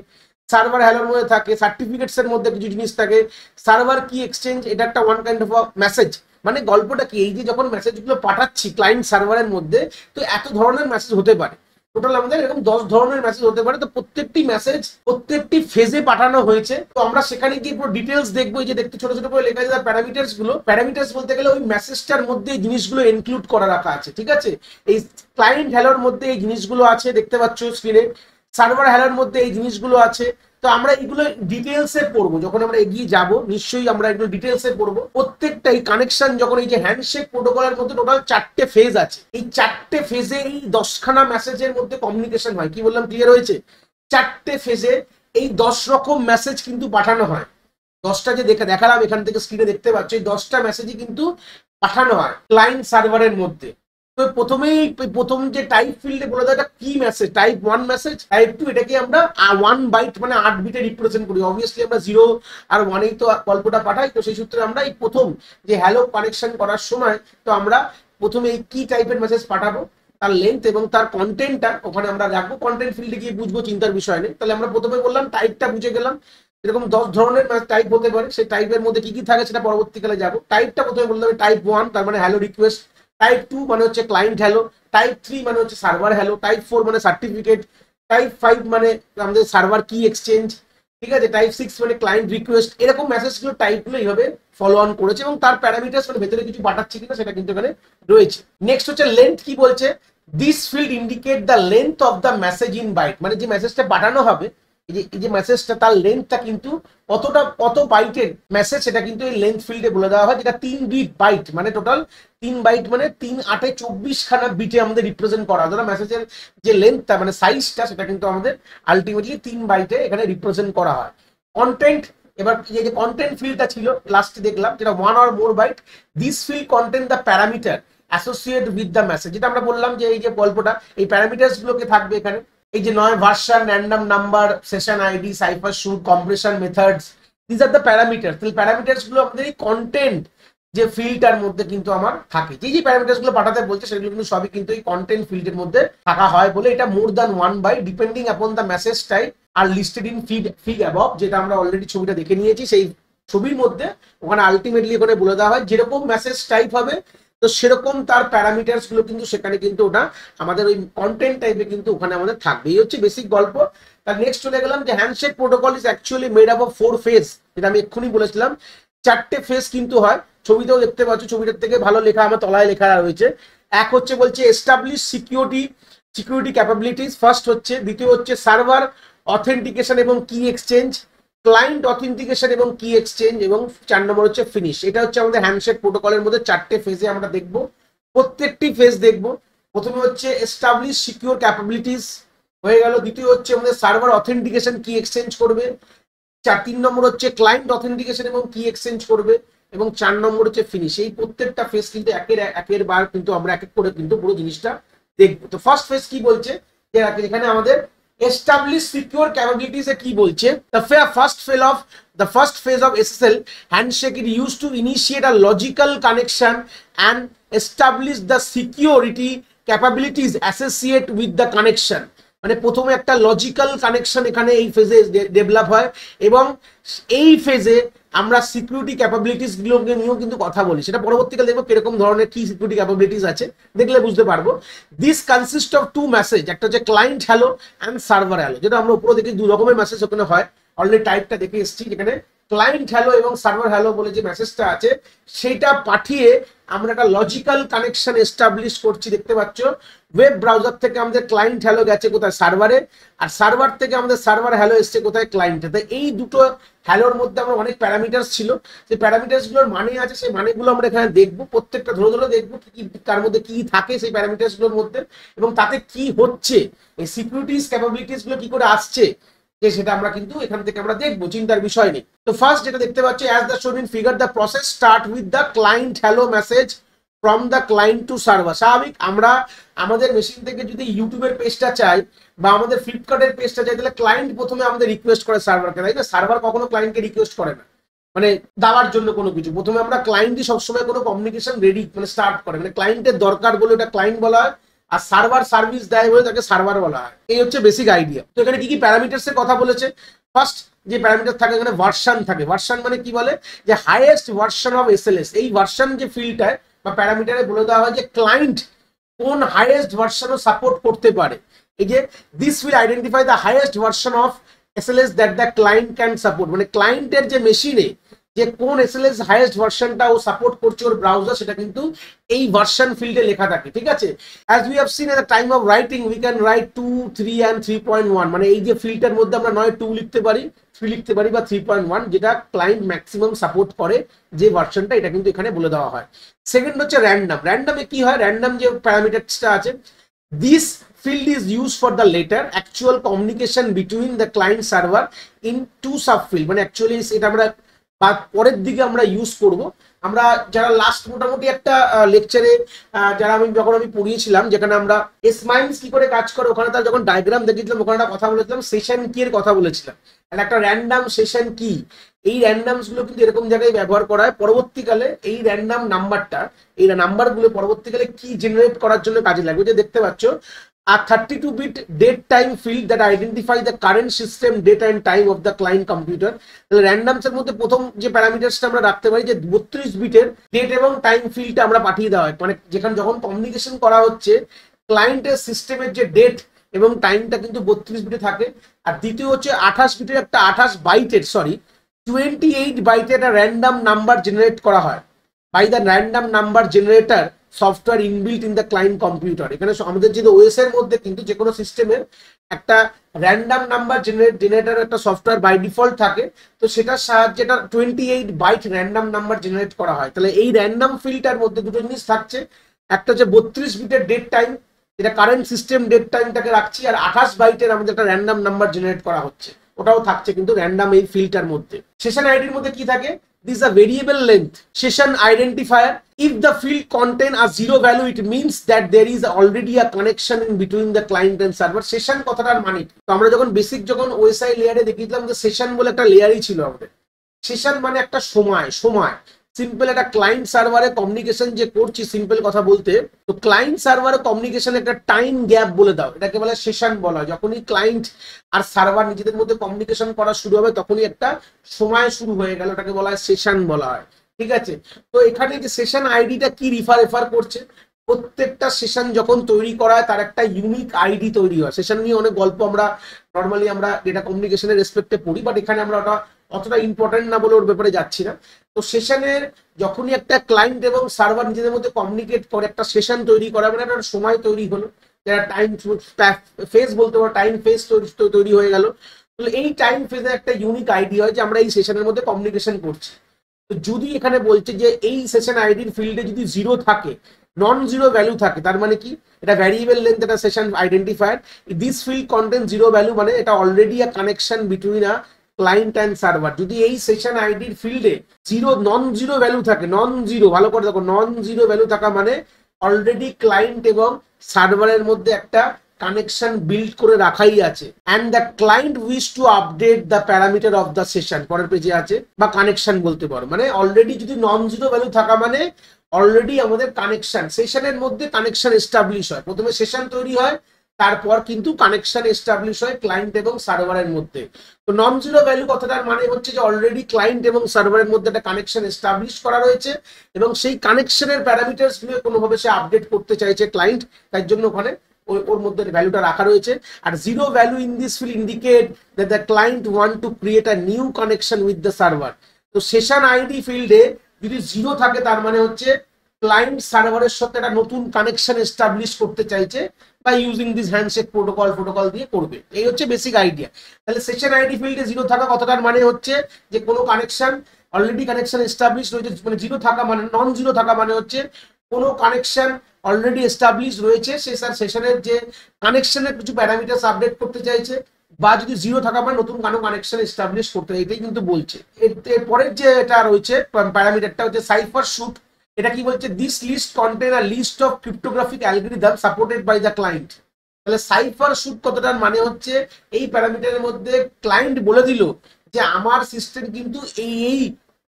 সার্ভার হ্যালোর মধ্যে থাকে সার্টিফিকেটস এর মধ্যে কিছু জিনিস থাকে। সার্ভার কি এক্সচেঞ্জ, এটা একটা ওয়ান কাইন্ড অফ মেসেজ। মানে গল্পটা কি, এই যে যখন মেসেজগুলো পাঠাচ্ছি ক্লায়েন্ট সার্ভারের মধ্যে, তো এত ধরনের মেসেজ হতে পারে। টোটাল আমাদের এরকম 10 ধরনের মেসেজ হতে পারে। তো প্রত্যেকটি মেসেজ প্রত্যেকটি ফেজে পাঠানো হয়েছে। তো আমরা সেখানে গিয়ে পুরো ডিটেলস দেখবো। এই যে দেখতে ছোট ছোট করে লেখা আছে তার প্যারামিটার্স গুলো। প্যারামিটার্স বলতে গেলে ওই মেসেজটার মধ্যে এই জিনিসগুলো ইনক্লুড করা রাখা আছে। ঠিক আছে, এই ক্লায়েন্ট হ্যালোর মধ্যে এই জিনিসগুলো আছে, দেখতে পাচ্ছ স্ক্রিনে। সার্ভার হ্যালোর মধ্যে এই জিনিসগুলো আছে। তো আমরা এগুলো ডিটেলসে পড়বো, যখন আমরা এগিয়ে যাব নিশ্চয়ই আমরা এগুলো ডিটেলসে পড়বো। প্রত্যেকটাই কানেকশন, যখন এই যে হ্যান্ডশেক প্রোটোকলের মধ্যে টোটাল 4টে ফেজ আছে, এই 4টে ফেজে এই 10খানা মেসেজের মধ্যে কমিউনিকেশন হয়। কি বললাম, ক্লিয়ার হয়েছে? 4টে ফেজে এই 10 রকম মেসেজ কিন্তু পাঠানো হয়। 10টা যে দেখালাম এখান থেকে স্ক্রিনে দেখতে পাচ্ছ, এই 10টা মেসেজই কিন্তু পাঠানো হয় ক্লায়েন্ট সার্ভারের মধ্যে। তো প্রথম যে টাইপ ফিল্ডে বলে দেয় এটা কি মেসেজ, টাইপ 1 মেসেজ, টাইপ 2, এটাকে আমরা 1 বাইট মানে 8 বিটে রিপ্রেজেন্ট করি। অবভিয়াসলি আমরা 0 আর 1 তো গল্পটা পাঠাই। তো সেই সূত্রে আমরা এই প্রথম যে হ্যালো কানেকশন করার সময়, তো আমরা প্রথমে এই কি টাইপের মেসেজ পাঠাবো, তার লেন্থ এবং তার কন্টেন্টটা ওখানে আমরা রাখবো। কন্টেন্ট ফিল্ডে গিয়ে বুঝবো, চিন্তার বিষয় নেই। তাহলে আমরা প্রথমে বললাম টাইপটা বুঝে গেলাম, এরকম 10 ধরনের টাইপ হতে পারে। সেই টাইপের মধ্যে কি কি থাকে সেটা পরবর্তীকালে যাবো। টাইপটা প্রথমে বললাম টাইপ 1, তার মানে হ্যালো রিকোয়েস্ট। টাইপ 2 মানে হচ্ছে ক্লায়েন্ট হ্যালো। টাইপ 3 মানে হচ্ছে সার্ভার হ্যালো। টাইপ 4 মানে সার্টিফিকেট। টাইপ 5 মানে আমাদের সার্ভার কি এক্সচেঞ্জ। ঠিক আছে, টাইপ 6 মানে ক্লায়েন্ট রিকোয়েস্ট। এরকম মেসেজগুলো টাইপগুলো এইভাবে ফলো অন করেছে, এবং তার প্যারামিটার্স মানে ভেতরে কিছু পাঠাচ্ছি কিনা সেটা কিন্তু এখানে রয়েছে। নেক্সট হচ্ছে লেন্থ। কি বলছে, this field indicate the length of the message in byte, মানে যে মেসেজটা পাঠানো হবে, এই যে মেসেজটা তার লেন্থটা কিন্তু কত বাইটের মেসেজ, সেটা কিন্তু এই লেন্থ ফিল্ডে বলে দেওয়া হয়। যেটা 3 বিট বাইট, মানে টোটাল 3 বাইট মানে 3 8 24খানা বিটে আমাদের রিপ্রেজেন্ট করা। ধরো মেসেজের যে লেন্থটা মানে সাইজটা, সেটা কিন্তু আমাদের আলটিমেটলি 3 বাইটে এখানে রিপ্রেজেন্ট করা হয়। কন্টেন্ট, এবার এই যে কন্টেন্ট ফিল্ডটা ছিল লাস্টে দেখলাম, যেটা 1 or more byte. This field content the parameter associate with the message, যেটা আমরা বললাম যে এই যে গল্পটা, এই প্যারামিটার্স গুলোকে থাকবে এখানে। এই যে নয় version, random number, session ID, cipher shoot, compression methods, this are the parameters. তাহলে প্যারামিটার্স গুলো আমাদের এই কন্টেন্ট যে ফিল্ডটার মধ্যে কিন্তু আমার থাকে। যে প্যারামিটার্স গুলো পাঠাতে বলছে সেগুলো কিন্তু সবই কিন্তু এই কন্টেন্ট ফিল্ডের মধ্যে থাকা হয় বলে এটা more than 1 byte depending upon the message type are listed in fig above, যেটা আমরা অলরেডি ছবিটা দেখে নিয়েছি। সেই ছবির মধ্যে ওখানে আলটিমেটলি ওখানে বলে দেওয়া হয় যেরকম মেসেজ টাইপ হবে, তো সেরকম তার প্যারামিটার্স গুলো কিন্তু সেখানে কিন্তু ওটা আমাদের ওই কন্টেন্ট টাইপে কিন্তু ওখানে আমাদের থাকবে। এই হচ্ছে বেসিক গল্প। তার নেক্সট চলে গেলাম যে handshake protocol is actually made up of 4 phase, যেটা আমি এক্ষুনি বলেছিলাম। 4টে ফেজ কিন্তু হয়, ছবিতেও দেখতে পাচ্ছ, ছবিটার থেকে ভালো লেখা আমার তলায় লেখা রয়েছে। এক হচ্ছে বলছে এস্টাবলিশ সিকিউরিটি ক্যাপাবিলিটিস, ফার্স্ট হচ্ছে। দ্বিতীয় হচ্ছে সার্ভার অথেন্টিকেশন এবং কি এক্সচেঞ্জ, ক্লায়েন্ট অথেন্টিকেশন এবং কি এক্সচেঞ্জ, এবং 4 নম্বর হচ্ছে ফিনিশ। এটা হচ্ছে আমাদের হ্যান্ডশেক প্রোটোকলের মধ্যে 4টে ফেজে আমরা দেখবো। প্রত্যেকটি ফেজ দেখবো। প্রথমে হচ্ছে এস্টাবলিশ সিকিউর ক্যাপাবিলিটিস, হয়ে গেল। দ্বিতীয় হচ্ছে আমাদের সার্ভার অথেন্টিকেশন কি এক্সচেঞ্জ করবে। 3 নম্বর হচ্ছে ক্লায়েন্ট অথেন্টিকেশন এবং কি এক্সচেঞ্জ করবে, এবং 4 নম্বর হচ্ছে ফিনিশ। এই প্রত্যেকটা ফেজ কিন্তু একের বার কিন্তু আমরা এক এক করে কিন্তু পুরো জিনিসটা দেখবো। তো ফার্স্ট ফেজ কি বলছে, এখানে আমাদের এস্টাবলিশ সিকিউর ক্যাপাবিলিটিস এ কি বলছে, the first phase of SSL handshake is used to initiate a logical connection and establish the security capabilities associated with the connection। মানে প্রথমে একটা লজিক্যাল কানেকশন এখানে এই ফেজে ডেভেলপ হয়, এবং এই ফেজে আমরা সিকিউরিটি ক্যাপাবিলিটিস গুলোকে নিয়েও কিন্তু কথা বলি। সেটা পরবর্তীকালে দেখবো কিরকম ধরনের কি সিকিউরিটি ক্যাপাবিলিটিস আছে, দেখলে বুঝতে পারবো। This consist of two message, একটা হচ্ছে client hello and server hello, যেটা আমরা উপরে দেখি 2 রকমের মেসেজ ওখানে হয়। অলরেডি টাইপটা দেখে এসেছি, যেখানে ক্লায়েন্ট হ্যালো এবং সার্ভার হ্যালো বলে যে মেসেজটা আছে সেটা পাঠিয়ে আমরা একটা লজিক্যাল কানেকশন এস্টাবলিশ করছি। দেখতে পাচ্ছ ওয়েব ব্রাউজার থেকে আমাদের ক্লায়েন্ট হ্যালো গেছে কোথায়, সার্ভারে, আর সার্ভার থেকে আমাদের সার্ভার হ্যালো এসছে কোথায়, ক্লায়েন্টে। তাই এই দুটো হ্যালোর মধ্যে আমরা অনেক প্যারামিটার্স ছিল, সেই প্যারামিটার্স গুলোর মানে আছে, সেই মানেগুলো আমরা এখানে দেখবো, প্রত্যেকটা ধরে ধরে দেখবো কি তার মধ্যে কি থাকে সেই প্যারামিটার্স গুলোর মধ্যে, এবং তাতে কি হচ্ছে, এই সিকিউরিটিস ক্যাপাবিলিটিস গুলো কি করে আসছে, সেটা আমরা কিন্তু এখান থেকে আমরা দেখবো, চিন্তার বিষয় নেই। তো ফার্স্ট যেটা দেখতে পাচ্ছি, অ্যাজ দ্য শোন in figure, the process start with the client hello message from the client to server. স্বাভাবিক আমরা আমাদের মেশিন থেকে যদি ইউটিউবের পেজটা চাই বা আমাদের ফ্লিপকার্টের পেজটা চাই, তাহলে ক্লায়েন্ট প্রথমে আমাদের রিকোয়েস্ট করে সার্ভারকে, তাই না? সার্ভার কখনো ক্লায়েন্টকে রিকোয়েস্ট করে না, মানে দেওয়ার জন্য কোনো কিছু। প্রথমে আমরা ক্লায়েন্টই সবসময় কোনো কমিউনিকেশন রেডি মানে স্টার্ট করে, মানে ক্লায়েন্টের দরকার বলে এটা ক্লায়েন্ট বলা হয়, আর সার্ভার সার্ভিস দেয় বলে তাকে সার্ভার বলা হয়। এই হচ্ছে বেসিক আইডিয়া। তো এখানে কি কি প্যারামিটার্স এর কথা বলেছে, ফার্স্ট যে প্যারামিটার থাকে এখানে ভার্সন থাকে। ভার্সন মানে কি বলে, যে হাইয়েস্ট ভার্সন অফ এসএলএস। এই ভার্সন যে ফিল্ডটায় বা প্যারামিটারে বলে দেওয়া হয় যে ক্লায়েন্ট কোন হাইয়েস্ট ভার্সনও সাপোর্ট করতে পারে। এই যে this will identify the highest version of SLS that the client can support, মানে ক্লায়েন্টের যে মেশিনে যে কোন এসএলএস হাইয়েস্ট ভার্সনটা ও সাপোর্ট করছে ওর ব্রাউজার, সেটা কিন্তু এই ভার্সন ফিল্ডে লেখা থাকে, ঠিক আছে। As we have seen at the time of writing we can write 2, 3 and 3.1, মানে এই যে ফিল্ডটার মধ্যে আমরা নয় 2 লিখতে পারি, 3 লিখতে পারি বা 3.1, যেটা ক্লায়েন্ট ম্যাক্সিমাম সাপোর্ট করে যে ভার্সনটা, এটা কিন্তু এখানে বলে দেওয়া হয়। সেকেন্ড হচ্ছে র্যান্ডম। র্যান্ডমে কি হয়, র্যান্ডম যে প্যারামিটারটা আছে, this field is used for the later actual communication between the client server in two subfield, মানে অ্যাকচুয়ালি এটা আমরা পরের দিকে আমরা ইউজ করব। আমরা যারা লাস্ট মোটামুটি একটা লেকচারে যারা যখন আমি পড়িয়েছিলাম, যেখানে আমরা এস মাইন্স কি করে কাজ করে, ওখানে তার যখন ডায়াগ্রাম দেখিয়েছিলাম, ওখানে একটা কথা বলেছিলাম সেশন কি এর কথা বলেছিলাম, একটা র্যান্ডম সেশন কি। এই র্যান্ডামস গুলো কিন্তু এরকম জায়গায় ব্যবহার করা হয়। পরবর্তীকালে এই র্যান্ডম নাম্বারটা, এই নাম্বারগুলো পরবর্তীকালে কি জেনারেট করার জন্য কাজে লাগবে। যে দেখতে পাচ্ছ a 32-bit date time field that identify the current system date and time of the client computer। তাহলে র্যান্ডমস এর মধ্যে প্রথম যে প্যারামিটারসটা আমরা রাখতে পারি, যে 32 বিটের ডেট এবং টাইম ফিল্ডটা আমরা পাঠিয়ে দেওয়া হয়, মানে যেখানে যখন কমিউনিকেশন করা হচ্ছে ক্লায়েন্টের সিস্টেমের যে ডেট এবং টাইমটা কিন্তু 32 বিটে থাকে। আর দ্বিতীয় হচ্ছে 28 বিটের একটা 28 বাইটের একটা র্যান্ডম নাম্বার জেনারেট করা হয় by the random number generator software inbuilt in the client computer. এখানে আমাদের যে ওএস এর মধ্যে কিন্তু যে কোনো সিস্টেমের একটা র্যান্ডম নাম্বার জেনারেটর একটা সফটওয়্যার বাই ডিফল্ট থাকে, তো সেটার সাহায্যে এটা 28 বাইট র্যান্ডম নাম্বার জেনারেট করা হয়। তাহলে এই র্যান্ডম ফিল্ডটার মধ্যে দুটো জিনিস থাকছে, একটা হচ্ছে 32 বিটের ডেট টাইম, যেটা কারেন্ট সিস্টেম ডেট টাইমটাকে রাখছি, আর 28 বাইটের আমাদের একটা র্যান্ডম নাম্বার জেনারেট করা হচ্ছে, ওটাও থাকছে কিন্তু র্যান্ডম এই ফিল্ডটার মধ্যে। সেশন আইডির মধ্যে কি থাকে, this is a variable length session identifier. If the field contain a 0 value, it means that there is already a connection in between the client and server. Session কথাটার মানে, তো আমরা যখন বেসিক যখন ওএসআই লেয়ারে দেখিয়েছিলাম যে সেশন বলে একটা লেয়ারই ছিল আমাদের। সেশন মানে একটা সময় সিম্পল একটা ক্লায়েন্ট সার্ভারে কমিউনিকেশন যে করছি, সিম্পল কথা বলতে, তো ক্লায়েন্ট সার্ভারে কমিউনিকেশন একটা টাইম গ্যাপ বলে দাও, এটাকে বলে সেশন বলা হয়। যখনই ক্লায়েন্ট আর সার্ভার নিজেদের মধ্যে কমিউনিকেশন করা শুরু হবে, তখনই একটা সময় শুরু হয়ে গেল, এটাকে বলা হয় সেশন বলা হয়, ঠিক আছে। তো এখানে যে সেশন আইডিটা কি রেফার করছে, প্রত্যেকটা সেশন যখন তৈরি করা হয় তার একটা ইউনিক আইডি তৈরি হয়। সেশন নিয়ে অনেক গল্প আমরা নর্মালি আমরা ডেটা কমিউনিকেশনের রেসপেক্টে পড়ি, বাট এখানে আমরা ওটা অতটা ইম্পর্টেন্ট না বলে ওর ব্যাপারে যাচ্ছি না। তো সেশনের যখনই একটা ক্লায়েন্ট এবং সার্ভার নিজেদের মধ্যে কমিউনিকেট করে একটা সেশন তৈরি করা, মানে একটা সময় তৈরি হলো, যারা টাইম ফেজ বলতে পারো, টাইম ফেজ তৈরি হয়ে গেল। তাহলে এই টাইম ফেজে একটা ইউনিক আইডি হয় যে আমরা এই সেশনের মধ্যে কমিউনিকেশন করছি। তো যদি এখানে বলছে যে এই সেশন আইডির ফিল্ডে যদি 0 থাকে, নন জিরো ভ্যালু থাকে তার মানে কি, এটা ভ্যারিয়েবল লেন্থ একটা session identifier. This field content zero value মানে এটা already a connection between a client and server. যদি এই সেশন আইডির ফিল্ডে নন জিরো ভ্যালু থাকে, নন জিরো, ভালো করে দেখো, নন জিরো ভ্যালু থাকা মানে অলরেডি ক্লায়েন্ট এবং সার্ভারের মধ্যে একটা কানেকশন বিল্ড করে রাখাই আছে। And the client wish to update the parameter of the session, পরের পেজে আছে, বা কানেকশন বলতে পারো। মানে অলরেডি যদি নন জিরো ভ্যালু থাকা মানে অলরেডি আমাদের কানেকশন, সেশনের মধ্যে কানেকশন এস্টাবলিশ হয়, প্রথমে সেশন তৈরি হয়, তারপর কিন্তু কানেকশন এস্টাবলিশ হয় ক্লায়েন্ট এবং সার্ভারের মধ্যে। তো নন জিরো ভ্যালু কথাটার মানে হচ্ছে যে অলরেডি ক্লায়েন্ট এবং সার্ভারের মধ্যে একটা কানেকশন এস্টাবলিশ করা রয়েছে এবং সেই কানেকশনের প্যারামিটার্স গুলো কোনোভাবে সে আপডেট করতে চাইছে ক্লায়েন্ট, তার জন্য ওখানে ওর মধ্যে ভ্যালুটা রাখা রয়েছে। আর zero value in this will indicate that the client want to create a new connection with the server. তো সেশন আইডি ফিল্ডে যদি জিরো থাকে তার মানে হচ্ছে ক্লায়েন্ট সার্ভারের সাথে একটা নতুন কানেকশন এস্টাবলিশ করতে চাইছে, বা ইউজিং দিস হ্যান্ডশেক প্রোটোকল দিয়ে করবে। এই হচ্ছে বেসিক আইডিয়া। তাহলে সেশন আইডি ফিল্ডে জিরো থাকা কথাটার মানে হচ্ছে যে কোনো কানেকশন অলরেডি কানেকশন এস্টাবলিশ রয়েছে, মানে জিরো থাকা মানে, নন জিরো থাকা মানে হচ্ছে কোনো কানেকশন অলরেডি এস্টাবলিশ রয়েছে, সে স্যার সেশনের যে কানেকশনের কিছু প্যারামিটার্স আপডেট করতে চাইছে, বা যদি জিরো থাকা মানে নতুন কোনো কানেকশন এস্টাবলিশ করতে, এটাই কিন্তু বলছে। এর পরের যে এটা রয়েছে প্যারামিটারটা হচ্ছে সাইফার শুট। এটা কি বলছে, this list contain a list of cryptographic algorithm supported by the client. তাহলে সাইফার শুট কতটার মানে হচ্ছে এই প্যারামিটারের মধ্যে ক্লায়েন্ট বলে দিল যে আমার সিস্টেম কিন্তু এই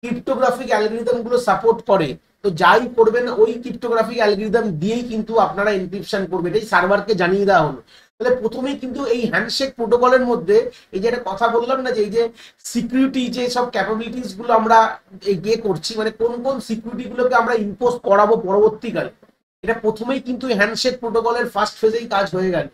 ক্রিপ্টোগ্রাফিক অ্যালগরিদম গুলো সাপোর্ট করে, তো যাই করবেন ওই ক্রিপ্টোগ্রাফিক অ্যালগরিদম দিয়েই কিন্তু আপনারা এনক্রিপশন করবেন, এটাই সার্ভারকে জানিয়ে দেওয়া হলো। তাহলে প্রথমেই কিন্তু এই হ্যান্ডশেক প্রোটোকলের মধ্যে এই যে একটা কথা বললাম না, যে এই যে সিকিউরিটি যে সব ক্যাপাবিলিটিস গুলো আমরা ইয়ে করছি, মানে কোন কোন সিকিউরিটি গুলোকে আমরা ইম্পোজ করাবো পরবর্তীকালে, এটা প্রথমেই কিন্তু হ্যান্ডশেক প্রোটোকলের ফার্স্ট ফেজেই কাজ হয়ে গেল,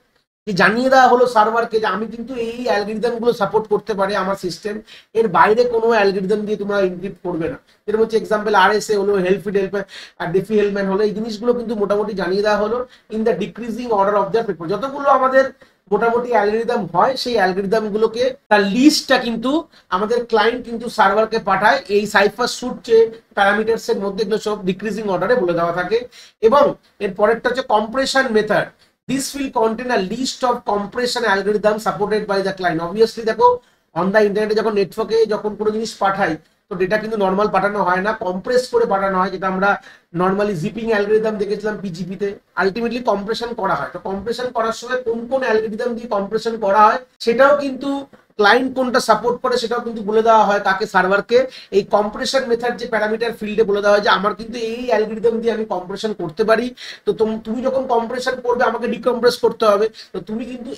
যে জানিয়ে দেওয়া হলো সার্ভারকে যে আমি কিন্তু এই অ্যালগরিদম গুলো সাপোর্ট করতে পারে আমার সিস্টেম, এর বাইরে কোনো অ্যালগরিদম দিয়ে তোমরা ইনক্রিপ্ট করবে না। এর হচ্ছে এক্সাম্পল RSA হলো, হেলফি হেল্প আর ডেফি হেলম্যান হলো, এই জিনিসগুলো কিন্তু মোটামুটি জানিয়ে দেওয়া হলো in the decreasing order of the paper. যতগুলো আমাদের মোটামুটি অ্যালগরিদম হয় সেই অ্যালগরিদম গুলোকে তার লিস্টটা কিন্তু আমাদের ক্লায়েন্ট কিন্তু সার্ভারকে পাঠায়, এই সাইফার স্যুট যে প্যারামিটারস এর মধ্যে এগুলো সব ডিক্রিজিং অর্ডারে বলে দেওয়া থাকে। এবং এর পরেরটা হচ্ছে compression method. This will contain a list of compression algorithms supported by the client. Obviously দেখো অন দা ইন্টারনেটে যখন নেটওয়ার্কে যখন কোনো জিনিস পাঠাই, তো ডেটা কিন্তু নর্মাল পাঠানো হয় না, কম্প্রেস করে পাঠানো হয়, যেটা আমরা নর্মালি জিপিং অ্যালগরিদম দেখেছিলাম পিজিপিতে, আলটিমেটলি কম্প্রেশন করা হয়। তো কম্প্রেশন করার সময় কোন কোন অ্যালগরিদম দিয়ে কম্প্রেশন করা হয় সেটাও কিন্তু ক্লায়েন্ট কোনটা সাপোর্ট করে সেটাও কিন্তু বলে দেওয়া হয় কাকে, সার্ভারকে। এই কম্প্রেশন মেথড যে প্যারামিটার ফিল্ডে বলে দেওয়া হয় যে আমার কিন্তু এই অ্যালগরিদম দিয়ে আমি কম্প্রেশন করতে পারি, তো তুমি যখন কম্প্রেশন করবে আমাকে ডিকম্প্রেস করতে হবে, তো তুমি কিন্তু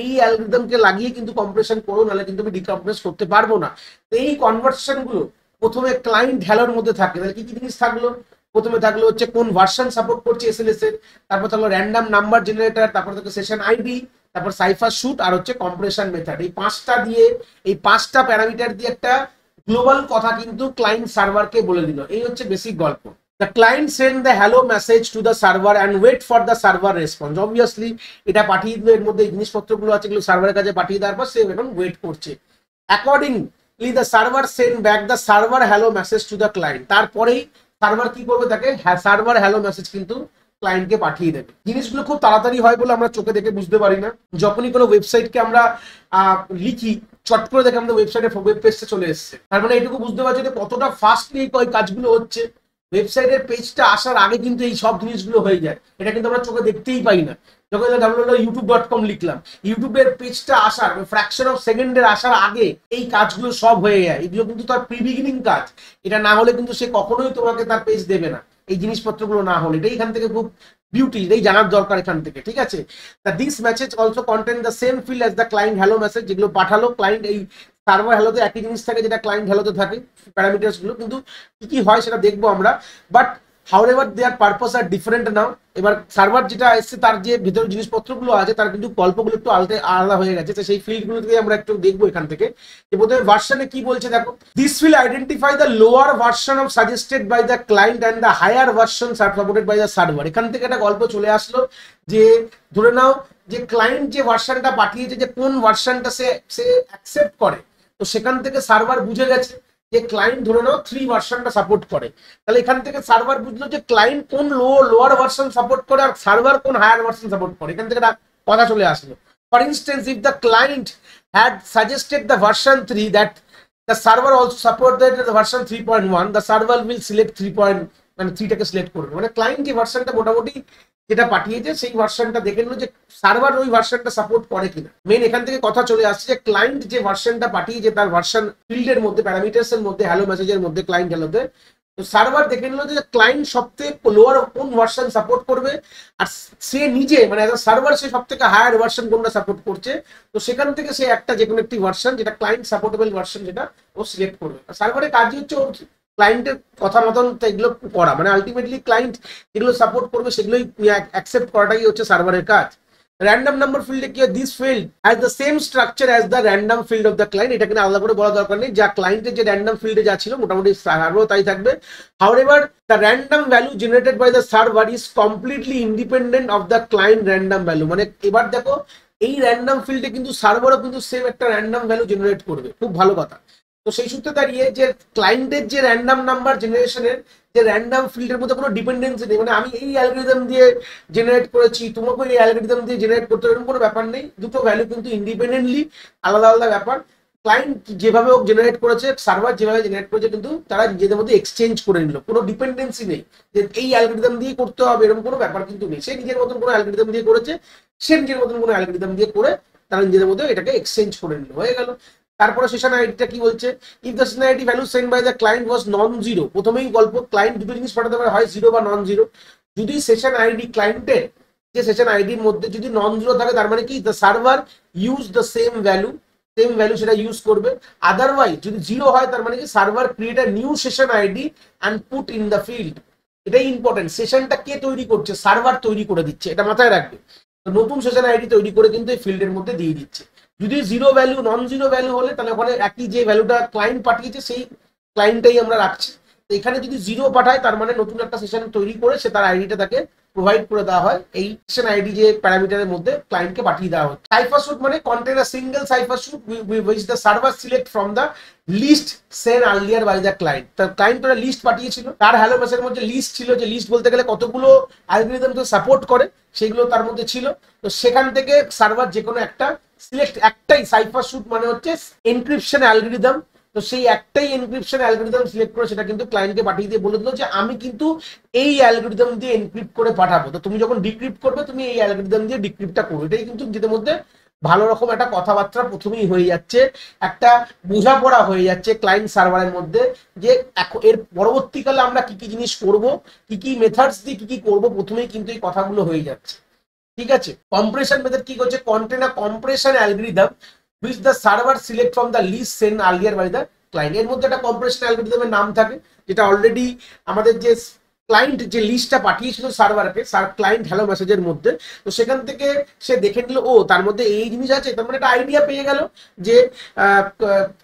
এই অ্যালগরিদমকে লাগিয়ে কিন্তু কম্প্রেশন করো, নাহলে কিন্তু আমি ডিকম্প্রেস করতে পারবো না। তো এই কনভার্সন গুলো প্রথমে ক্লায়েন্ট হ্যালোর মধ্যে থাকে। তাহলে কি কি জিনিস থাকলো, প্রথমে থাকলো হচ্ছে কোন ভার্সন সাপোর্ট করছে এসএলএস এর, তারপর থাকলো র্যান্ডম নাম্বার জেনারেটর, তারপর থাকলো সেশন আইডি, তারপর সাইফার শুট, আর হচ্ছে কম্প্রেশন মেথড। এই পাঁচটা দিয়ে, এই পাঁচটা প্যারামিটার দিয়ে একটা গ্লোবাল কথা কিন্তু ক্লায়েন্ট সার্ভারকে বলে দিল। এই হচ্ছে বেসিক গল্প। The client send the hello message to the server and wait for the server response. Obviously এটা পাঠিয়ে দিল, এর মধ্যে এই জিনিসপত্রগুলো আছে, এগুলো সার্ভারের কাছে পাঠিয়ে দেওয়ার পর সে এখন ওয়েট করছে। Accordingly the server send back the server hello message to the client. তারপরেই সার্ভার কি করবে, তাকে সার্ভার হ্যালো মেসেজ কিন্তু ক্লায়েন্টকে পাঠিয়ে দেবে। জিনিসগুলো খুব তাড়াতাড়ি হয় বলে আমরা চোখে দেখে বুঝতে পারি না। যখনই কোনো ওয়েবসাইটকে আমরা লিখি, চট করে দেখে আমাদের ওয়েবসাইটের ওয়েব পেজটা চলে এসছে, তার মানে এইটুকু বুঝতে পারছি যে কতটা ফাস্টলি এই কাজগুলো হচ্ছে। ওয়েবসাইটের পেজটা আসার আগে কিন্তু এই সব জিনিসগুলো হয়ে যায়, এটা কিন্তু আমরা চোখে দেখতেই পাই না। যখন www.youtube.com লিখলাম, ইউটিউবের পেজটা আসার ফ্র্যাকশন অফ সেকেন্ডের আসার আগে এই কাজগুলো সব হয়ে যায়। এগুলো কিন্তু তার প্রি বিগিনিং কাজ, এটা না হলে কিন্তু সে কখনোই তোমাকে তার পেজ দেবে না, এই জিনিসপত্রগুলো না হলে। এটাই এখান থেকে খুব বিউটি, এটাই জানার দরকার এখান থেকে, ঠিক আছে। This message also contain the same field as the client hello message, যেগুলো পাঠালো ক্লায়েন্ট এই সার্ভার হ্যালোতে একই জিনিস থাকে যেটা ক্লায়েন্ট হ্যালোতে থাকে, প্যারামিটার্স গুলো কিন্তু কি কি হয় সেটা দেখবো আমরা। But however their purpose are different now. এবার সার্ভার যেটা এসছে তার যে ভিতরে জিনিসপত্রগুলো আছে তার কিন্তু গল্পগুলো একটু আলাদা হয়ে গেছে, তো সেই ফিল্ডগুলো থেকে আমরা একটু দেখবো এখান থেকে। যে প্রথমে ভার্সনে কি বলছে দেখো, this will identify the lower version of suggested by the client and the higher version supported by the server. এখান থেকে একটা গল্প চলে আসলো যে ধরে নাও যে ক্লায়েন্ট যে ভার্সনটা পাঠিয়েছে, যে কোন ভার্সনটা সে অ্যাকসেপ্ট করে, তো সেখান থেকে সার্ভার বুঝে গেছে যে ক্লায়েন্ট ধরে নাও 3 ভার্সনটা সাপোর্ট করে, তাহলে এখান থেকে সার্ভার বুঝলো যে ক্লায়েন্ট কোন লোয়ার ভার্সন সাপোর্ট করে আর সার্ভার কোন হায়ার ভার্সন সাপোর্ট করে, এখান থেকে একটা কথা চলে আসলো। For instance, if the client had suggested the version 3 that the server also supported the version 3.1, the server will select 3. মানে 3টাকে সিলেক্ট করবে, মানে ক্লায়েন্ট যে ভার্সনটা মোটামুটি যেটা পাঠিয়েছে সেই ভার্সনটা দেখে নিল যে সার্ভার ওই ভার্সনটা সাপোর্ট করে কিনা। মেন এখান থেকে কথা চলে আসছে যে ক্লায়েন্ট যে ভার্সনটা পাঠিয়েছে তার ভার্সন ফিল্ডের মধ্যে, প্যারামিটার্স এর মধ্যে, হ্যালো মেসেজের মধ্যে, ক্লায়েন্ট হ্যালোতে, তো সার্ভার দেখে নিল যে ক্লায়েন্ট সবথেকে লোয়ার কোন ভার্সন সাপোর্ট করবে, আর সে নিজে মানে অ্যাজ আ সার্ভার সে সবথেকে হায়ার ভার্সন কোনটা সাপোর্ট করছে, তো সেখান থেকে সে একটা যে কোনো একটি ভার্সন যেটা ক্লায়েন্ট সাপোর্টেবল ভার্সন যেটা ও সিলেক্ট করবে। সার্ভারের কাজই হচ্ছে ওর ক্লায়েন্টের কথা মতন এগুলো করা, মানে আলটিমেটলি ক্লায়েন্ট যেগুলো সাপোর্ট করবে সেগুলোই অ্যাকসেপ্ট করাটাই হচ্ছে সার্ভারের কাজ। র্যান্ডম নাম্বার ফিল্ডে কি হয়, this field has the same structure as the random field of the client, এটা কিনা আলাদা করে বলা দরকার নেই, যা ক্লায়েন্টের যে র্যান্ডম ফিল্ডে যা ছিল মোটামুটি সার্ভারও তাই থাকবে। However the random value generated by the server is completely independent of the client random value, মানে এবার দেখো এই র্যান্ডম ফিল্ডে কিন্তু সার্ভারও কিন্তু সেম একটা র্যান্ডম ভ্যালু জেনারেট করবে, খুব ভালো কথা। তো সেই সূত্রে দাঁড়িয়ে যে ক্লায়েন্টের যে র্যান্ডম নাম্বার জেনারেশনের যে র্যান্ডম ফিল্ডের মধ্যে কোনো ডিপেন্ডেন্সি নেই, মানে আমি এই অ্যালগরিদম দিয়ে জেনারেট করেছি, তোমাকে এই অ্যালগরিদম দিয়ে জেনারেট করতে এরকম কোনো ব্যাপার নেই, দুটো ভ্যালু কিন্তু ইন্ডিপেন্ডেন্টলি আলাদা আলাদা ব্যাপার। ক্লায়েন্ট যেভাবে জেনারেট করেছে, সার্ভার যেভাবে জেনারেট করেছে, কিন্তু তারা নিজেদের মধ্যে এক্সচেঞ্জ করে নিল, কোনো ডিপেন্ডেন্সি নেই যে এই অ্যালগরিদম দিয়ে করতে হবে এরকম কোনো ব্যাপার কিন্তু নেই। সে নিজের মতন কোনো অ্যালগরিদম দিয়ে করেছে, সে নিজের মতন কোনো অ্যালগরিদম দিয়ে করে তারা নিজেদের মধ্যে এটাকে এক্সচেঞ্জ করে নিল, হয়ে গেল। তারপরে সেশন আইডিটা কি বলছে, if the session ID value send by the client was non zero, প্রথমেই গল্প ক্লায়েন্ট দুটো জিনিস পাঠাতে পারে, হয় জিরো বা নন জিরো। যদি সেশন আইডি ক্লায়েন্টের যে সেশন আইডির মধ্যে যদি নন জিরো থাকে, তার মানে কি the server use the same value সেটা ইউজ করবে। আদারওয়াইজ যদি জিরো হয়, তার মানে কি server create a new session ID and put in the field. এটাই ইম্পর্টেন্ট, সেশনটা কে তৈরি করছে, সার্ভার তৈরি করে দিচ্ছে, এটা মাথায় রাখবে। তো নতুন সেশন আইডি তৈরি করে কিন্তু এই ফিল্ডের মধ্যে দিয়ে দিচ্ছে। যদি zero value non zero value হলে তাহলে ওখানে একই যে ভ্যালুটা ক্লায়েন্ট পাঠিয়েছে সেই ক্লায়েন্টটাই আমরা রাখছি। তো এখানে যদি জিরো পাঠায়, তার মানে নতুন একটা সেশন তৈরি করে সে তার আইডিটা তাকে প্রোভাইড করে দেওয়া হয়, এই সেশন আইডি যে প্যারামিটারের মধ্যে ক্লায়েন্টকে পাঠিয়ে দেওয়া হচ্ছে। সাইফার স্যুট মানে contain a single cipher suite which the server select from the list sent earlier by the client। তার ক্লায়েন্ট একটা লিস্ট পাঠিয়েছিল, তার হ্যালো মেসেজের মধ্যে লিস্ট ছিল, যে লিস্ট বলতে গেলে কতগুলো অ্যালগরিদম তো সাপোর্ট করে সেগুলো তার মধ্যে ছিল। তো সেখান থেকে সার্ভার যে কোনো একটা সিলেক্ট, একটাই সাইফার স্যুট মানে হচ্ছে এনক্রিপশন অ্যালগরিদম, তো সেই একটাই এনক্রিপশন অ্যালগরিদম সিলেক্ট করে সেটা কিন্তু ক্লায়েন্টকে পাঠিয়ে দিয়ে বলে দিল যে আমি কিন্তু এই অ্যালগরিদম দিয়ে এনক্রিপ্ট করে পাঠাবো, তো তুমি যখন ডিক্রিপ্ট করবে তুমি এই অ্যালগরিদম দিয়ে ডিক্রিপ্টটা করো। এটাই কিন্তু যেটার মধ্যে ভালো রকম একটা কথাবার্তা প্রথমেই হয়ে যাচ্ছে, একটা বোঝাপড়া হয়ে যাচ্ছে ক্লায়েন্ট সার্ভারের মধ্যে, যে এর পরবর্তীকালে আমরা কি কি জিনিস করব, কি কি মেথডস দিয়ে কি কি করবো, প্রথমেই কিন্তু এই কথাগুলো হয়ে যাচ্ছে। ঠিক আছে, কম্প্রেশন মেথড কি করছে, container compression algorithm which the server select from the list sent earlier by the client। এর মধ্যে একটা কম্প্রেশন অ্যালগরিদমের নাম থাকে, যেটা অলরেডি আমাদের যে ক্লায়েন্ট যে লিস্টটা পাঠিয়েছিল সার্ভারকে, ক্লায়েন্ট হ্যালো মেসেজের মধ্যে, তো সেখান থেকে সে দেখে নিল ও তার মধ্যে এই জিনিস আছে, তার মানে একটা আইডিয়া পেয়ে গেল যে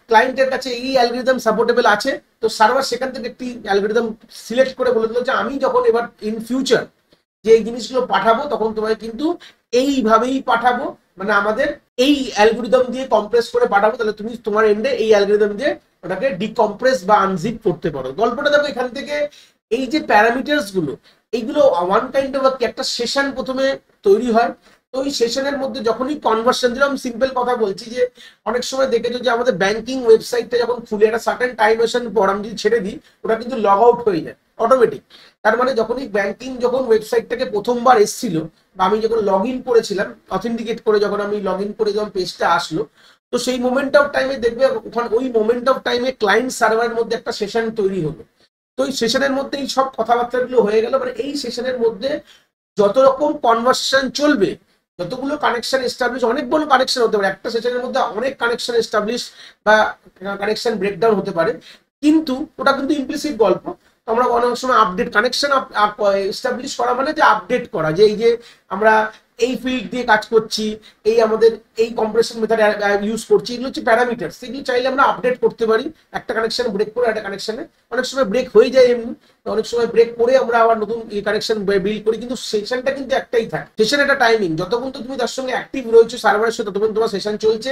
ক্লায়েন্টের কাছে এই অ্যালগরিদম সাপোর্টেবল আছে। তো সার্ভার সেখান থেকে একটি অ্যালগরিদম সিলেক্ট করে বলে দিল যে আমি যখন এবার ইন ফিউচার যে এই জিনিসগুলো পাঠাবো তখন তোমায় কিন্তু এইভাবেই পাঠাবো, মানে আমাদের এই অ্যালগরিদম দিয়ে কম্প্রেস করে পাঠাবো, তাহলে তুমি তোমার এন্ডে এই অ্যালগরিদম দিয়ে ওটাকে ডিকম্প্রেস বা আনজিপ করতে পারো। গল্পটা দেখো এখান থেকে, এই যে প্যারামিটার্স গুলো এইগুলো ওয়ান কাইন্ড অফ একটা সেশন প্রথমে তৈরি হয়। তো ওই সেশনের মধ্যে যখনই কনভার্সন, যেরকম সিম্পল কথা বলছি যে অনেক সময় দেখেছো যে আমাদের ব্যাংকিং ওয়েবসাইটটা যখন খুলে একটা সার্টেন টাইমেশন পর আমি যদি ছেড়ে দিই, ওটা কিন্তু লগ আউট হয়ে যায় অটোমেটিক। তার মানে যখনই ব্যাংকিং যখন ওয়েবসাইটটাকে প্রথমবার এসেছিল বা আমি যখন লগ ইন করেছিলাম অথেন্টিকেট করে, যখন আমি লগ ইন করে যখন পেজটা আসলো, তো সেই মোমেন্ট অফ টাইমে দেখবে ওখানে ওই মোমেন্ট অফ টাইমে ক্লায়েন্ট সার্ভারের মধ্যে একটা সেশন তৈরি হলো। তো এই সেশনের মধ্যে এই সব কথাবার্তাগুলো হয়ে গেল, মানে এই সেশনের মধ্যে যত রকম কনভার্সেশন চলবে, যতগুলো কানেকশন এস্টাবলিশ, অনেকগুলো কানেকশন হতে পারে একটা সেশনের মধ্যে, অনেক কানেকশন এস্টাবলিশ বা কানেকশন ব্রেকডাউন হতে পারে, কিন্তু ওটা কিন্তু ইমপ্লিসিট গল্প। আমরা অনেক সময় আপডেট কানেকশন এস্টাবলিশ করা মানে যে আপডেট করা, যে এই যে আমরা এই ফিল্ড দিয়ে কাজ করছি, এই আমাদের এই কম্প্রেশন মেথড ইউজ করছি, এগুলো হচ্ছে প্যারামিটার, সেগুলো চাইলে আমরা আপডেট করতে পারি। একটা কানেকশন ব্রেক করে একটা কানেকশনে অনেক সময় ব্রেক হয়ে যায় এমনি, অনেক সময় ব্রেক করে আমরা আবার নতুন কানেকশন বিল্ড করি, কিন্তু সেশনটা কিন্তু একটাই থাকে। সেশন একটা টাইমিং, যতক্ষণ তো তুমি তার সঙ্গে অ্যাক্টিভ রয়েছে সার্ভারের সাথে ততক্ষণ তোমার সেশন চলছে।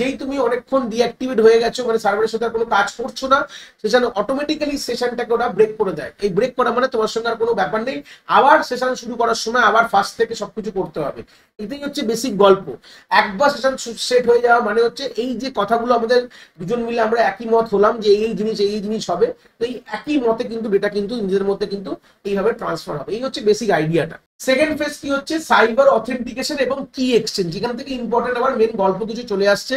যেই তুমি অনেকক্ষণ ডিঅ্যাক্টিভেট হয়ে গেছো, মানে সার্ভারের সাথে আর কোনো কাজ করছো না, সেশন অটোমেটিক্যালি সেশনটাকে ওরা ব্রেক করে দেয়। এই ব্রেক করা মানে তোমার সঙ্গে আর কোনো ব্যাপার নেই, আবার সেশন শুরু করার সময় আবার ফার্স্ট থেকে সবকিছু করতে হবে। এটাই হচ্ছে বেসিক গল্প। একবার সেশন সেট হয়ে যাওয়া মানে হচ্ছে এই যে কথাগুলো আমাদের দুজন মিলে আমরা একই মত হলাম যে এই জিনিস হবে, তো এই একই মতে কিন্তু ডেটা কিন্তু নিজেদের মধ্যে কিন্তু এইভাবে ট্রান্সফার হবে। এই হচ্ছে বেসিক আইডিয়াটা। সেকেন্ড ফেজ কি হচ্ছে, সাইবার অথেন্টিকেশন এবং কি এক্সচেঞ্জ। এখান থেকে ইম্পর্টেন্ট আবার মেন গল্প কিছু চলে আসছে।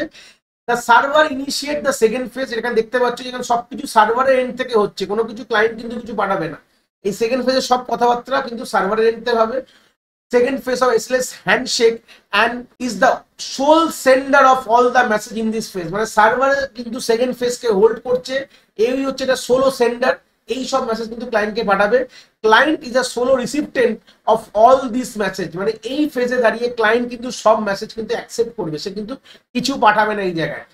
The server initiate the second phase. এখানে দেখতে পাচ্ছ যেখানে সবকিছু সার্ভারের এন্ড থেকে হচ্ছে, কোনো কিছু ক্লায়েন্ট কিন্তু কিছু পাঠাবে না। এই সেকেন্ড ফেজের সব কথাবার্তা কিন্তু সার্ভারের এন্ড থেকে হবে। Second phase of SLS handshake and is the sole sender of all the message in this phase. মানে সার্ভারে কিন্তু সেকেন্ড ফেজ কে হোল্ড করছে, এই হচ্ছে এটা সোলো সেন্ডার, এই সব মেসেজ কিন্তু ক্লায়েন্টকে পাঠাবে। Client is a solo recipient of all this message. মানে এই ফেজে দাঁড়িয়ে ক্লায়েন্ট কিন্তু সব মেসেজ কিন্তু অ্যাকসেপ্ট করবে, সে কিন্তু কিছু পাঠাবে না এই জায়গায়।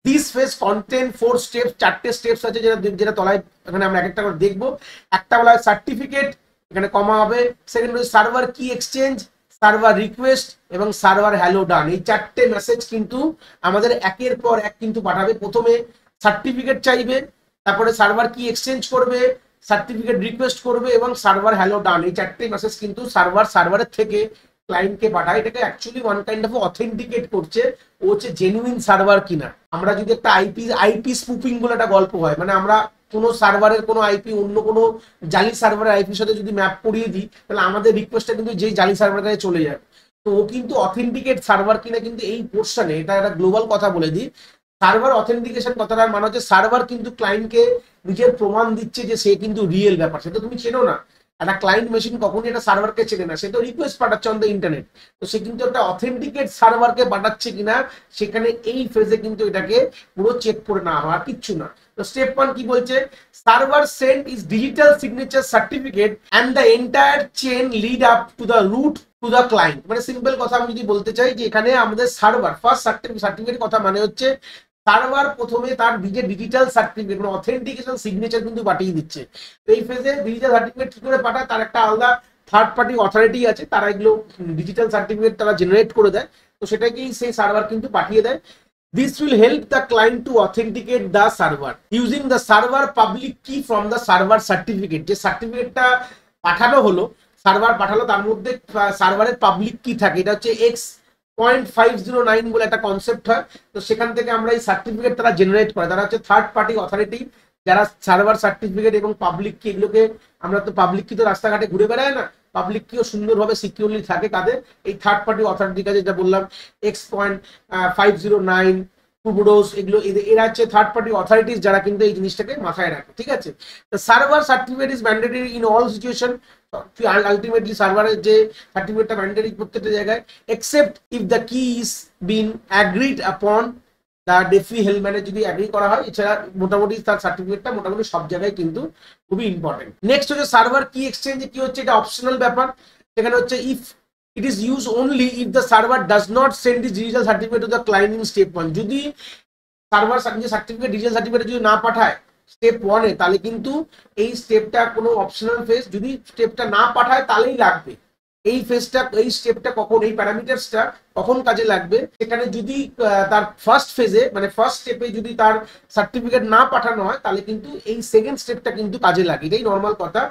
দিস ফেজ কন্টেন্ট 4 স্টেপস, 4টে স্টেপস আছে যেটা তলায় এখানে আমরা এক একটা করে দেখবো। একটা বলা হয় সার্টিফিকেট, এখানে কমা হবে। সেকেন্ড হচ্ছে সার্ভার কি এক্সচেঞ্জ, সার্ভার রিকোয়েস্ট এবং সার্ভার হ্যালো ডান। এই 4টে মেসেজ কিন্তু আমাদের একের পর এক কিন্তু পাঠাবে। প্রথমে সার্টিফিকেট চাইবে, তারপরে সার্ভার কি এক্সচেঞ্জ করবে, সার্টিফিকেট রিকোয়েস্ট করবে এবং সার্ভার হ্যালো ডান। এই 4টে মেসেজ কিন্তু সার্ভারের থেকে ক্লায়েন্টকে পাঠায়। এটাকে actually one kind of authenticate করছে ও হচ্ছে জেনুইন সার্ভার কিনা। আমরা যদি একটা আইপি স্পুপিং বলে একটা গল্প হয়, মানে আমরা কোনো সার্ভারের কোনো আইপি অন্য কোনো জালি সার্ভারের আইপির সাথে যদি ম্যাপ করিয়ে দিই, তাহলে আমাদের রিকোয়েস্টটা কিন্তু যেই জালি সার্ভারের কাছে চলে যাবে। তো ও কিন্তু অথেন্টিকেট সার্ভার কিনা কিন্তু এই পোর্শনে, এটা একটা গ্লোবাল কথা বলে দিই। সার্ভার অথেন্টিকেশন কথাটার মানে হচ্ছে সার্ভার কিন্তু ক্লায়েন্টকে নিজের প্রমাণ দিচ্ছে যে সে কিন্তু রিয়েল ব্যাপার। সেটা তুমি চেনো না, একটা ক্লায়েন্ট মেশিন কখনই একটা সার্ভারকে চেনে না, সে তো রিকোয়েস্ট পাঠাচ্ছে অন দ্য ইন্টারনেট। তো সে কিন্তু একটা অথেন্টিকেট সার্ভারকে পাঠাচ্ছে কিনা, সেখানে এই ফেজে কিন্তু এটাকে পুরো চেক করে না হওয়া কিচ্ছু না। তো স্টেপ 1 কি বলছে, server send is digital signature certificate and the entire chain lead up to the root to the client. মানে সিম্পল কথা আমি যদি বলতে চাই যে এখানে আমাদের সার্ভার ফার্স্ট সার্টিফিকেট কথা মানে হচ্ছে সার্ভার প্রথমে তার নিজের ডিজিটাল সার্টিফিকেট মানে অথেন্টিকেশন সিগনেচার কিন্তু পাঠিয়ে দিচ্ছে। তো এই ফেজে ডিজিটাল সার্টিফিকেট কি করে পাঠায়, তার একটা আলাদা থার্ড পার্টি অথরিটি আছে, তারা এগুলো ডিজিটাল সার্টিফিকেট তারা জেনারেট করে দেয়। তো সেটাকেই সেই সার্ভার কিন্তু পাঠিয়ে দেয়। This will help the client to authenticate the server using the server public key from the server certificate. যে সার্টিফিকেটটা পাঠানো হলো, সার্ভার পাঠালো, তার মধ্যে সার্ভারের পাবলিক কি থাকে, এটা হচ্ছে X.509 বলে একটা কনসেপ্ট হয়। তো সেখান থেকে আমরা এই সার্টিফিকেট তারা জেনারেট করে, তারা হচ্ছে থার্ড পার্টি অথরিটি, যারা সার্ভার সার্টিফিকেট এবং পাবলিক কি এগুলোকে, আমরা তো পাবলিক কি তো রাস্তাঘাটে ঘুরে বেড়ায় না, পাবলিক কিও সুন্দরভাবে সিকিউরলি থাকে কাদের, এই থার্ড পার্টি অথরিটির কাছে, যেটা বললাম X.509 কুবুডোস, এগুলো এরা হচ্ছে থার্ড পার্টি অথরিটিস যারা কিন্তু এই জিনিসটাকে মাথায় রাখে। ঠিক আছে, server certificate is mandatory in all situation. Ultimately সার্ভারের যে সার্টিফিকেটটা ম্যান্ডেটরি প্রত্যেকটা জায়গায়, except if the key is been agreed upon the Diffie হেলম্যানে যদি অ্যাগ্রি করা হয়, এছাড়া মোটামুটি তার সার্টিফিকেটটা মোটামুটি সব জায়গায় কিন্তু খুবই ইম্পর্টেন্ট। নেক্সট হচ্ছে সার্ভার কি এক্সচেঞ্জে কি হচ্ছে, এটা অপশনাল ব্যাপার। সেখানে হচ্ছে if it is used only if the server does not send the digital certificate to the client in step 1. যদি সার্ভার সার্টিফিকেট ডিজিটাল সার্টিফিকেট যদি না পাঠায় স্টেপ 1 এ, তাহলে কিন্তু এই স্টেপটা কোনো অপশনাল ফেজ, যদি স্টেপটা না পাঠায় তাহলেই লাগবে এই ফেজটা, এই স্টেপটা কখন, এই প্যারামিটারসটা কখন কাজে লাগবে, সেখানে যদি তার ফার্স্ট ফেজে মানে ফার্স্ট স্টেপে যদি তার সার্টিফিকেট না পাঠানো হয়, তাহলে কিন্তু এই সেকেন্ড স্টেপটা কিন্তু কাজে লাগে। এটাই নর্মাল কথা।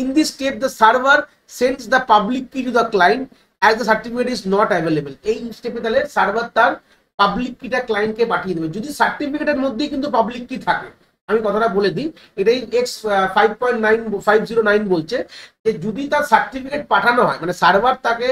In this step the server sends the public key to the client as the certificate is not available. এই স্টেপে তাহলে সার্ভার তার পাবলিক কিটা ক্লায়েন্টকে পাঠিয়ে দেবে, যদি সার্টিফিকেটের মধ্যেই কিন্তু পাবলিক কি থাকে। আমি কথাটা বলে দিই, এটাই X.509 বলছে যে যদি তার সার্টিফিকেট পাঠানো হয়, মানে সার্ভার তাকে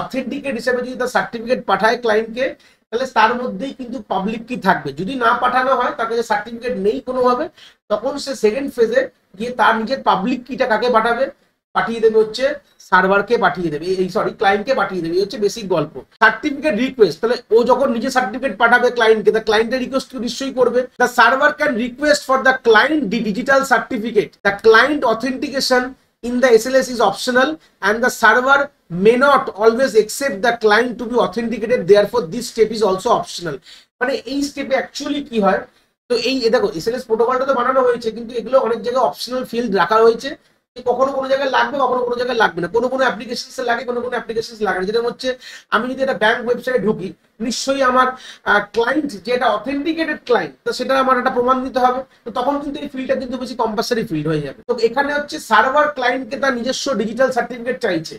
অথেন্টিকেট হিসেবে যদি তার সার্টিফিকেট পাঠায় ক্লায়েন্টকে, তাহলে তার মধ্যেই কিন্তু পাবলিক কি থাকবে। যদি না পাঠানো হয়, তাকে যে সার্টিফিকেট নেই কোনোভাবে, তখন সে সেকেন্ড ফেজে গিয়ে তার নিজের পাবলিক কিটা কাকে পাঠাবে, পাঠিয়ে দেবে হচ্ছে সার্ভারকে পাঠিয়ে দেবে, এই সরি ক্লায়েন্টকে পাঠিয়ে দেবে। এই হচ্ছে বেসিক গল্প। সার্টিফিকেট রিকোয়েস্ট, তাহলে ও যখন নিজে সার্টিফিকেট পাঠাবে ক্লায়েন্টকে, দ্য ক্লায়েন্টের রিকোয়েস্ট নিশ্চয়ই করবে। The server can request for the client the digital certificate. The client authentication in the SLS is optional and the server may not always accept the client to be authenticated, therefore this step is also optional. মানে এই স্টেপে actually কি হয়, তো এই দেখো SLS প্রোটোকলটা তো বানানো হয়েছে, কিন্তু এগুলো অনেক জায়গায় অপশনাল ফিল্ড রাখা হয়েছে। কখনো কোনো জায়গায় লাগবে, কখনো কোনো জায়গায় লাগবে না, কোনো অ্যাপ্লিকেশনস লাগে, কোনো অ্যাপ্লিকেশনস লাগে না। যেটা হচ্ছে আমি যদি একটা ব্যাংক ওয়েবসাইটে ঢুকি, নিশ্চয়ই আমার ক্লায়েন্ট যেটা অথেন্টিকেটেড ক্লায়েন্ট, তো সেটা আমার একটা প্রমাণ দিতে হবে। তো তখন কিন্তু এই ফিল্ডটা কিন্তু বেশি কম্পালসারি ফিল্ড হয়ে যাবে। তো এখানে হচ্ছে সার্ভার ক্লায়েন্টকে তার নিজস্ব ডিজিটাল সার্টিফিকেট চাইছে।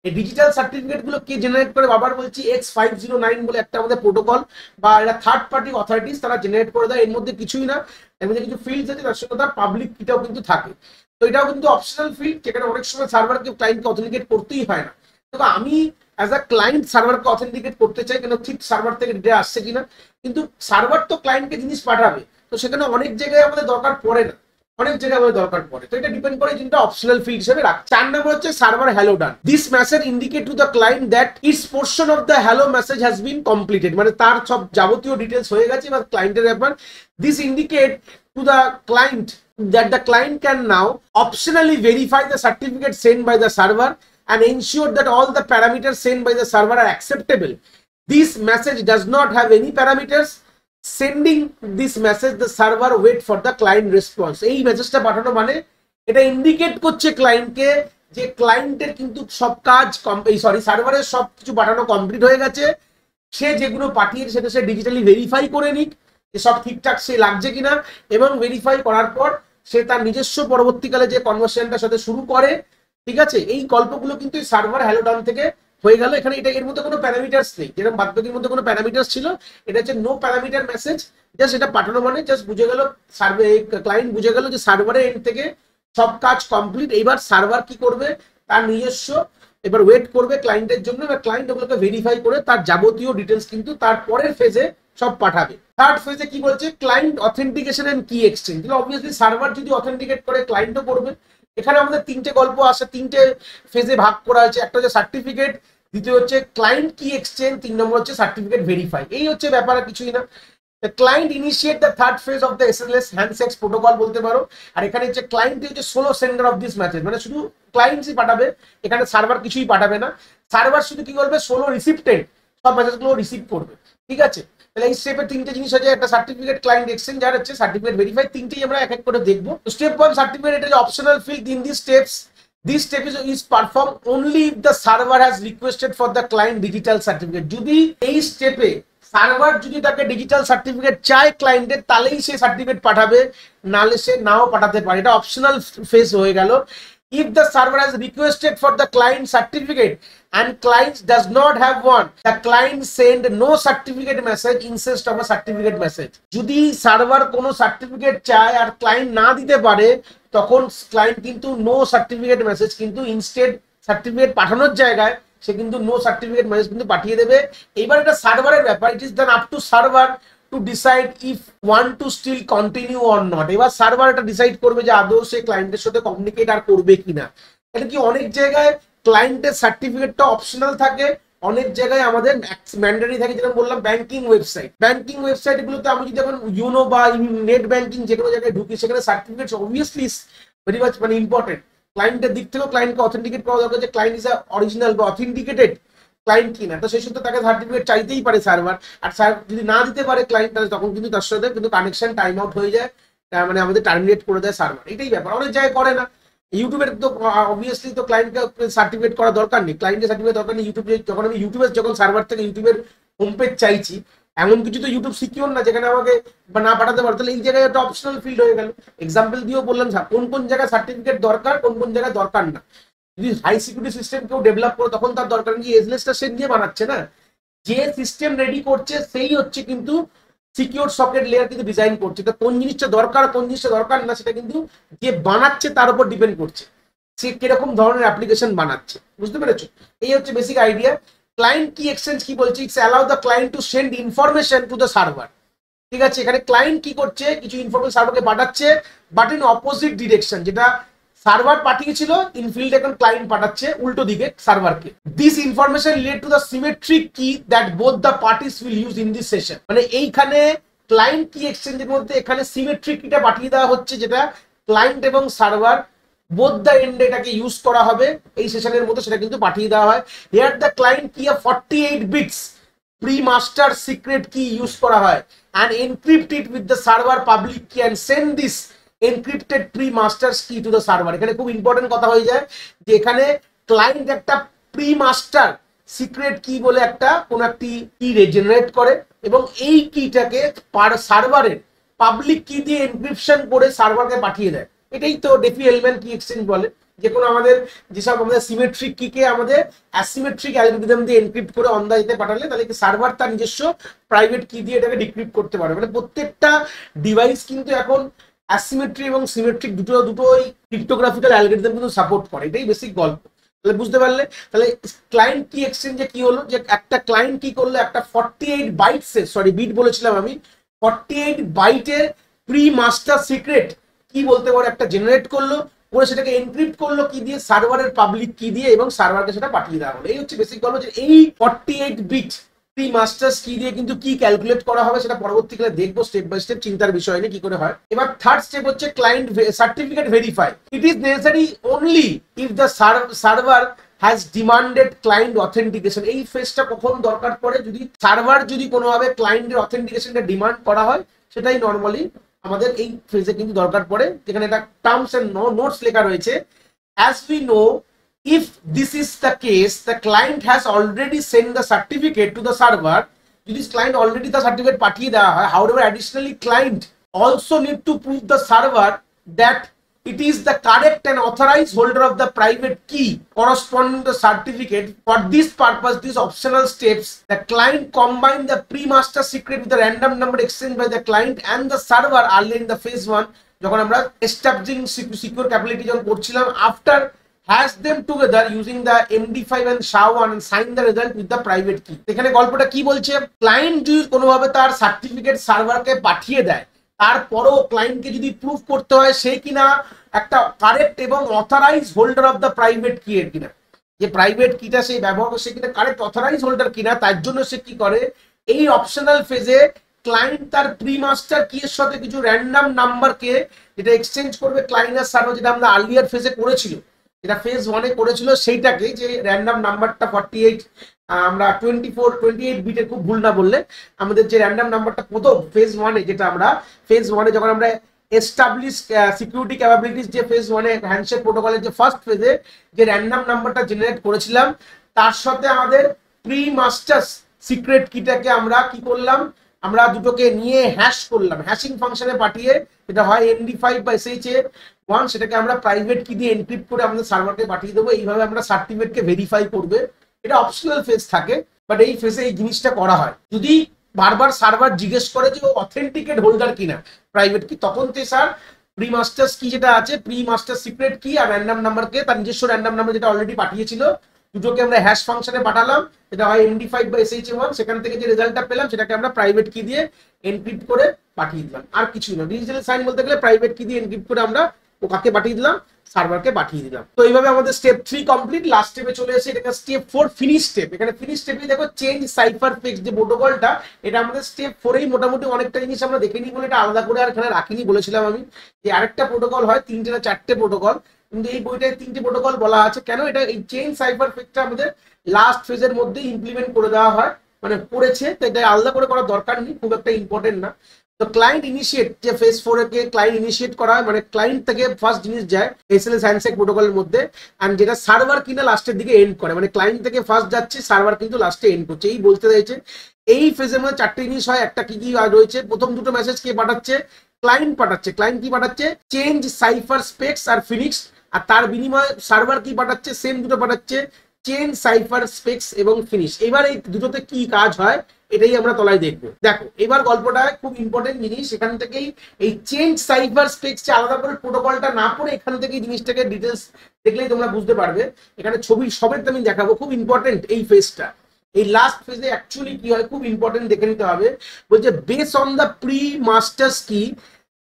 এই ডিজিটাল সার্টিফিকেট গুলো কে জেনারেট করে? বাবার বলছি X509 বলে একটা আমাদের প্রোটোকল, বা এটা থার্ড পার্টি অথরিটিস তারা জেনারেট করে দেয়। এর মধ্যে কিছুই না, এর মধ্যে কিছু ফিল্ডস আছে, তার সঙ্গে তার পাবলিক কিটাও কিন্তু থাকে। তো এটাও কিন্তু অপশনাল ফিল্ড, যেখানে অনেক সময় সার্ভারকে ক্লায়েন্টকে অথেন্টিকেট করতেই হয় না। তো আমি অ্যাজ আ ক্লায়েন্ট সার্ভারকে অথেন্টিকেট করতে চাই, কেন ঠিক সার্ভার থেকে ডেটা আসছে কিনা। কিন্তু সার্ভার তো ক্লায়েন্টকে জিনিস পাঠাবে, তো সেখানে অনেক জায়গায় আমাদের দরকার পড়ে না, অনেক জায়গায় আমাদের দরকার পড়ে। তো এটা ডিপেন্ড করে, যেটা অপশনাল ফিল্ড হিসেবে রাখ। 4 নম্বর হচ্ছে server hello done. This message indicate two the client that it's portion of the hello message has been completed, মানে তার সব যাবতীয় ডিটেলস হয়ে গেছে বা ক্লায়েন্টের ব্যাপার। This indicate two the client that the client can now optionally verify the certificate sent by the server and ensure that all the parameters sent by the server are acceptable. This message does not have any parameters. Sending this message, the server wait for the client response. এই মেসেজটা পাঠানো মানে এটা indicate করছে ক্লায়েন্টকে যে ক্লায়েন্টের কিন্তু সব কাজ সার্ভারের সব কিছু পাঠানো কমপ্লিট হয়ে গেছে। সে যেগুলো পাঠিয়েছে সেটা সে ডিজিটালি ভেরিফাই করে নিক যে সব ঠিকঠাক সে লাগছে কিনা, এবং ভেরিফাই করার পর সে তার নিজস্ব পরবর্তীকালে যে কনভারসেশনটার সাথে শুরু করে। ঠিক আছে, এই গল্পগুলো কিন্তু সার্ভার হ্যালো ডান থেকে হয়ে গেল। এখানে এটা এর মধ্যে কোনো প্যারামিটার্স নেই, যেরকম বাদবাকির মধ্যে কোনো প্যারামিটার্স ছিল, এটা হচ্ছে নো প্যারামিটার মেসেজ। জাস্ট এটা পাঠানো মানে জাস্ট বুঝে গেল, ক্লায়েন্ট বুঝে গেল যে সার্ভারের এন্ড থেকে সব কাজ কমপ্লিট। এইবার সার্ভার কি করবে, তার নিজস্ব এবার ওয়েট করবে ক্লায়েন্টের জন্য, এবার ক্লায়েন্ট ওগুলোকে ভেরিফাই করে তার যাবতীয় ডিটেলস কিন্তু তার পরের ফেজে সব পাঠাবে। থার্ড ফেজে কি বলছে, ক্লায়েন্ট অথেন্টিকেশন এন্ড কি এক্সচেঞ্জ। অবভিয়াসলি সার্ভার যদি অথেন্টিকেট করে, ক্লায়েন্টও করবে। এখানে আমাদের তিনটে গল্প আসে, তিনটে ফেজে ভাগ করা হয়েছে। একটা হচ্ছে সার্টিফিকেট, দ্বিতীয় হচ্ছে ক্লায়েন্ট কি এক্সচেঞ্জ, 3 নম্বর হচ্ছে সার্টিফিকেট ভেরিফাই। এই হচ্ছে ব্যাপার, কিছুই না। The client initiate the third phase of the SLS handshake protocol বলতে পারো। আর এখানে হচ্ছে ক্লায়েন্ট হচ্ছে solo sender of this message, মানে শুধু ক্লায়েন্টই পাঠাবে, এখানে সার্ভার কিছুই পাঠাবে না। সার্ভার শুধু কি করবে, সোলো রিসিপ্টেন্ট সব মেসেজগুলো রিসিভ করবে। ঠিক আছে, তাহলে এই স্টেপে তিনটে জিনিস আছে, একটা সার্টিফিকেট, ক্লায়েন্ট এক্সচেঞ্জ, আর হচ্ছে সার্টিফিকেট ভেরিফাই। তিনটেই আমরা এক এক করে দেখবো। স্টেপ 1 সার্টিফিকেট, এটা যে optional field in this steps. This step is performed only if the server has requested for the client digital certificate. যদি এই স্টেপে সার্ভার যদি তাকে ডিজিটাল সার্টিফিকেট চায় ক্লায়েন্টের, তাহলেই সে সার্টিফিকেট পাঠাবে, নালে সে নাও পাঠাতে পারে। এটা অপশনাল ফেজ হয়ে গেল। If the server has requested for the client certificate and client does not have one, the client send no certificate message instead of a certificate message. যদি সার্ভার কোনো সার্টিফিকেট চায় আর ক্লায়েন্ট না দিতে পারে, তখন client কিন্তু নো সার্টিফিকেট মেসেজ কিন্তু instead certificate পাঠানোর জায়গায় সে কিন্তু নো সার্টিফিকেট মেসেজ কিন্তু পাঠিয়ে দেবে। এইবার এটা সার্ভারের ব্যাপার, it is then up to server to decide if want to still continue or not. এবার সার্ভার এটা ডিসাইড করবে যে আদৌ সে ক্লায়েন্টের সাথে কমিউনিকেট আর করবে কিনা। এটা কি অনেক জায়গায় ক্লায়েন্টের সার্টিফিকেটটা অপশনাল থাকে, অনেক জায়গায় আমাদের ম্যান্ডেটরি থাকে। যেরকম বললাম ব্যাংকিং ওয়েবসাইট গুলোতে আমি যদি এখন ইউনো বা নেট ব্যাংকিং যে কোনো জায়গায় ঢুকি, সেখানে সার্টিফিকেট অবভিয়াসলি ভেরি মাচ মানে ইম্পর্টেন্ট। ক্লায়েন্টের দিক থেকেও ক্লায়েন্টকে অথেন্টিকেট করা দরকার যে ক্লায়েন্ট ইজ অরিজিনাল বা অথেন্টিকেটেড ক্লায়েন্ট কিনা। তো সেই সূত্রে তাকে সার্টিফিকেট চাইতেই পারে সার্ভার। আর যদি না দিতে পারে ক্লায়েন্ট, তাহলে তখন কিন্তু তার সাথে কিন্তু কানেকশন টাইম আউট হয়ে যায়, মানে আমাদের টার্মিনেট করে দেয় সার্ভার। এটাই ব্যাপার, অনেক জায়গায় করে না। ইউটিউবের তো অবভিয়াসলি তো ক্লায়েন্টকে সার্টিফিকেট করা দরকার নেই, ক্লায়েন্টের সার্টিফিকেট দরকার নেই। ইউটিউবে যখন আমি যখন সার্ভার থেকে ইউটিউবের হোম পেজ চাইছি, এমন কিছু তো ইউটিউব সিকিউর না যেখানে আমাকে না পাঠাতে পারো, তাহলে এই জায়গায় একটা অপশনাল ফিল্ড হয়ে গেল। এক্সাম্পল দিয়েও বললাম কোন কোন জায়গায় সার্টিফিকেট দরকার, কোন কোন জায়গায় দরকার না। যদি হাই সিকিউরিটি সিস্টেম কেউ ডেভেলপ করে, তখন তার দরকার নেই, এজলেসটা সে দিয়ে বানাচ্ছে না, যে সিস্টেম রেডি করছে সেই হচ্ছে কিন্তু সিকিউর সকেট লেয়ার কিন্তু ডিজাইন করছে। তো কোন জিনিসটা দরকার কোন জিনিসটা দরকার না, সেটা কিন্তু যে বানাচ্ছে তার উপর ডিপেন্ড করছে, সে কিরকম ধরনের অ্যাপ্লিকেশন বানাচ্ছে। বুঝতে পেরেছো? এই হচ্ছে বেসিক আইডিয়া। ক্লায়েন্ট কি এক্সচেঞ্জ কি বলছে, it's allow the client to send information to the server. ঠিক আছে, এখানে ক্লায়েন্ট কি করছে, কিছু ইনফরমেশন সার্ভারকে পাঠাচ্ছে, বাট ইন অপোজিট ডিরেকশন। যেটা সার্ভার পাঠিয়েছিল ইনফিল্ড, এখন ক্লায়েন্ট পাঠাচ্ছে উল্টো দিকে সার্ভারকে। This information relate to the symmetric key that both the parties will use in this session. মানে এইখানে ক্লায়েন্ট কি এক্সচেঞ্জের মধ্যে এখানে সিমেট্রিক কিটা পাঠিয়ে দেওয়া হচ্ছে, যেটা ক্লায়েন্ট এবং সার্ভার বোথ দ্য এন্ড এটাকে ইউজ করা হবে এই সেশনের মধ্যে, সেটা কিন্তু পাঠিয়ে দেওয়া হয়। হিয়ার দ্য ক্লায়েন্ট কি 48 বিটস প্রি মাস্টার সিক্রেট কি ইউজ করা হয় and encrypt it with the server public key and send this encrypted pre masters কি টু দ্য সার্ভার। এখানে খুব ইম্পর্টেন্ট কথা হয়ে যায় যে এখানে ক্লায়েন্ট একটা প্রি মাস্টার সিক্রেট কি বলে একটা কোন একটি কি জেনারেট করে এবং এই কিটাকে সার্ভারের পাবলিক কি দিয়ে এনক্রিপশন করে সার্ভারকে পাঠিয়ে দেয়। এটাই তো ডেফি এলিমেন্ট কি এক্সচেঞ্জ বলে। যে কোনো আমাদের যেসব আমাদের সিমেট্রিক কিকে আমাদের অ্যাসিমেট্রিক অ্যালগরিদম দিয়ে এনক্রিপ্ট করে অন্দাজতে পাঠালে তাহলে কি সার্ভার তার নিজস্ব প্রাইভেট কি দিয়ে এটাকে ডিক্রিপ্ট করতে পারে। মানে প্রত্যেকটা ডিভাইস কিন্তু এখন অ্যাসিমেট্রি এবং সিমেট্রিক দুটোই ক্রিপ্টোগ্রাফিক্যাল অ্যালগরিদম কিন্তু সাপোর্ট করে। এটাই বেসিক গল্প। তাহলে বুঝতে পারলে তাহলে ক্লায়েন্ট কি এক্সচেঞ্জে কি হলো যে একটা ক্লায়েন্ট কি করলো একটা 48 বাইটসের বিট বলেছিলাম আমি 48 বাইটের প্রি মাস্টার সিক্রেট কি বলতে পারো একটা জেনারেট করলো করে সেটাকে এনক্রিপ্ট করলো কি দিয়ে সার্ভারের পাবলিক কি দিয়ে এবং সার্ভারকে সেটা পাঠিয়ে দেওয়া হলো। এই হচ্ছে বেসিক গল্প যে এই 48 বিট প্রি মাস্টার্স কি দিয়ে কিন্তু কি ক্যালকুলেট করা হবে সেটা পরবর্তীকালে দেখবো স্টেপ বাই স্টেপ, চিন্তার বিষয় নেই কি করে হয়। এবার থার্ড স্টেপ হচ্ছে client certificate verify. It is necessary only if the server has demanded client authentication. এই ফেজটা কখন দরকার পড়ে যদি সার্ভার যদি কোনোভাবে ক্লায়েন্টের অথেন্টিকেশনটা ডিমান্ড করা হয়, সেটাই নর্মালি আমাদের এই ফেজে কিন্তু দরকার পড়ে। যেখানে একটা টার্মস এন্ড নোটস লেখা রয়েছে, as we know if this is the case the client has already sent the certificate to the server. যদি client already the certificate পাঠিয়ে দেওয়া হয়, however additionally client also need to prove the server that it is the correct and authorized holder of the private key corresponding to the certificate. For this purpose, these optional steps, the client combine the pre-master secret with the random number exchanged by the client and the server early in the phase 1. যখন আমরা establishing secure capability যখন করছিলাম, after hash them together using the MD5 and SHA-1 and sign the result with the private key. এখানে গল্পটা কি বলছে, client যদি কোনোভাবে তার সার্টিফিকেট সার্ভারকে পাঠিয়ে দেয়, তারপরও ক্লায়েন্টকে যদি প্রুফ করতে হয় সে কিনা একটা কারেক্ট এবং authorise holder of the private key এর কিনা, যে প্রাইভেট কিটা সেই ব্যবহার করে সে কিনা কারেক্ট অথরাইজ হোল্ডার কিনা, তার জন্য সে কি করে এই অপশনাল ফেজে ক্লায়েন্ট তার প্রি মাস্টার কি এর সাথে কিছু র্যান্ডম নাম্বারকে যেটা এক্সচেঞ্জ করবে ক্লায়েন্ট আর সার্ভার, যেটা আমরা আর্লিয়ার ফেজে করেছিল, যেটা ফেজ 1-এ করেছিল, সেইটাকে যে র্যান্ডম নাম্বারটা 48 আমরা 28 বিটের, খুব ভুল না বললে আমাদের যে র্যান্ডম নাম্বারটা প্রথম ফেজ 1-এ, যেটা আমরা ফেজ 1-এ যখন আমরা এস্টাবলিশ সিকিউরিটি ক্যাপাবিলিটিস যে ফেজ 1-এ হ্যান্ডশেক প্রোটোকলের যে ফার্স্ট ফেজে যে র্যান্ডম নাম্বারটা জেনারেট করেছিলাম, তার সাথে আমাদের প্রি মাস্টার্স সিক্রেট কিটাকে আমরা কি করলাম, আমরা দুটোকে নিয়ে হ্যাশ করলাম, হ্যাশিং ফাংশনে পাঠিয়ে, এটা হয় MD5 বা SHA-1, সেটাকে আমরা প্রাইভেট কি দিয়ে এনক্রিপ্ট করে আমাদের সার্ভারকে পাঠিয়ে দেবো। এইভাবে আমরা সার্টিফিকেটকে ভেরিফাই করবে। এটা অপশনাল ফেজ থাকে, বাট এই ফেজে এই জিনিসটা করা হয়। যদি বারবার সার্ভার জিজ্ঞেস করে যে ও অথেন্টিকেট হোল্ডার কিনা প্রাইভেট কি, তখন তো স্যার প্রি মাস্টার্স কি যেটা আছে, প্রি মাস্টার সিক্রেট কি আর র্যান্ডম নাম্বারকে, তার নিজস্ব র্যান্ডম নাম্বার যেটা অলরেডি পাঠিয়েছিল, দুটোকে আমরা হ্যাশ ফাংশনে পাঠালাম, এটা হয় MD5 বা SHA-1, সেখান থেকে যে রেজাল্টটা পেলাম সেটাকে আমরা প্রাইভেট কি দিয়ে এনক্রিপ্ট করে পাঠিয়ে দিলাম। আর কিছুই না, ডিজিটাল সাইন বলতে গেলে প্রাইভেট কি দিয়ে এনক্রিপ্ট করে আমরা ওকে পাঠিয়ে দিলাম, সার্ভারকে পাঠিয়ে দিলাম। তো এইভাবে আমাদের স্টেপ 3 কমপ্লিট। লাস্ট স্টেপে চলে এসে এটা স্টেপ 4 ফিনিশ স্টেপ। এখানে ফিনিশ স্টেপে দেখো চেঞ্জ সাইফার ফিক্স যে প্রোটোকলটা, এটা আমাদের স্টেপ 4-এই মোটামুটি অনেকটা জিনিস আমরা দেখে নিই বলে এটা আলাদা করে আর এখানে রাখিনি। বলেছিলাম আমি যে আরেকটা প্রোটোকল হয়, 3টে না 4টে প্রোটোকল, কিন্তু এই বইটায় 3টে প্রোটোকল বলা আছে। কেন এটা এই চেঞ্জ সাইফার ফিক্সটা আমাদের লাস্ট ফেজের মধ্যে ইমপ্লিমেন্ট করে দেওয়া হয়, মানে করেছে, তো এটা আলাদা করে করার দরকার নেই, খুব একটা ইম্পর্টেন্ট না। তো ক্লায়েন্ট ইনিশিয়েট যে ফেজ 4-এ ক্লায়েন্ট ইনিশিয়েট করা হয়, মানে ক্লায়েন্ট থেকে ফার্স্ট জিনিস যায় SLS হ্যান্ডশেক প্রোটোকলের মধ্যে, এন্ড যেটা সার্ভার কিনা লাস্টের দিকে এন্ড করে, মানে ক্লায়েন্ট থেকে ফার্স্ট যাচ্ছে, সার্ভার কিন্তু লাস্টে এন্ড করছে। এই বলতে চাইছে এই ফেজের মধ্যে 4টে জিনিস হয়। একটা কি কি রয়েছে, প্রথম দুটো মেসেজ কে পাঠাচ্ছে, ক্লায়েন্ট পাঠাচ্ছে। ক্লায়েন্ট কি পাঠাচ্ছে, চেঞ্জ সাইফার স্পেক্স আর ফিনিক্স, আর তার বিনিময়ে সার্ভার কি পাঠাচ্ছে, সেম দুটো পাঠাচ্ছে, চেঞ্জ সাইফার স্পেক্স এবং ফিনিশ। এবার এই দুটোতে কি কাজ হয় এটাই আমরা তলায় দেখবো। দেখো এবার গল্পটা খুব ইম্পর্টেন্ট জিনিস, এখান থেকেই এই চেঞ্জ সাইফার স্পেক্স আলাদা করে প্রোটোকলটা না পড়ে এখান থেকে জিনিসটাকে ডিটেলস দেখলেই তোমরা বুঝতে পারবে। এখানে ছবি সবের আমি দেখাবো, খুব ইম্পর্টেন্ট এই ফেজটা। এই লাস্ট ফেজে অ্যাকচুয়ালি কি হয় খুব ইম্পর্টেন্ট দেখে নিতে হবে। বলছে base on the pre masters কি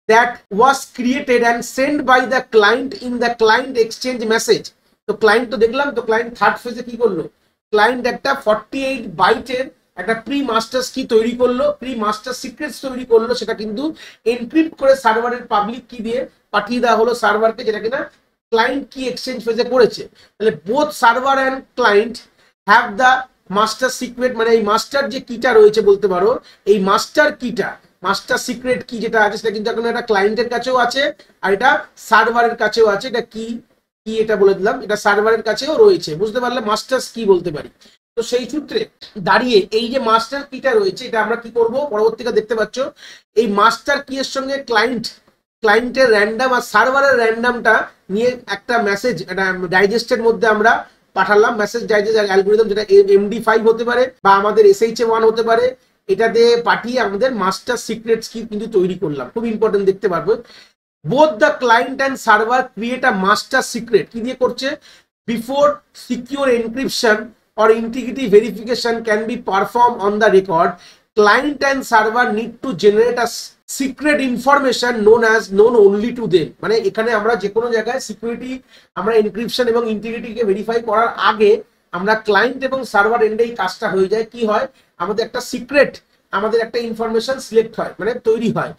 that was created and sent by the client in the client exchange message. তো ক্লায়েন্ট তো দেখলাম, তো ক্লায়েন্ট থার্ড ফেজে কি করলো, ক্লায়েন্ট একটা 48 বাইটের একটা প্রি মাস্টার্স কি তৈরি করলো, প্রি মাস্টার সিক্রেটস তৈরি করলো, সেটা কিন্তু এনক্রিপ্ট করে সার্ভারের পাবলিক কি দিয়ে পাঠিয়ে দেওয়া হলো সার্ভারকে, যেটা কিনা ক্লায়েন্ট কি এক্সচেঞ্জ ফেজে করেছে। তাহলে both server and client have the master secret, মানে এই মাস্টার যে কিটা রয়েছে বলতে পারো, এই মাস্টার কিটা মাস্টার সিক্রেট কি যেটা আছে সেটা কিন্তু এখন একটা ক্লায়েন্টের কাছেও আছে, আর এটা সার্ভারের কাছেও আছে। এটা কি কি এটা বলে দিলাম, এটা সার্ভারের কাছেও রয়েছে, বুঝতে পারলে মাস্টার্স কি বলতে পারি। তো সেই সূত্রে দাঁড়িয়ে এই যে মাস্টার কিটা রয়েছে, এটা আমরা কি করব পরবর্তীকালে দেখতে পাচ্ছ, এই মাস্টার কি এর সঙ্গে ক্লায়েন্টের র্যান্ডাম আর সার্ভারের র্যান্ডামটা নিয়ে একটা মেসেজ, একটা ডাইজেস্টের মধ্যে আমরা পাঠালাম, মেসেজ ডাইজেস্ট অ্যালগরিদম, যেটা MD5 হতে পারে বা আমাদের SHA-1 হতে পারে। এটা দিয়ে পাঠিয়ে আমাদের মাস্টার সিক্রেটস কি কিন্তু তৈরি করলাম, খুব ইম্পর্টেন্ট দেখতে পারবো। Both the client and server create a master secret, কি দিয়ে করছে, before secure encryption or integrity verification can be performed on the record, client and server need to generate a secret information known only to them। মানে এখানে আমরা যে কোনো জায়গায় security, আমরা এনক্রিপশন এবং ইন্টিগ্রিটিকে ভেরিফাই করার আগে আমরা ক্লায়েন্ট এবং সার্ভার এন্ডে এই কাজটা হয়ে যায়, কি হয়, আমাদের একটা সিক্রেট, আমাদের একটা ইনফরমেশন সিলেক্ট হয়, মানে তৈরি হয়।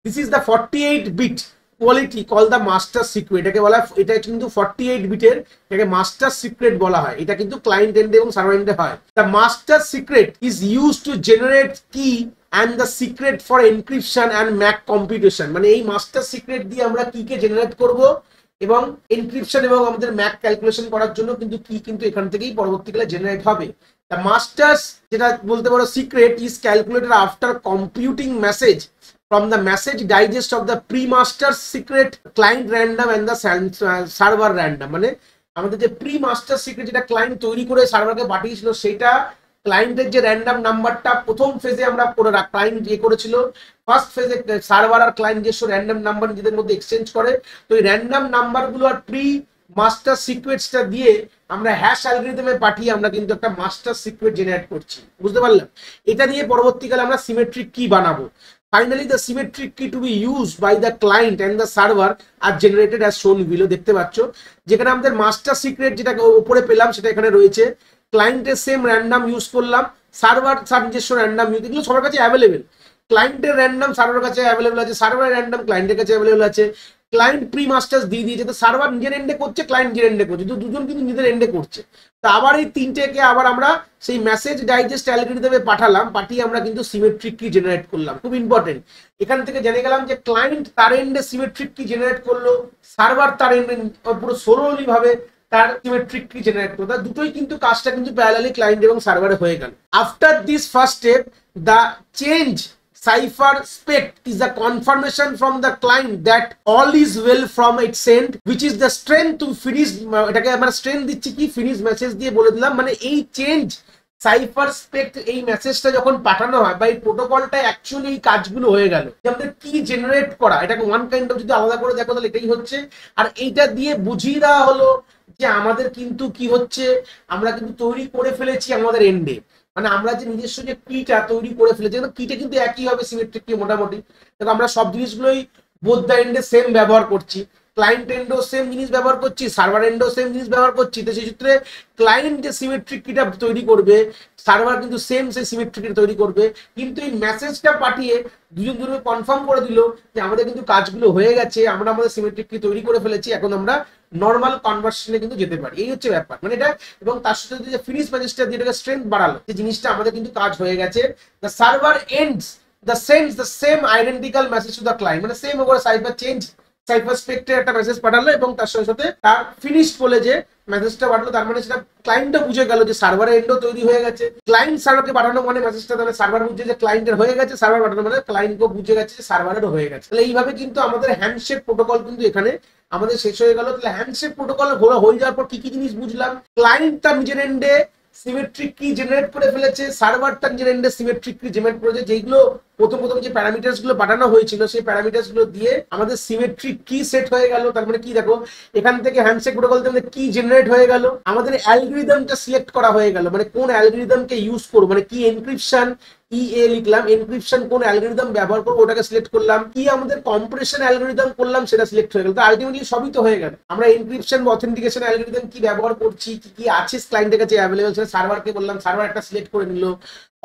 This is the 48 bit quality call the master secret, এটাকে বলা, এটা কিন্তু 48 বিটের, এটাকে মাস্টার সিক্রেট বলা হয়। এটা কিন্তু ক্লায়েন্ট এন্ডে এবং সার্ভার এন্ডে হয়। The master secret is use to generate key and the secret for encryption and MAC computation. মানে এই মাস্টার সিক্রেট দিয়ে আমরা কি কে জেনারেট করব এবং এনক্রিপশন এবং আমাদের ম্যাক ক্যালকুলেশন করার জন্য কিন্তু কি কিন্তু এখান থেকেই পরবর্তীকালে জেনারেট হবে। দ্য মাস্টার্স, যেটা বলতে পারো secret, is calculated after computing message from the message digest of the pre-master secret, client random and the server random। মানে আমাদের যে প্রি-মাস্টার সিক্রেট যেটা ক্লায়েন্ট তৈরি করে সার্ভারকে পাঠিয়েছিল, সেটা ক্লায়েন্টের যে র্যান্ডম নাম্বারটা প্রথম ফেজে আমরা ক্লায়েন্ট করেছিল, ফার্স্ট ফেজে সার্ভার আর ক্লায়েন্ট যে র্যান্ডম নাম্বার নিজেদের মধ্যে এক্সচেঞ্জ করে। তো এই র্যান্ডম নাম্বারগুলো আর মাস্টার সিক্রেটসটা দিয়ে আমরা হ্যাশ অ্যালগরিদমে পাঠিয়ে আমরা কিন্তু একটা মাস্টার সিক্রেট জেনারেট করছি, বুঝতে পারলাম। এটা নিয়ে পরবর্তীকালে আমরা সিমেট্রিক কি বানাবো। Finally, the symmetric key to be used by the client and the server are generated as shown below। দেখতে পাচ্ছ যেখানে আমাদের মাস্টার সিক্রেট যেটা উপরে পেলাম সেটা এখানে রয়েছে, ক্লায়েন্টের সেম র্যান্ডম ইউজ করলাম, সার্ভার তার নিজস্ব র্যান্ডম ইউজ, এগুলো সবার কাছে অ্যাভেলেবেল। ক্লায়েন্টের র্যান্ডম সার্ভারের কাছে অ্যাভেলেবেল আছে, সার্ভারের র্যান্ডম ক্লায়েন্টের কাছে অ্যাভেলেবেল আছে। ক্লায়েন্ট প্রি মাস্টার্স দিয়ে দিয়েছে, তো সার্ভার নিজের এন্ডে করছে, ক্লায়েন্ট নিজের এন্ডে করছে, তো দুজন কিন্তু নিজের এন্ডে করছে। তো আবার এই তিনটেকে আবার আমরা সেই মেসেজ ডাইজেস্ট অ্যালগরিদমে পাঠালাম, পাঠিয়ে আমরা কিন্তু সিমেট্রিক কি জেনারেট করলাম। খুব ইম্পর্টেন্ট, এখান থেকে জেনে গেলাম যে ক্লায়েন্ট তার এন্ডে সিমেট্রিক কি জেনারেট করলো, সার্ভার তার এন্ডে পুরো সোলোলি ভাবে তার সিমেট্রিক কি জেনারেট করলো। দুটোই কিন্তু কাজটা কিন্তু প্যারালালি ক্লায়েন্ট এবং সার্ভারে হয়ে গেল। After this first step, the change cipher spec is a confirmation from the client that all is well from its end, which is the strength to finish। এটাকে আমরা স্ট্রেংথ দিচ্ছি কি, ফিনিশ মেসেজ দিয়ে বলে দিলাম। মানে এই চেঞ্জ সাইফার স্পেক, এই মেসেজটা যখন পাঠানো হয় বা এই প্রোটোকলটা অ্যাকচুয়ালি এই কাজগুলো হয়ে গেল, যে আমাদের কি জেনারেট করা, এটাকে ওয়ান কাইন্ড অফ যদি আলাদা করে দেখো তাহলে এটাই হচ্ছে। আর এইটা দিয়ে বুঝিয়ে দেওয়া হলো যে আমাদের কিন্তু কি হচ্ছে, আমরা কিন্তু তৈরি করে ফেলেছি আমাদের এন্ডে, মানে আমরা যে নিজস্ব যে কিটা তৈরি করে ফেলেছি, কিটা কিন্তু একই হবে সিমেট্রিক কি মোটামুটি। দেখো আমরা সব জিনিসগুলোই বোথ দ্য এন্ডে সেম ব্যবহার করছি, ক্লায়েন্ট এন্ডও সেম জিনিস ব্যবহার করছি, সার্ভার এন্ডও সেম জিনিস ব্যবহার করছি। তো সেই ক্ষেত্রে ক্লায়েন্ট যে সিমেট্রিক কিটা তৈরি করবে, সার্ভার কিন্তু সেম সেই সিমেট্রিক কিটা তৈরি করবে। কিন্তু এই মেসেজটা পাঠিয়ে দুজন কনফার্ম করে দিল যে আমাদের কিন্তু কাজগুলো হয়ে গেছে, আমরা আমাদের সিমেট্রিক কি তৈরি করে ফেলেছি, এখন আমরা নর্মাল কনভার্সনে কিন্তু যেতে পারি। এই হচ্ছে ব্যাপার, মানে এটা। এবং তার সাথে যে ফিনিশ মেসেজটা দিয়ে এটাকে স্ট্রেংথ বাড়ালো, যে জিনিসটা আমাদের কিন্তু কাজ হয়ে গেছে। The server ends the sends the same identical message to the client, মানে same over cipher change, cipher স্পেক্টে একটা মেসেজ পাঠালো এবং তার সাথে তার ফিনিশ বলে যে মেসেজটা পাঠালো, তার মানে সেটা ক্লায়েন্টও বুঝে গেল যে সার্ভারের এন্ডও তৈরি হয়ে গেছে। ক্লায়েন্ট সার্ভারকে পাঠানো মানে মেসেজটা তাহলে সার্ভার বুঝছে যে ক্লায়েন্টের হয়ে গেছে, সার্ভার পাঠানো মানে ক্লায়েন্টও বুঝে গেছে যে সার্ভারেরও হয়ে গেছে। তাহলে এইভাবে কিন্তু আমাদের হ্যান্ডশেক প্রোটোকল কিন্তু এখানে আমাদের শেষ হয়ে গেল। তাহলে হ্যান্ডশেক প্রোটোকল হয়ে যাওয়ার পর কি কি জিনিস বুঝলাম, ক্লায়েন্ট তার নিজের এন্ডে সিমেট্রিক কি জেনারেট করে ফেলেছে, সার্ভার তার নিজের এন্ডে সিমেট্রিক কি জেনারেট করেছে, যেগুলো প্রথম যে প্যারামিটারস গুলো পাঠানো হয়েছিল সেই প্যারামিটারস গুলো দিয়ে আমাদের সিমেট্রিক কি সেট হয়ে গেল। তার মানে কি, দেখো এখান থেকে হ্যান্ডশেক প্রোটোকল থেকে কি জেনারেট হয়ে গেল, আমাদের অ্যালগরিদমটা সিলেক্ট করা হয়ে গেল, মানে কোন অ্যালগরিদমকে ইউজ করব, মানে কি এনক্রিপশন লিখলাম, এনক্রিপশন কোন অ্যালগরিদম ব্যবহার করবো ওটাকে সিলেক্ট করলাম, কি আমাদের কম্প্রেশন অ্যালগরিদম করলাম সেটা সিলেক্ট হয়ে গেল। তো আলটিমেটলি সবই তো হয়ে গেল। আমরা এনক্রিপশন বা অথেন্টিকেশন অ্যালগরিদম কি ব্যবহার করছি, কি কি আছে ক্লায়েন্টের কাছে অ্যাভেলেবল, সেটা সার্ভারকে বললাম, সার্ভার একটা সিলেক্ট করে নিল।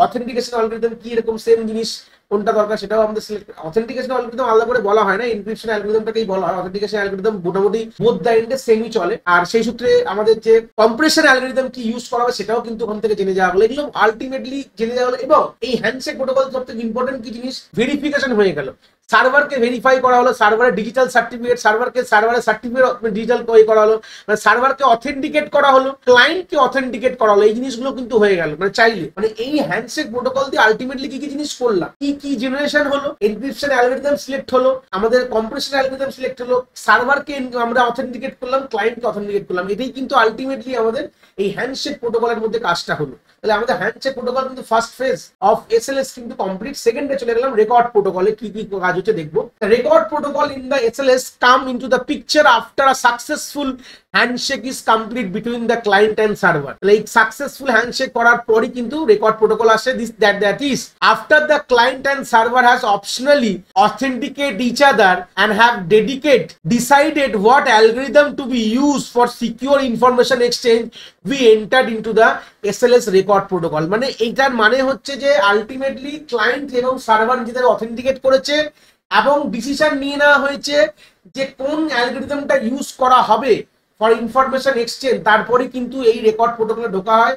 অথেন্টিকেশন অ্যালগরিদম কি, এরকম সেম জিনিস কোনটা দরকার সেটাও আমাদের সিলেক্ট। অথেন্টিকেশন অ্যালগরিদম আলাদা করে বলা হয় না, এনক্রিপশন অ্যালগরিদমটাকেই বলা হয়। অথেন্টিকেশন অ্যালগরিদম মোটামুটি বোথ দ্য এন্ডে সেমই চলে। আর সেই সূত্রে আমাদের যে কম্প্রেশন অ্যালগরিদম কি ইউজ করা হবে সেটাও কিন্তু ওখান থেকে জেনে যাওয়া হলো। এগুলো আলটিমেটলি জেনে যাওয়া হলো। এবং এই হ্যান্ডশেক প্রোটোকল সবথেকে ইম্পর্টেন্ট কি জিনিস, ভেরিফিকেশন হয়ে গেল। সার্ভারকে ভেরিফাই করা হলো, সার্ভারের ডিজিটাল সার্টিফিকেট, সার্ভারের সার্টিফিকেট ডিজিটাল করা হলো, মানে সার্ভারকে অথেন্টিকেট করা হলো, ক্লায়েন্টকে অথেন্টিকেট করা হলো। এই জিনিসগুলো কিন্তু হয়ে গেল মানে চাইলে। মানে এই হ্যান্ডশেক প্রোটোকল দিয়ে আলটিমেটলি কি কি জিনিস করলাম, কি কি জেনারেশন হলো, এনক্রিপশন অ্যালগরিদম সিলেক্ট হলো, আমাদের কম্প্রেশন অ্যালগরিদম সিলেক্ট হলো, সার্ভারকে আমরা অথেন্টিকেট করলাম, ক্লায়েন্টকে অথেন্টিকেট করলাম। এটাই কিন্তু আলটিমেটলি আমাদের এই হ্যান্ডশেক প্রোটোকলের মধ্যে কাজটা হলো। তাহলে আমাদের হ্যান্ডশেক প্রোটোকল কিন্তু ফার্স্ট ফেজ অফ এসএলএস কিন্তু কমপ্লিট। সেকেন্ডে চলে গেলাম রেকর্ড প্রোটোকলে কি কি কাজ হচ্ছে দেখবো। Record protocol in the SLS come into the picture after a successful handshake is complete between the client and server. তাহলে এই সাকসেসফুল হ্যান্ডশেক করার পরই কিন্তু রেকর্ড প্রোটোকল আসে। That is after the client and server has optionally authenticate each other and have decided what algorithm to be use for secure information exchange we entered into the SLS record protocol. মানে এইটার মানে হচ্ছে যে ultimately client এবং server নিজেদের authenticate করেছে এবং decision নিয়ে নেওয়া হয়েছে যে কোন অ্যালগরিদমটা ইউজ করা হবে ফর ইনফরমেশন এক্সচেঞ্জ। তারপরে কিন্তু এই রেকর্ড প্রোটোকলে ঢোকা হয়।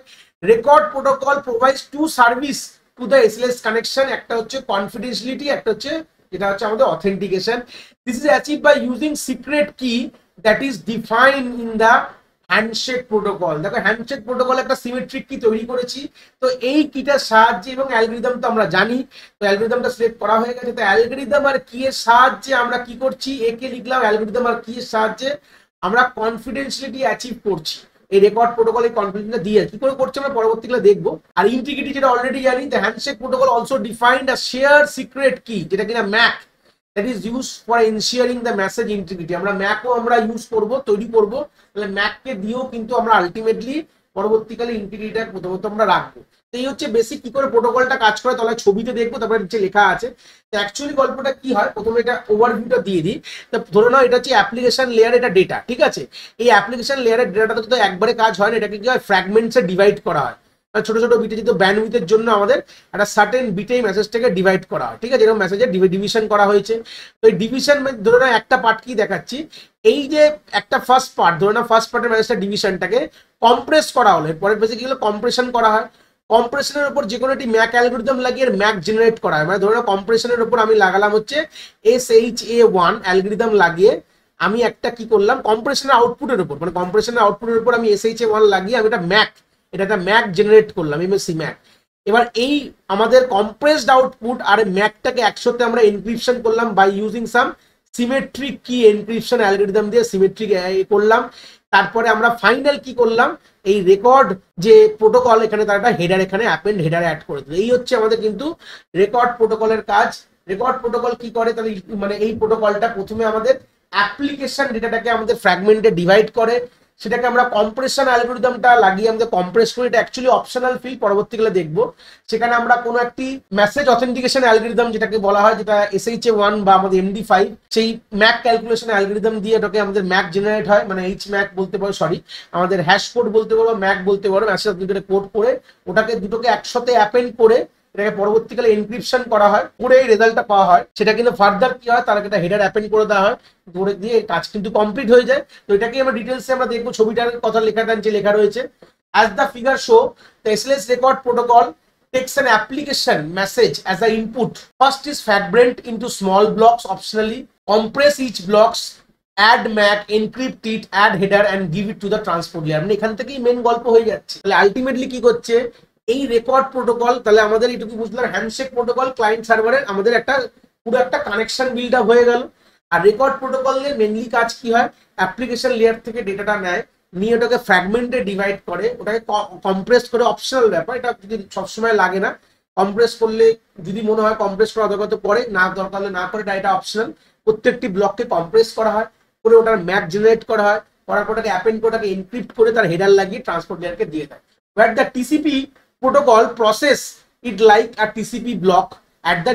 Record protocol provides two service to the SLS connection. একটা হচ্ছে কনফিডেন্সিয়ালিটি, একটা হচ্ছে যেটা হচ্ছে আমাদের authentication. This is achieve by using secret key that is defined in the handshake protocol. দেখো হ্যান্ডশেক প্রোটোকল একটা সিমেট্রিক কি তৈরি করেছি, তো এই কিটার সাহায্যে এবং অ্যালগরিদম তো আমরা জানি, তো অ্যালগরিদমটা সিলেক্ট করা হয়ে গেছে। তো অ্যালগরিদম আর কি এর সাহায্যে আমরা কি করছি, একে লিখলাম অ্যালগরিদম আর কি এর সাহায্যে আমরা কনফিডেন্সিয়ালিটি অ্যাচিভ করছি। এই রেকর্ড প্রোটোকল এই কনফিডেন্সটা দিয়ে কি করে করছে আমরা পরবর্তীকালে দেখবো। আর ইন্টিগ্রিটি যেটা অলরেডি জানি, the handshake protocol also defined a share secret কি, যেটা কিনা Mac, that is used for ensuring the message integrity। আমরা ম্যাকও আমরা ইউজ করব, তৈরি করব। তাহলে ম্যাককে দিয়েও কিন্তু আমরা আলটিমেটলি পরবর্তীকালে ইন্টিগ্রিটিটা প্রথমত আমরা রাখবো। তো এই হচ্ছে বেসিক কি করে প্রোটোকলটা কাজ করে, তাহলে ছবিতে দেখবো, তারপরে নিচে লেখা আছে। তো অ্যাকচুয়ালি গল্পটা কি হয়, প্রথমে এটা ওভারভিউটা দিয়ে দিই। তো ধরে নাও এটা হচ্ছে অ্যাপ্লিকেশন লেয়ার, এটা ডেটা, ঠিক আছে। এই অ্যাপ্লিকেশন লেয়ারের ডেটাটা তো একবারে কাজ হয় না, এটাকে কি হয় ফ্র্যাগমেন্টসে ডিভাইড করা হয়। ছোট ছোট বিটে, যেহেতু ব্যান্ডউইথের জন্য আমাদের একটা সার্টেন বিটে মেসেজটাকে ডিভাইড করা হয়, ঠিক আছে। এরকম মেসেজের ডিভিশন করা হয়েছে। তো এই ডিভিশন ধরে নাও একটা পার্ট কি দেখাচ্ছি, এই যে একটা ফার্স্ট পার্ট, ধরে নাও ফার্স্ট পার্টের মেসেজটা ডিভিশনটাকে কম্প্রেস করা হলো। পরের পেজে কি হলো, কম্প্রেশন করা হয়। কম্প্রেশনের উপর যে কোনো একটি ম্যাক অ্যালগরিদম লাগিয়ে ম্যাক জেনারেট করা হয়। মানে ধরে নাও কম্প্রেশনের উপর আমি লাগালাম হচ্ছে SHA1 অ্যালগরিদম লাগিয়ে আমি একটা কি করলাম, কম্প্রেশনের আউটপুটের উপর, মানে কম্প্রেশনের আউটপুটের উপর আমি SHA1 লাগিয়ে আমি এটা একটা ম্যাক জেনারেট করলাম, MSC ম্যাক। এবার এই আমাদের কম্প্রেসড আউটপুট আর ম্যাকটাকে একসাথে আমরা এনক্রিপশন করলাম বাই ইউজিং সাম সিমেট্রিক কি এনক্রিপশন অ্যালগরিদম দিয়ে সিমেট্রিক করলাম। তারপরে আমরা ফাইনাল কি করলাম, এই রেকর্ড যে প্রোটোকল এখানে তার একটা হেডার এখানে অ্যাপেন্ড হেডারে অ্যাড করে দিল। এই হচ্ছে আমাদের কিন্তু রেকর্ড প্রোটোকলের কাজ। রেকর্ড প্রোটোকল কি করে, তাহলে মানে এই প্রোটোকলটা প্রথমে আমাদের অ্যাপ্লিকেশন ডেটাটাকে আমাদের ফ্র্যাগমেন্টে ডিভাইড করে, সেটাকে আমরা কম্প্রেশন অ্যালগরিদমটা লাগিয়ে আমাদের কম্প্রেস করি। এটা অ্যাকচুয়ালি অপশনাল ফিল্ড, পরবর্তীকালে দেখবো। সেখানে আমরা কোনো একটি মেসেজ অথেন্টিকেশন অ্যালগরিদম যেটাকে বলা হয়, যেটা SHA1 বা আমাদের MD5, সেই ম্যাক ক্যালকুলেশন অ্যালগরিদম দিয়ে এটাকে আমাদের ম্যাক জেনারেট হয়, মানে ম্যাক বলতে পারো, সরি আমাদের হ্যাশ কোড বলতে পারো, ম্যাক বলতে পারো। মেসেজ কোড করে ওটাকে দুটোকে একসাথে অ্যাপেন্ড করে এটাকে পরবর্তীকালে এনক্রিপশন করা হয়, করে এই রেজাল্টটা পাওয়া হয়। সেটা কিন্তু ফার্দার কি হয়, তার একটা হেডার অ্যাপেন্ড করে দেওয়া হয়, করে দিয়ে কাজ কিন্তু কমপ্লিট হয়ে যায়। তো এটাকে আমরা ডিটেলসে আমরা দেখবো, ছবিটার কথা লেখাটা যে লেখা রয়েছে। As the figure show, the SLS record protocol takes an application message as an input. First is fragment into small blocks optionally, compress each blocks, add MAC, encrypt it, add header and give it to the transport layer। মানে এখান থেকেই main গল্প হয়ে যাচ্ছে। তাহলে ultimately কি করছে এই রেকর্ড প্রোটোকল, তাহলে আমাদের এইটুকু বুঝলাম হ্যান্ডশেক প্রোটোকল ক্লায়েন্ট সার্ভারের আমাদের একটা পুরো একটা কানেকশন বিল্ড আপ হয়ে গেল। আর রেকর্ড প্রোটোকলের মেনলি কাজ কি হয়, অ্যাপ্লিকেশন লেয়ার থেকে ডেটাটা নেয়, নিয়ে ওটাকে ফ্র্যাগমেন্টে ডিভাইড করে, ওটাকে কম্প্রেস করে, অপশনাল ব্যাপার, এটা যদি সবসময় লাগে না। কম্প্রেস করলে যদি মনে হয় কম্প্রেস করা দরকার তো পরে, না দরকার হলে না করে, এটা অপশনাল। প্রত্যেকটি ব্লককে কম্প্রেস করা হয়, করে ওটার ম্যাপ জেনারেট করা হয়, করার পর ওটাকে অ্যাপেন্ড করে ওটাকে এনক্রিপ্ট করে তার হেডার লাগিয়ে ট্রান্সপোর্ট লেয়ারকে দিয়ে দেয়। But the TCP protocol process it like a TCP block at the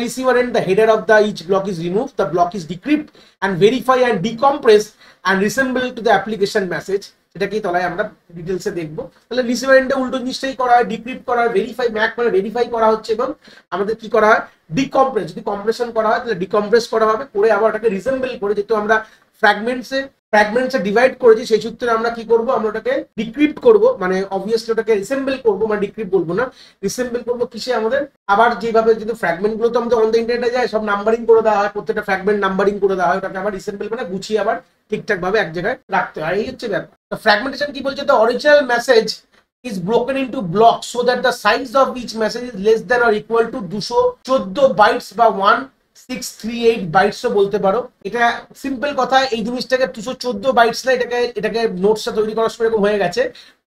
receiver end. The header of the each block is removed, the block is decrypted and verify and decompress and reassemble to the application message. সেটাকেই তলায় আমরা ডিটেলসে দেখবো। তাহলে receiver এন্ডে উল্টো জিনিসটাই করা হয়, ডিক্রিপ্ট করা হয়, ভেরিফাই, ম্যাক মানে ভেরিফাই করা হচ্ছে, এবং আমাদের কি করা হয়, ডিকম্প্রেস, যদি কম্প্রেশন করা হয় তাহলে ডিকম্প্রেস করা হবে, করে আবার ওটাকে রিসেম্বল করে, যেহেতু আমরা ফ্র্যাগমেন্টসে ডিভাইড করেছি সেই সূত্রে আমরা কি করব, আমরা ওটাকে ডিক্রিপ্ট করব, মানে অবভিয়াসলি ওটাকে রিসেম্বল করব, মানে ডিক্রিপ্ট বলবো না, রিসেম্বল করবো কিসে, আমাদের আবার যেভাবে যদি ফ্র্যাগমেন্ট গুলো তো আমাদের অন দ্য ইন্টারনেটে যায় সব নাম্বারিং করে দেওয়া হয়, প্রত্যেকটা ফ্র্যাগমেন্ট নাম্বারিং করে দেওয়া হয়, ওটাকে আবার রিসেম্বল মানে গুছিয়ে আবার ঠিকঠাক ভাবে এক জায়গায় রাখতে হয়, এই হচ্ছে ব্যাপার। তো ফ্র্যাগমেন্টেশন কি বলছে, the original message is broken into blocks so that the size of each message is less than or equal to 214 bytes বা 1638 বাইটসও বলতে পারো। এটা সিম্পল কথা, এই জিনিসটাকে 214 বাইটস না, এটাকে নোটসটা তৈরি করার সময় এরকম হয়ে গেছে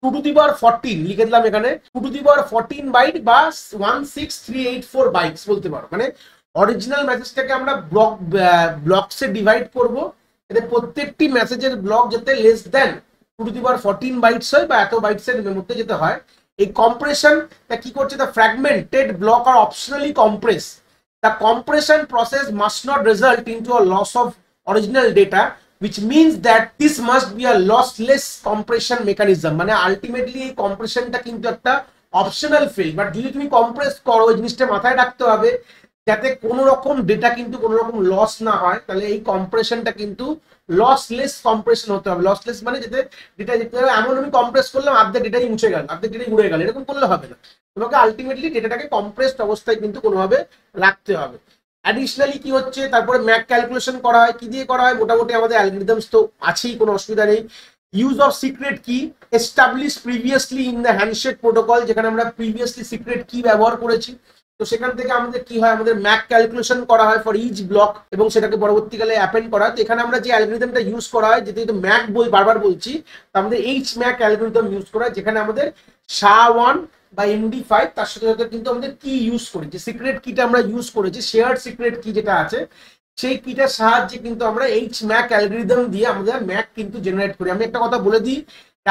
2 to the power 14 লিখে দিলাম এখানে, 2 to the power 14 বাইট বা 16384 বাইটস বলতে পারো। মানে অরিজিনাল মেসেজটাকে আমরা ব্লকসে ডিভাইড করব, এতে প্রত্যেকটি মেসেজের ব্লক যাতে less than 2 to the power 14 bytes হয় বা এত বাইটসের মধ্যে যেতে হয়। এই কম্প্রেশনটা কি করছে, the fragmented block are optionally compress. The compression process must not result into a loss of original data, which means that this must be a lossless compression mechanism. মানে আলটিমেটলি এই কম্প্রেশনটা কিন্তু একটা অপশনাল ফিল্ড, বাট যদি তুমি compress করো ওই জিনিসটা মাথায় রাখতে হবে যাতে কোনো রকম ডেটা কিন্তু কোনো রকম লস না হয়, তাহলে এই কম্প্রেশনটা কিন্তু লসলেস কম্প্রেশন হতে হবে। লসলেস মানে যাতে ডেটা যেতে হবে, এমন আমি কম্প্রেস করলাম অর্ধেক ডেটাই মুছে গেল, অর্ধেক ডেটাই উড়ে গেল, এরকম করলে হবে না, তোমাকে আলটিমেটলি ডেটাটাকে কম্প্রেসড অবস্থায় কিন্তু কোনোভাবে রাখতে হবে। অ্যাডিশনালি কি হচ্ছে, তারপরে ম্যাক ক্যালকুলেশন করা হয়, কি দিয়ে করা হয়, মোটামুটি আমাদের অ্যালগরিদমস তো আছেই, কোনো অসুবিধা নেই। ইউজ অফ সিক্রেট কি establish previously in the handshake protocol, যেখানে আমরা প্রিভিয়াসলি সিক্রেট কি ব্যবহার করেছি, তো সেখান থেকে আমাদের কি হয়, আমাদের ম্যাক ক্যালকুলেশন করা হয় ফর ইচ ব্লক, এবং সেটাকে পরবর্তীকালে অ্যাপেন্ড করা হয়। তো এখানে আমরা যে অ্যালগরিদমটা ইউজ করা হয়, যেহেতু ম্যাক বারবার বলছি, তো আমাদের এইচ ম্যাক অ্যালগরিদম ইউজ করা হয়, যেখানে আমাদের SHA-1 বা MD5 তার সাথে সাথে কিন্তু আমাদের কি ইউজ করি, যে সিক্রেট কিটা আমরা ইউজ করেছি, শেয়ার্ড সিক্রেট কি যেটা আছে, সেই কিটার সাহায্যে কিন্তু আমরা এইচ ম্যাক অ্যালগরিদম দিয়ে আমাদের ম্যাক কিন্তু জেনারেট করি। আমি একটা কথা বলে দিই,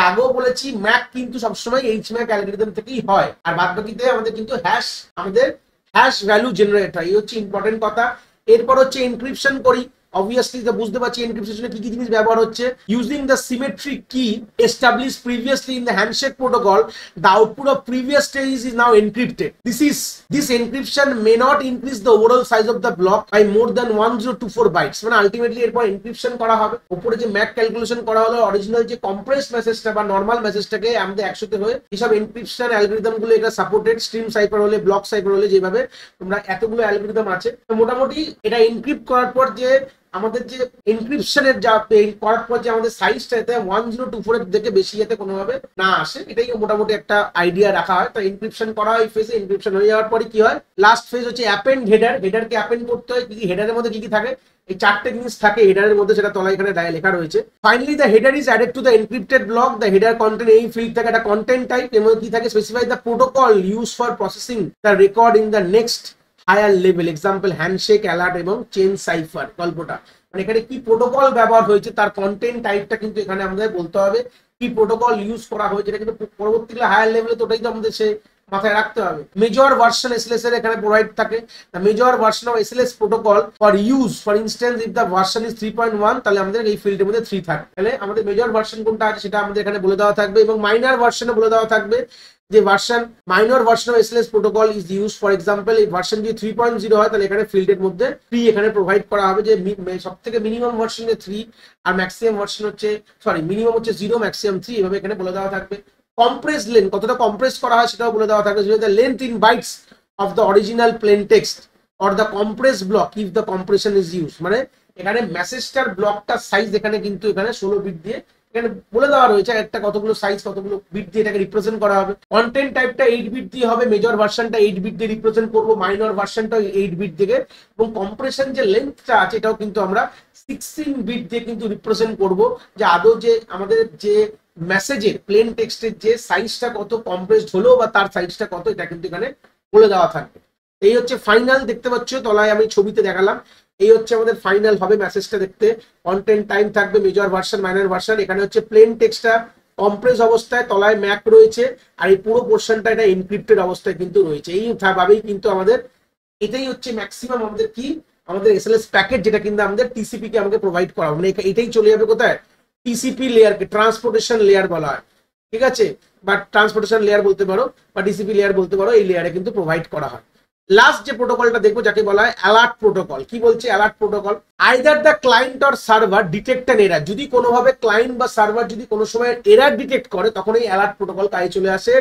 আগেও বলেছি, ম্যাক কিন্তু সবসময় এইচ ম্যাক অ্যালগরিদম থেকেই হয়, আর বাদ বাকিতে আমাদের কিন্তু হ্যাশ ভ্যালু জেনারেট হয়, এই হচ্ছে ইম্পর্টেন্ট কথা। এরপর হচ্ছে এনক্রিপশন করি, অবভিয়াসলি বুঝতে পারছি এনক্রিপশনে কি কি জিনিস ব্যবহার হচ্ছে। Using the symmetric key establish previously in the handshake protocol, the output of previous stage is now encrypted. This encryption may not increase the overall size of the block by more than 1024 bytes. মানে ultimately এরপর encryption করা হবে, উপরে যে Mac calculation করা হলো, original যে compress মেসেজটা বা নর্মাল মেসেজটাকে আমাদের একসাথে হয়ে এইসব এনক্রিপশন অ্যালগরিদম গুলো এটা সাপোর্টেড, স্ট্রিম সাইফার হলে, ব্লক সাইফার হলে, যেভাবে তোমরা এতগুলো অ্যালগরিদম আছে, তো মোটামুটি এটা এনক্রিপ্ট করার পর যে আমাদের যে এনক্রিপশনের যা করার পর যে আমাদের সাইজটা এতে 1024 এর থেকে বেশি যাতে কোনোভাবে না আসে, এটাই মোটামুটি একটা আইডিয়া রাখা হয়। তো এনক্রিপশন করা হয়, ফেজে এনক্রিপশন হয়ে যাওয়ার পরে কি হয়, লাস্ট ফেজ হচ্ছে অ্যাপেন্ড হেডার। হেডারকে অ্যাপেন্ড করতে হয়, কি হেডারের মধ্যে কি কি থাকে, এই চারটে জিনিস থাকে হেডারের মধ্যে, সেটা তলায় এখানে লেখা রয়েছে। Finally the header is added to the encrypted block. The header content, এই ফিল্ড থাকে একটা কন্টেন্ট টাইপ, এর মধ্যে কি থাকে, specify the protocol use for processing the record in the next higher level, example handshake, alert এবং change cipher. গল্পটা মানে এখানে কি প্রোটোকল ব্যবহার হয়েছে তার কন্টেন্ট টাইপটা কিন্তু এখানে আমাদের বলতে হবে, কি প্রোটোকল ইউজ করা হয়েছে, এটা কিন্তু পরবর্তীকালে হায়ার লেভেলে তো ওটাই তো আমাদের সে মাথায় রাখতে হবে। মেজর ভার্সন এসএলএস এর এখানে প্রোভাইড থাকে, the major version of SLS protocol for use, for instance if the version is 3.1, তাহলে আমাদের এই ফিল্ডের মধ্যে 3 থাকে, তাহলে আমাদের মেজর ভার্সন কোনটা আছে সেটা আমাদের এখানে বলে দেওয়া থাকবে, এবং মাইনর ভার্সনে বলে দেওয়া থাকবে যে version, minor version of SLS protocol is use, for example এই ভার্সন যদি 3.0 হয় তাহলে এখানে ফিল্ডের মধ্যে 3 এখানে প্রোভাইড করা হবে, যে সবথেকে মিনিমাম ভার্সনে 3 আর ম্যাক্সিমাম ভার্সন হচ্ছে, সরি মিনিমাম হচ্ছে 0, ম্যাক্সিমাম 3, এভাবে এখানে বলে দেওয়া থাকবে। কম্প্রেস লেন্থ, কতটা কম্প্রেস করা হয় সেটাও বলে দেওয়া থাকবে, the length in bytes of the original plain text or the compress block if the compression is use. মানে এখানে মেসেজটার ব্লকটার সাইজ এখানে কিন্তু এখানে 16 বিট দিয়ে এখানে বলে দেওয়া রয়েছে, একটা কতগুলো সাইজ কতগুলো বিট দিয়ে এটাকে রিপ্রেজেন্ট করা হবে। কন্টেন্ট টাইপটা 8 বিট দিয়ে হবে, মেজর ভার্সনটা 8 বিট দিয়ে রিপ্রেজেন্ট করবো, মাইনর ভার্সনটা 8 বিট থেকে, এবং কম্প্রেশন যে লেন্থটা আছে এটাও কিন্তু আমরা 16 বিট দিয়ে কিন্তু রিপ্রেজেন্ট করবো, যে আদৌ যে আমাদের যে মেসেজের প্লেন টেক্সটের যে সাইজটা কত কম্প্রেসড হলো বা তার সাইজটা কত, এটা কিন্তু এখানে বলে দেওয়া থাকবে। এই হচ্ছে ফাইনাল, দেখতে পাচ্ছ তলায় আমি ছবিতে দেখালাম, এই হচ্ছে আমাদের ফাইনাল হবে মেসেজটা দেখতে। কন্টেন্ট টাইম থাকবে, মেজর ভার্সন, মাইনর ভার্সন, এখানে হচ্ছে প্লেন টেক্সটটা কম্প্রেস অবস্থায়, তলায় ম্যাক রয়েছে, আর এই পুরো পোর্শনটা এটা এনক্রিপ্টেড অবস্থায় কিন্তু রয়েছে। এই ভাবেই কিন্তু আমাদের এটাই হচ্ছে ম্যাক্সিমাম আমাদের কি, আমাদের এসএলএস প্যাকেট, যেটা কিন্তু আমাদের টিসিপি কে আমাকে প্রোভাইড করা, মানে এটাই চলে যাবে কোথায়, টিসিপি লেয়ারকে ট্রান্সপোর্টেশন লেয়ার বলা হয়, ঠিক আছে, বা ট্রান্সপোর্টেশন লেয়ার বলতে পারো বা টিসিপি লেয়ার বলতে পারো, এই লেয়ারে কিন্তু প্রোভাইড করা হয়। লাস্ট যে প্রোটোকলটা দেখবো যাকে বলা হয় অ্যালার্ট প্রোটোকল। কি বলছে alert protocol? Either the client or server detect an error, যদি কোনোভাবে ক্লায়েন্ট বা সার্ভার যদি কোনো সময় এরার ডিটেক্ট করে তখন এই অ্যালার্ট প্রোটোকল কাজে চলে আসে।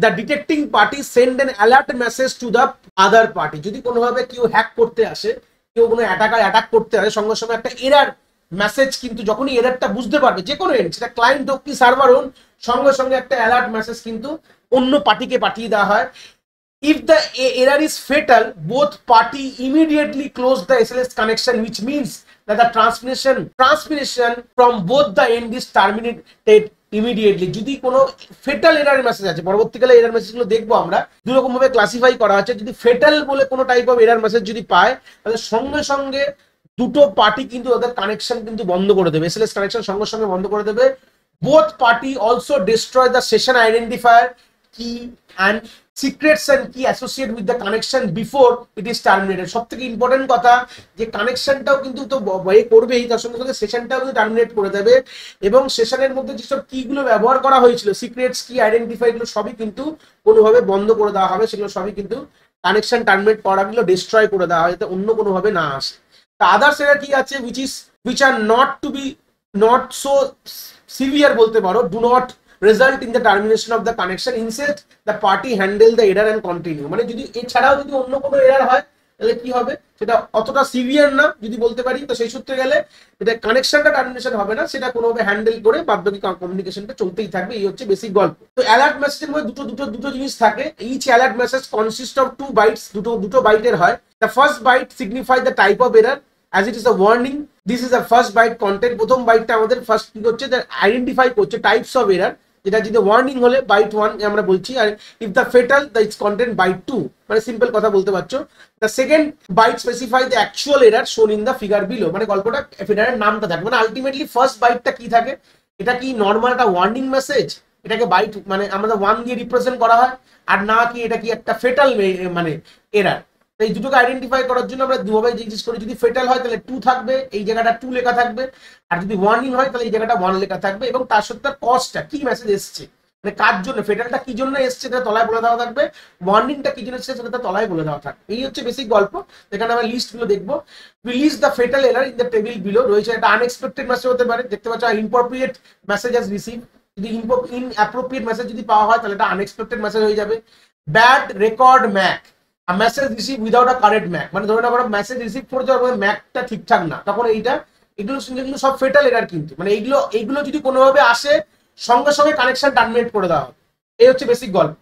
The detecting party send an alert message to the other party, যদি কোনোভাবে কেউ হ্যাক করতে আসে, কেউ কোনো অ্যাটাক করতে আসে, সঙ্গে সঙ্গে একটা এরার মেসেজ কিন্তু যখনই এরারটা বুঝতে পারবে, যে কোনো এন্ড, সেটা ক্লায়েন্ট হোক কি সার্ভার হোক, সঙ্গে সঙ্গে একটা অ্যালার্ট মেসেজ কিন্তু অন্য পার্টিকে পাঠিয়ে দেওয়া হয়। If the error is fatal, both party immediately close the SLS connection, which means that the transmission from both the end is terminated immediately. যদি কোনো ফেটাল এরার মেসেজ আছে, পরবর্তীকালে এরার মেসেজগুলো দেখবো আমরা, দুই রকম ভাবে ক্লাসিফাই করা হচ্ছে। যদি ফেটাল বলে কোনো টাইপ অফ এরার মেসেজ যদি পায়, তাহলে সঙ্গে সঙ্গে দুটো পার্টি কিন্তু ওদের কানেকশন কিন্তু বন্ধ করে দেবে, এসএলএস কানেকশন সঙ্গে সঙ্গে বন্ধ করে দেবে। both party also destroy the session identifier, key and secrets and key associated with the connection before it is terminated. সবথেকে ইম্পর্টেন্ট কথা যে কানেকশনটাও কিন্তু তো বয়ে করবেই, তার সঙ্গে সঙ্গে সেশনটাও কিন্তু টার্মিনেট করে দেবে, এবং সেশনের মধ্যে যেসব কিগুলো ব্যবহার করা হয়েছিল, সিক্রেটস কি আইডেন্টিফাই, এগুলো সবই কিন্তু কোনোভাবে বন্ধ করে দেওয়া হবে, সেগুলো সবই কিন্তু কানেকশন টার্মিনেট করাগুলো ডিস্ট্রয় করে দেওয়া হয় যাতে অন্য কোনোভাবে না আসে। আদার্স এরা কি আছে, which are not to be not so severe বলতে পারো, do not result in the termination of the connection, instead the party handle the error and continue। মানে যদি এছাড়াও যদি অন্য কোনো এরার হয় তাহলে কি হবে, সেটা অতটা সিভিয়ার না যদি বলতে পারি, তো সেই সূত্রে গেলে এটা কানেকশনটা টার্মিনেশন হবে না, সেটা কোনোভাবে হ্যান্ডেল করে বাদ বাকি কমিউনিকেশনটা চলতেই থাকবে। এই হচ্ছে বেসিক গল্প। তো অ্যালার্ট মেসেজের মধ্যে দুটো জিনিস থাকে। Each alert message consist of 2 bytes, দুটো বাইটের হয়। The first byte signify the type of error as it is a warning. This is the first byte content। প্রথম বাইটটা আমাদের ফার্স্ট কি করছে, আইডেন্টিফাই করছে টাইপস অফ এরার, যেটা যদি ওয়ার্নিং হলে বাইট 1 আমরা বলছি, আর if the fatal the it's content byte 2, মানে সিম্পল কথা বলতে পারছো। The second byte specify the actual error shown in the figure below, মানে গল্পটা ফেটারের নামটা থাকে, মানে আলটিমেটলি ফার্স্ট বাইটটা কি থাকে, এটা কি নর্মাল একটা ওয়ার্নিং মেসেজ, এটাকে বাইট মানে আমাদের 1 দিয়ে রিপ্রেজেন্ট করা হয়, আর না কি এটা কি একটা ফেটাল মানে এরার। এই দুটোকে আইডেন্টিফাই করার জন্য আমরা দুভাবে জিজ্ঞেস করি, যদি ফেটাল হয় তাহলে 2 থাকবে, এই জায়গাটা 2 লেখা থাকবে, আর যদি ওয়ার্নিং হয় তাহলে এই জায়গাটা 1 লেখা থাকবে, এবং তার সাথে তার কজটা কি মেসেজ এসছে, মানে কার জন্য, ফেটালটা কি জন্য এসছে সেটা তলায় বলে দেওয়া থাকবে, ওয়ার্নিংটা কি জন্য এসছে সেটা তলায় বলে দেওয়া থাকবে। এই হচ্ছে বেসিক গল্প। এখানে আমরা লিস্টগুলো দেখবো। Release the fatal error in the table below রয়েছে, একটা আনএক্সপেক্টেড মেসেজ হতে পারে, দেখতে পাচ্ছ ইনঅ্যাপ্রোপ্রিয়েট মেসেজ হ্যাজ রিসিভ, যদি ইনঅ্যাপ্রোপ্রিয়েট মেসেজ যদি পাওয়া হয় তাহলে এটা আনএক্সপেক্টেড মেসেজ হয়ে যাবে। Bad record mac, message receive without a correct mac, মানে ধরুন আমরা মেসেজ রিসিভ করেছি আর ম্যাকটা ঠিকঠাক না, তখন এগুলো সব ফেটাল এরার কিন্তু, মানে এইগুলো যদি কোনোভাবে আসে সঙ্গে সঙ্গে কানেকশন টার্মিনেট করে দেওয়া হবে। এই হচ্ছে বেসিক গল্প।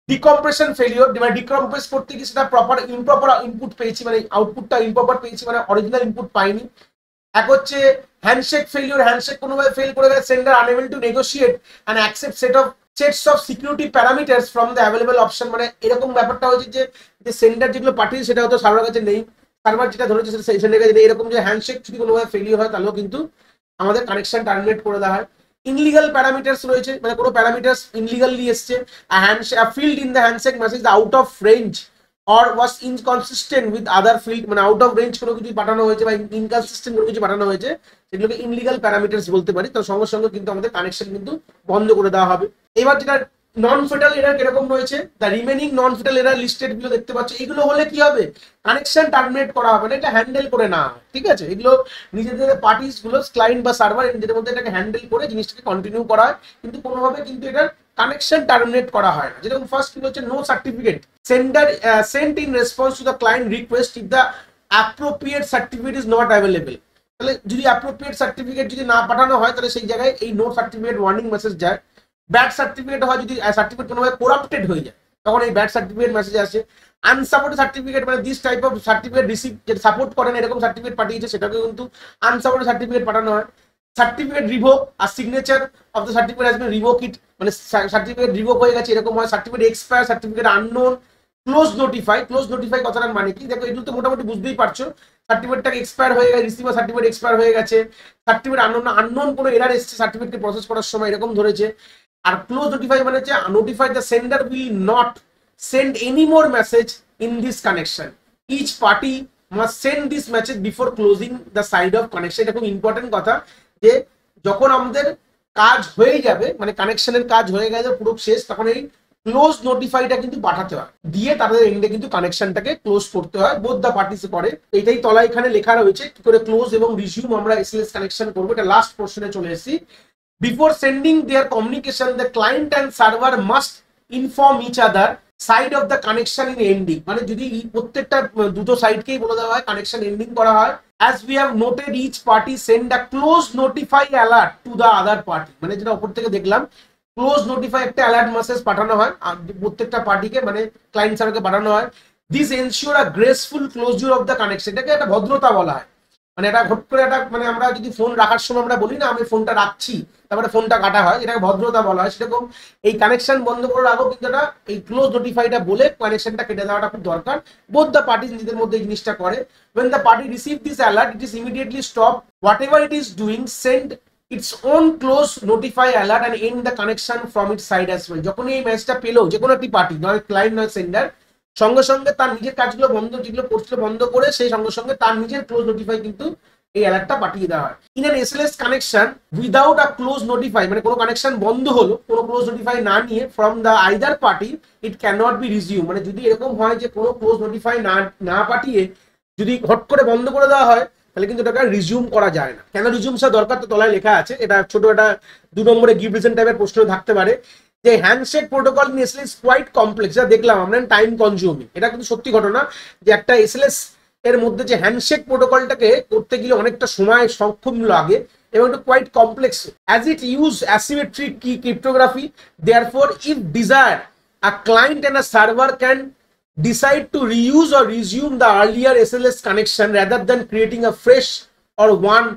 ডিকম্প্রেশন ফেলিওর, মানে ডিকম্প্রেস করতে গিয়ে সেটা ইমপ্রপার ইনপুট পেয়েছি, মানে আউটপুটটা ইমপ্রপার পেয়েছি, মানে অরিজিনাল ইনপুট পাইনি। এক হচ্ছে হ্যান্ডশেক ফেলিওর, হ্যান্ডশেক কোনোভাবে ফেল করে গেলে sender unable to negotiate and accept sets of security parameters from the available option, মানে এরকম ব্যাপারটা হচ্ছে যে সেন্ডার যেগুলো পাঠিয়েছে সেটা হয়তো সার্ভার কাছে নেই, সার্ভার যেটা ধরেছে সেটা সেন্ডার কাছে নেই, এরকম যে হ্যান্ডশেক যদি কোনোভাবে ফেলিওর হয় তাহলেও কিন্তু আমাদের কানেকশন টার্মিনেট করে দেওয়া হয়। ইনলিগাল প্যারামিটার্স রয়েছে, মানে কোনো প্যারামিটার্স ইনলিগালি এসছে, field in the handshake message out of range or was inconsistent with other field, মানে আউট অফ রেঞ্জ কোনো কিছু পাঠানো হয়েছে বা ইনকনসিস্টেন্ট কোনো কিছু পাঠানো হয়েছে, সেগুলোকে ইনলিগাল প্যারামিটার্স বলতে পারি। তার সঙ্গে সঙ্গে কিন্তু আমাদের কানেকশন কিন্তু বন্ধ করে দেওয়া হবে। এবার যেটা নন ফেটাল এরার কিরকম রয়েছে, the remaining non fatal error listed গুলো দেখতে পাচ্ছ, এগুলো হলে কি হবে, কানেকশন টার্মিনেট করা হবে না, এটা হ্যান্ডেল করে না, ঠিক আছে, এগুলো নিজেদের পার্টিস গুলো ক্লায়েন্ট বা সার্ভার নিজেদের মধ্যে এটাকে হ্যান্ডেল করে জিনিসটাকে কন্টিনিউ করা হয়, কিন্তু কোনোভাবে কিন্তু এটার কানেকশন টার্মিনেট করা হয় না। যেরকম ফার্স্ট কি হচ্ছে, no certificate sender sent in response to the client request if the appropriate certificate is not available, তাহলে যদি অ্যাপ্রোপ্রিয়েট সার্টিফিকেট যদি না পাঠানো হয় তাহলে সেই জায়গায় এই নো সার্টিফিকেট ওয়ার্নিং মেসেজ যায়। ব্যাড সার্টিফিকেট হয়, যদি সার্টিফিকেট কোনোভাবে করাপ্টেড হয়ে যায় তখন এই ব্যাড সার্টিফিকেট মেসেজ আসে। আনসাপোর্টেড সার্টিফিকেট, মানে this type of certificate receive, যেটা সাপোর্ট করে না এরকম সার্টিফিকেট পাঠিয়েছে সেটাকে কিন্তু আনসাপোর্টেড সার্টিফিকেট পাঠানো হয়। সার্টিফিকেট রিভোক আর signature of the certificate has been revoke it, মানে সার্টিফিকেট রিভোক হয়ে গেছে এরকম হয়। Certificate expire, certificate unknown. Close notify কথাটার মানে কি, দেখো এগুলো তো মোটামুটি বুঝতেই পারছো, সার্টিফিকেটটাকে এক্সপায়ার হয়ে গেছে, রিসিভার সার্টিফিকেট এক্সপায়ার হয়ে গেছে, সার্টিফিকেট আননোন কোনো এরার এসছে সার্টিফিকেটকে প্রসেস করার সময় এরকম ধরেছে। আর ক্লোজ নোটিফাই মানে হচ্ছে notify the sender will not send any more message in this connection, each party must send this message before closing the side of connection. এটা খুব ইম্পর্টেন্ট কথা, যে যখন আমাদের কাজ হয়ে যাবে, মানে কানেকশনের কাজ হয়ে গেছে পুরো শেষ, তখন এই ক্লোজ নোটিফাইটা কিন্তু পাঠাতে হয়, দিয়ে তাদের এন্ডে কিন্তু কানেকশনটাকে ক্লোজ করতে হয়, বোথ দা পার্টিস করে। এইটাই তলায় এখানে লেখা রয়েছে কি করে ক্লোজ এবং রিজিউম আমরা এসএলএস কানেকশন করবো। এটা লাস্ট পোর্শনে চলে এসেছি। Before sending their communication the client and server must inform each other side of the connection in ending. মানে যদি প্রত্যেকটা দুটো সাইডকেই বলে দেওয়া হয় কানেকশন এন্ডিং করা হয়, as we have noted each party send a close notify alert to the other party। মানে যেটা উপর থেকে দেখলাম, ক্লোজ নোটিফাই একটা অ্যালার্ট মেসেজ পাঠানো হয় প্রত্যেকটা পার্টিকে, মানে ক্লায়েন্ট সার্ভারকে পাঠানো হয়। This ensure a graceful closure of the connection. এটাকে একটা ভদ্রতা বলা হয়। মানে এটা ঘট করে একটা, মানে আমরা যদি ফোন রাখার সময় আমরা বলি না আমি ফোনটা রাখছি, তারপরে ফোনটা কাটা হয়, এটাকে ভদ্রতা বলা হয়। সেরকম এই কানেকশন বন্ধ করার আগেও কিন্তু এটা এই ক্লোজ নোটিফাইটা বলে কানেকশনটা কেটে দেওয়াটা খুব দরকার। বোথ দ্য পার্টি নিজেদের মধ্যে এই জিনিসটা করে। when the party receive this alert, it is immediately stop whatever it is doing, send its own close notify alert and end the connection from its side as well। যখন এই মেসেজটা পেলো যে কোনো একটি পার্টি, নয় ক্লায়েন্ট নয় sender, সঙ্গে সঙ্গে তার নিজের কাজগুলো বন্ধ, যেগুলো করছিল বন্ধ করে সেই সঙ্গে সঙ্গে তার নিজের ক্লোজ নোটিফাই কিন্তু এই অ্যালার্টটা পাঠিয়ে দেওয়া হয়। In an SLS connection without a close notify, মানে কোনো কানেকশন বন্ধ হলো কোনো ক্লোজ নোটিফাই না নিয়ে, from the either party it can not be resume. মানে যদি এরকম হয় যে কোনো ক্লোজ নোটিফাই না পাঠিয়ে যদি হট করে বন্ধ করে দেওয়া হয়, তাহলে কিন্তু এটাকে রিজিউম করা যায় না। কেন রিজিউম সা দরকার তো তলায় লেখা আছে। এটা ছোট একটা 2 নম্বরে গিভ রিজন টাইপের প্রশ্ন থাকতে পারে যে handshake protocol in SLS quite complex. এটা দেখলাম আমরা, টাইম কনজিউমিং। এটা কিন্তু সত্যি ঘটনা যে একটা এসএলএস এর মধ্যে যে হ্যান্ডশেক প্রোটোকলটাকে করতে গেলে অনেকটা সময় সংক্ষেপ লাগে এবং এটা quite complex as it use asymmetric key cryptography. Therefore if desire a client and a server can decide to reuse or resume the earlier SLS connection rather than creating a fresh or one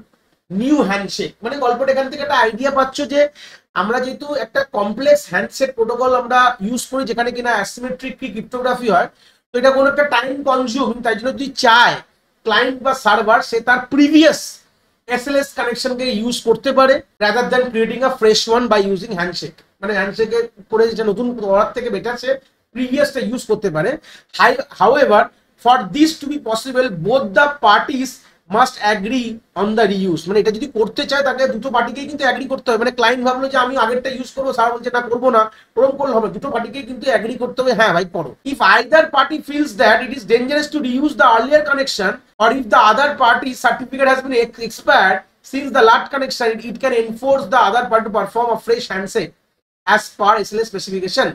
new handshake। মানে গল্পটা এখান থেকে একটা idea পাচ্ছ যে আমরা যেহেতু একটা কমপ্লেক্স হ্যান্ডশেক প্রোটোকল আমরা ইউজ করি যেখানে কিনা অ্যাসিমেট্রিক কি ক্রিপ্টোগ্রাফি হয়, তো এটা কোনো একটা টাইম কনজিউমিং। তাই জন্য যদি চায় ক্লায়েন্ট বা সার্ভার সে তার প্রিভিয়াস এসএলএস কানেকশনকে ইউজ করতে পারে rather than creating a fresh one by using handshake. মানে হ্যান্ডশেকে করে যে নতুন করার থেকে বেটার সে প্রিভিয়াসটা ইউজ করতে পারে। However for this to be possible both the parties must agree on the reuse. মানে এটা যদি করতে চায় তাকে দুটো পার্টিকেই কিন্তু অ্যাগ্রি করতে হবে। মানে ক্লায়েন্ট ভাবলো যে আমি আগেরটা ইউজ করবো, স্যার বলছে না করবো না, ওরকম করলে হবে, দুটো পার্টিকেই কিন্তু অ্যাগ্রি করতে হবে হ্যাঁ ভাই করো। If either party feels that it is dangerous to reuse the earlier connection or if the other party's certificate has been expired since the last connection, it can enforce the other party to perform a fresh handshake as per SLA specification।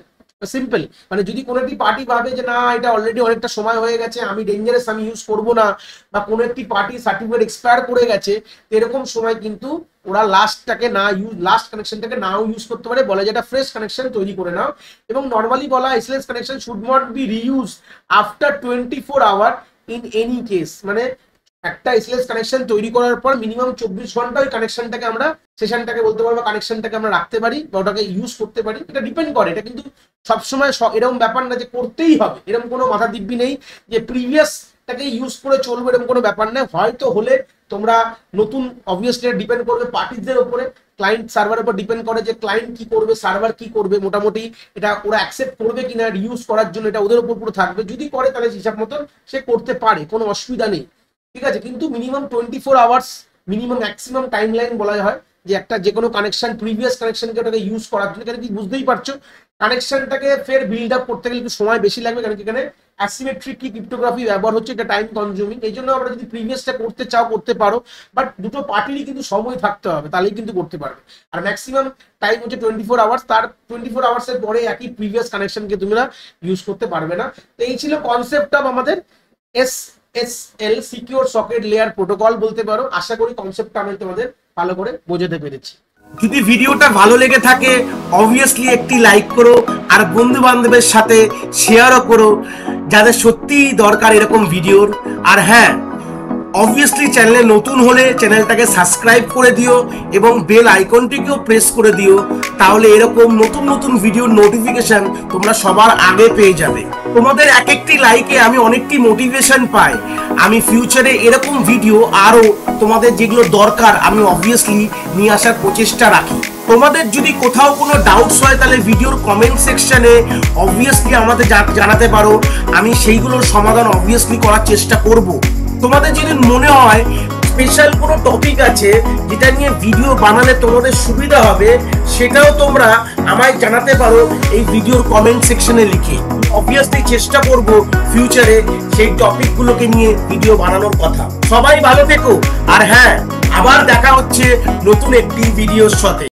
Simple, মানে যদি কোনো একটি party ভাবে যে না এটা already অনেকটা সময় হয়ে গেছে, আমি ডেঞ্জারাস, আমি ইউজ করবো না, বা কোনো একটি পার্টি সার্টিফিকেট এক্সপায়ার করে গেছে, এরকম সময় কিন্তু ওরা লাস্টটাকে না ইউজ, লাস্ট কানেকশনটাকে নাও ইউজ করতে পারে, বলে যেটা ফ্রেশ কানেকশন তৈরি করে নাও। এবং নর্মালি বলা SLS connection should not be reuse after 24 hour in any case. মানে একটা এসএলএস কানেকশন তৈরি করার পর মিনিমাম 24 ঘন্টা ওই কানেকশনটাকে আমরা সেশনটাকে বলতে পারবো কানেকশনটাকে আমরা রাখতে পারি বা ওটাকে ইউজ করতে পারি। এটা ডিপেন্ড করে, এটা কিন্তু সবসময় এরকম ব্যাপার না যে করতেই হবে, এরকম কোনো মাথা দিব্যি নেই যে প্রিভিয়াসটাকে ইউজ করে চলবে, এরকম কোনো ব্যাপার নেই। হয়তো হলে তোমরা নতুন, অবভিয়াসলি ডিপেন্ড করবে পার্টিদের উপরে, ক্লায়েন্ট সার্ভারের উপর ডিপেন্ড করে যে ক্লায়েন্ট কি করবে, সার্ভার কি করবে, মোটামুটি এটা ওরা অ্যাকসেপ্ট করবে কিনা ইউজ করার জন্য, এটা ওদের উপর পুরো থাকবে। যদি করে তাহলে হিসাব মতন সে করতে পারে, কোনো অসুবিধা নেই, ঠিক আছে। কিন্তু minimum 24 hours minimum maximum time line বলা হয় যে একটা যে কোনো কানেকশন প্রিভিয়াস কানেকশনকে ওটাকে ইউজ করার জন্য। কারণ কি বুঝতেই পারছো কানেকশনটাকে ফের বিল্ড আপ করতে গেলে একটু সময় বেশি লাগবে, কারণ এখানে অ্যাসিমেট্রিক কি ক্রিপ্টোগ্রাফি ব্যবহার হচ্ছে, এটা টাইম কনজিউমিং। এই জন্য আমরা যদি প্রিভিয়াসটা করতে চাও করতে পারো, বাট দুটো পার্টিরই কিন্তু সময় থাকতে হবে, তাহলেই কিন্তু করতে পারবে। আর ম্যাক্সিমাম টাইম হচ্ছে 24 আওয়ার্স, তার 24 আওয়ার্সের পরে একই প্রিভিয়াস কানেকশনকে তোমরা ইউজ করতে পারবে না। তো এই ছিল কনসেপ্ট অফ আমাদের SSL secure socket layer protocol বলতে পারো। আশা করি কনসেপ্টটা আমি তোমাদের ভালো করে বোঝাতে পেরেছি। যদি ভিডিওটা ভালো লেগে থাকে অবভিয়াসলি একটি লাইক করো, আর বন্ধু বান্ধবের সাথে শেয়ারও করো যাদের সত্যিই দরকার এরকম ভিডিওর। আর হ্যাঁ, অবভিয়াসলি চ্যানেলে নতুন হলে চ্যানেলটাকে সাবস্ক্রাইব করে দিও এবং বেল আইকনটিকেও প্রেস করে দিও, তাহলে এরকম নতুন নতুন ভিডিওর নোটিফিকেশন তোমরা সবার আগে পেয়ে যাবে। তোমাদের এক একটি লাইকে আমি অনেকটি মোটিভেশন পাই, আমি ফিউচারে এরকম ভিডিও আরো তোমাদের যেগুলো দরকার আমি অবভিয়াসলি নিয়ে আসার প্রচেষ্টা রাখি। তোমাদের যদি কোথাও কোনো ডাউটস হয় তাহলে ভিডিওর কমেন্ট সেকশনে অবভিয়াসলি আমাদের জানাতে পারো, আমি সেইগুলোর সমাধান অবভিয়াসলি করার চেষ্টা করব। তোমাদের যদি মনে হয় স্পেশাল কোনো টপিক আছে যেটা নিয়ে ভিডিও বানালে তোমাদের সুবিধা হবে, সেটাও তোমরা আমায় জানাতে পারো এই ভিডিওর কমেন্ট সেকশনে লিখে। অবভিয়াসলি চেষ্টা করব ফিউচারে সেই টপিকগুলোকে নিয়ে ভিডিও বানানোর কথা। সবাই ভালো থেকো, আর হ্যাঁ, আবার দেখা হচ্ছে নতুন একটি ভিডিওর সাথে।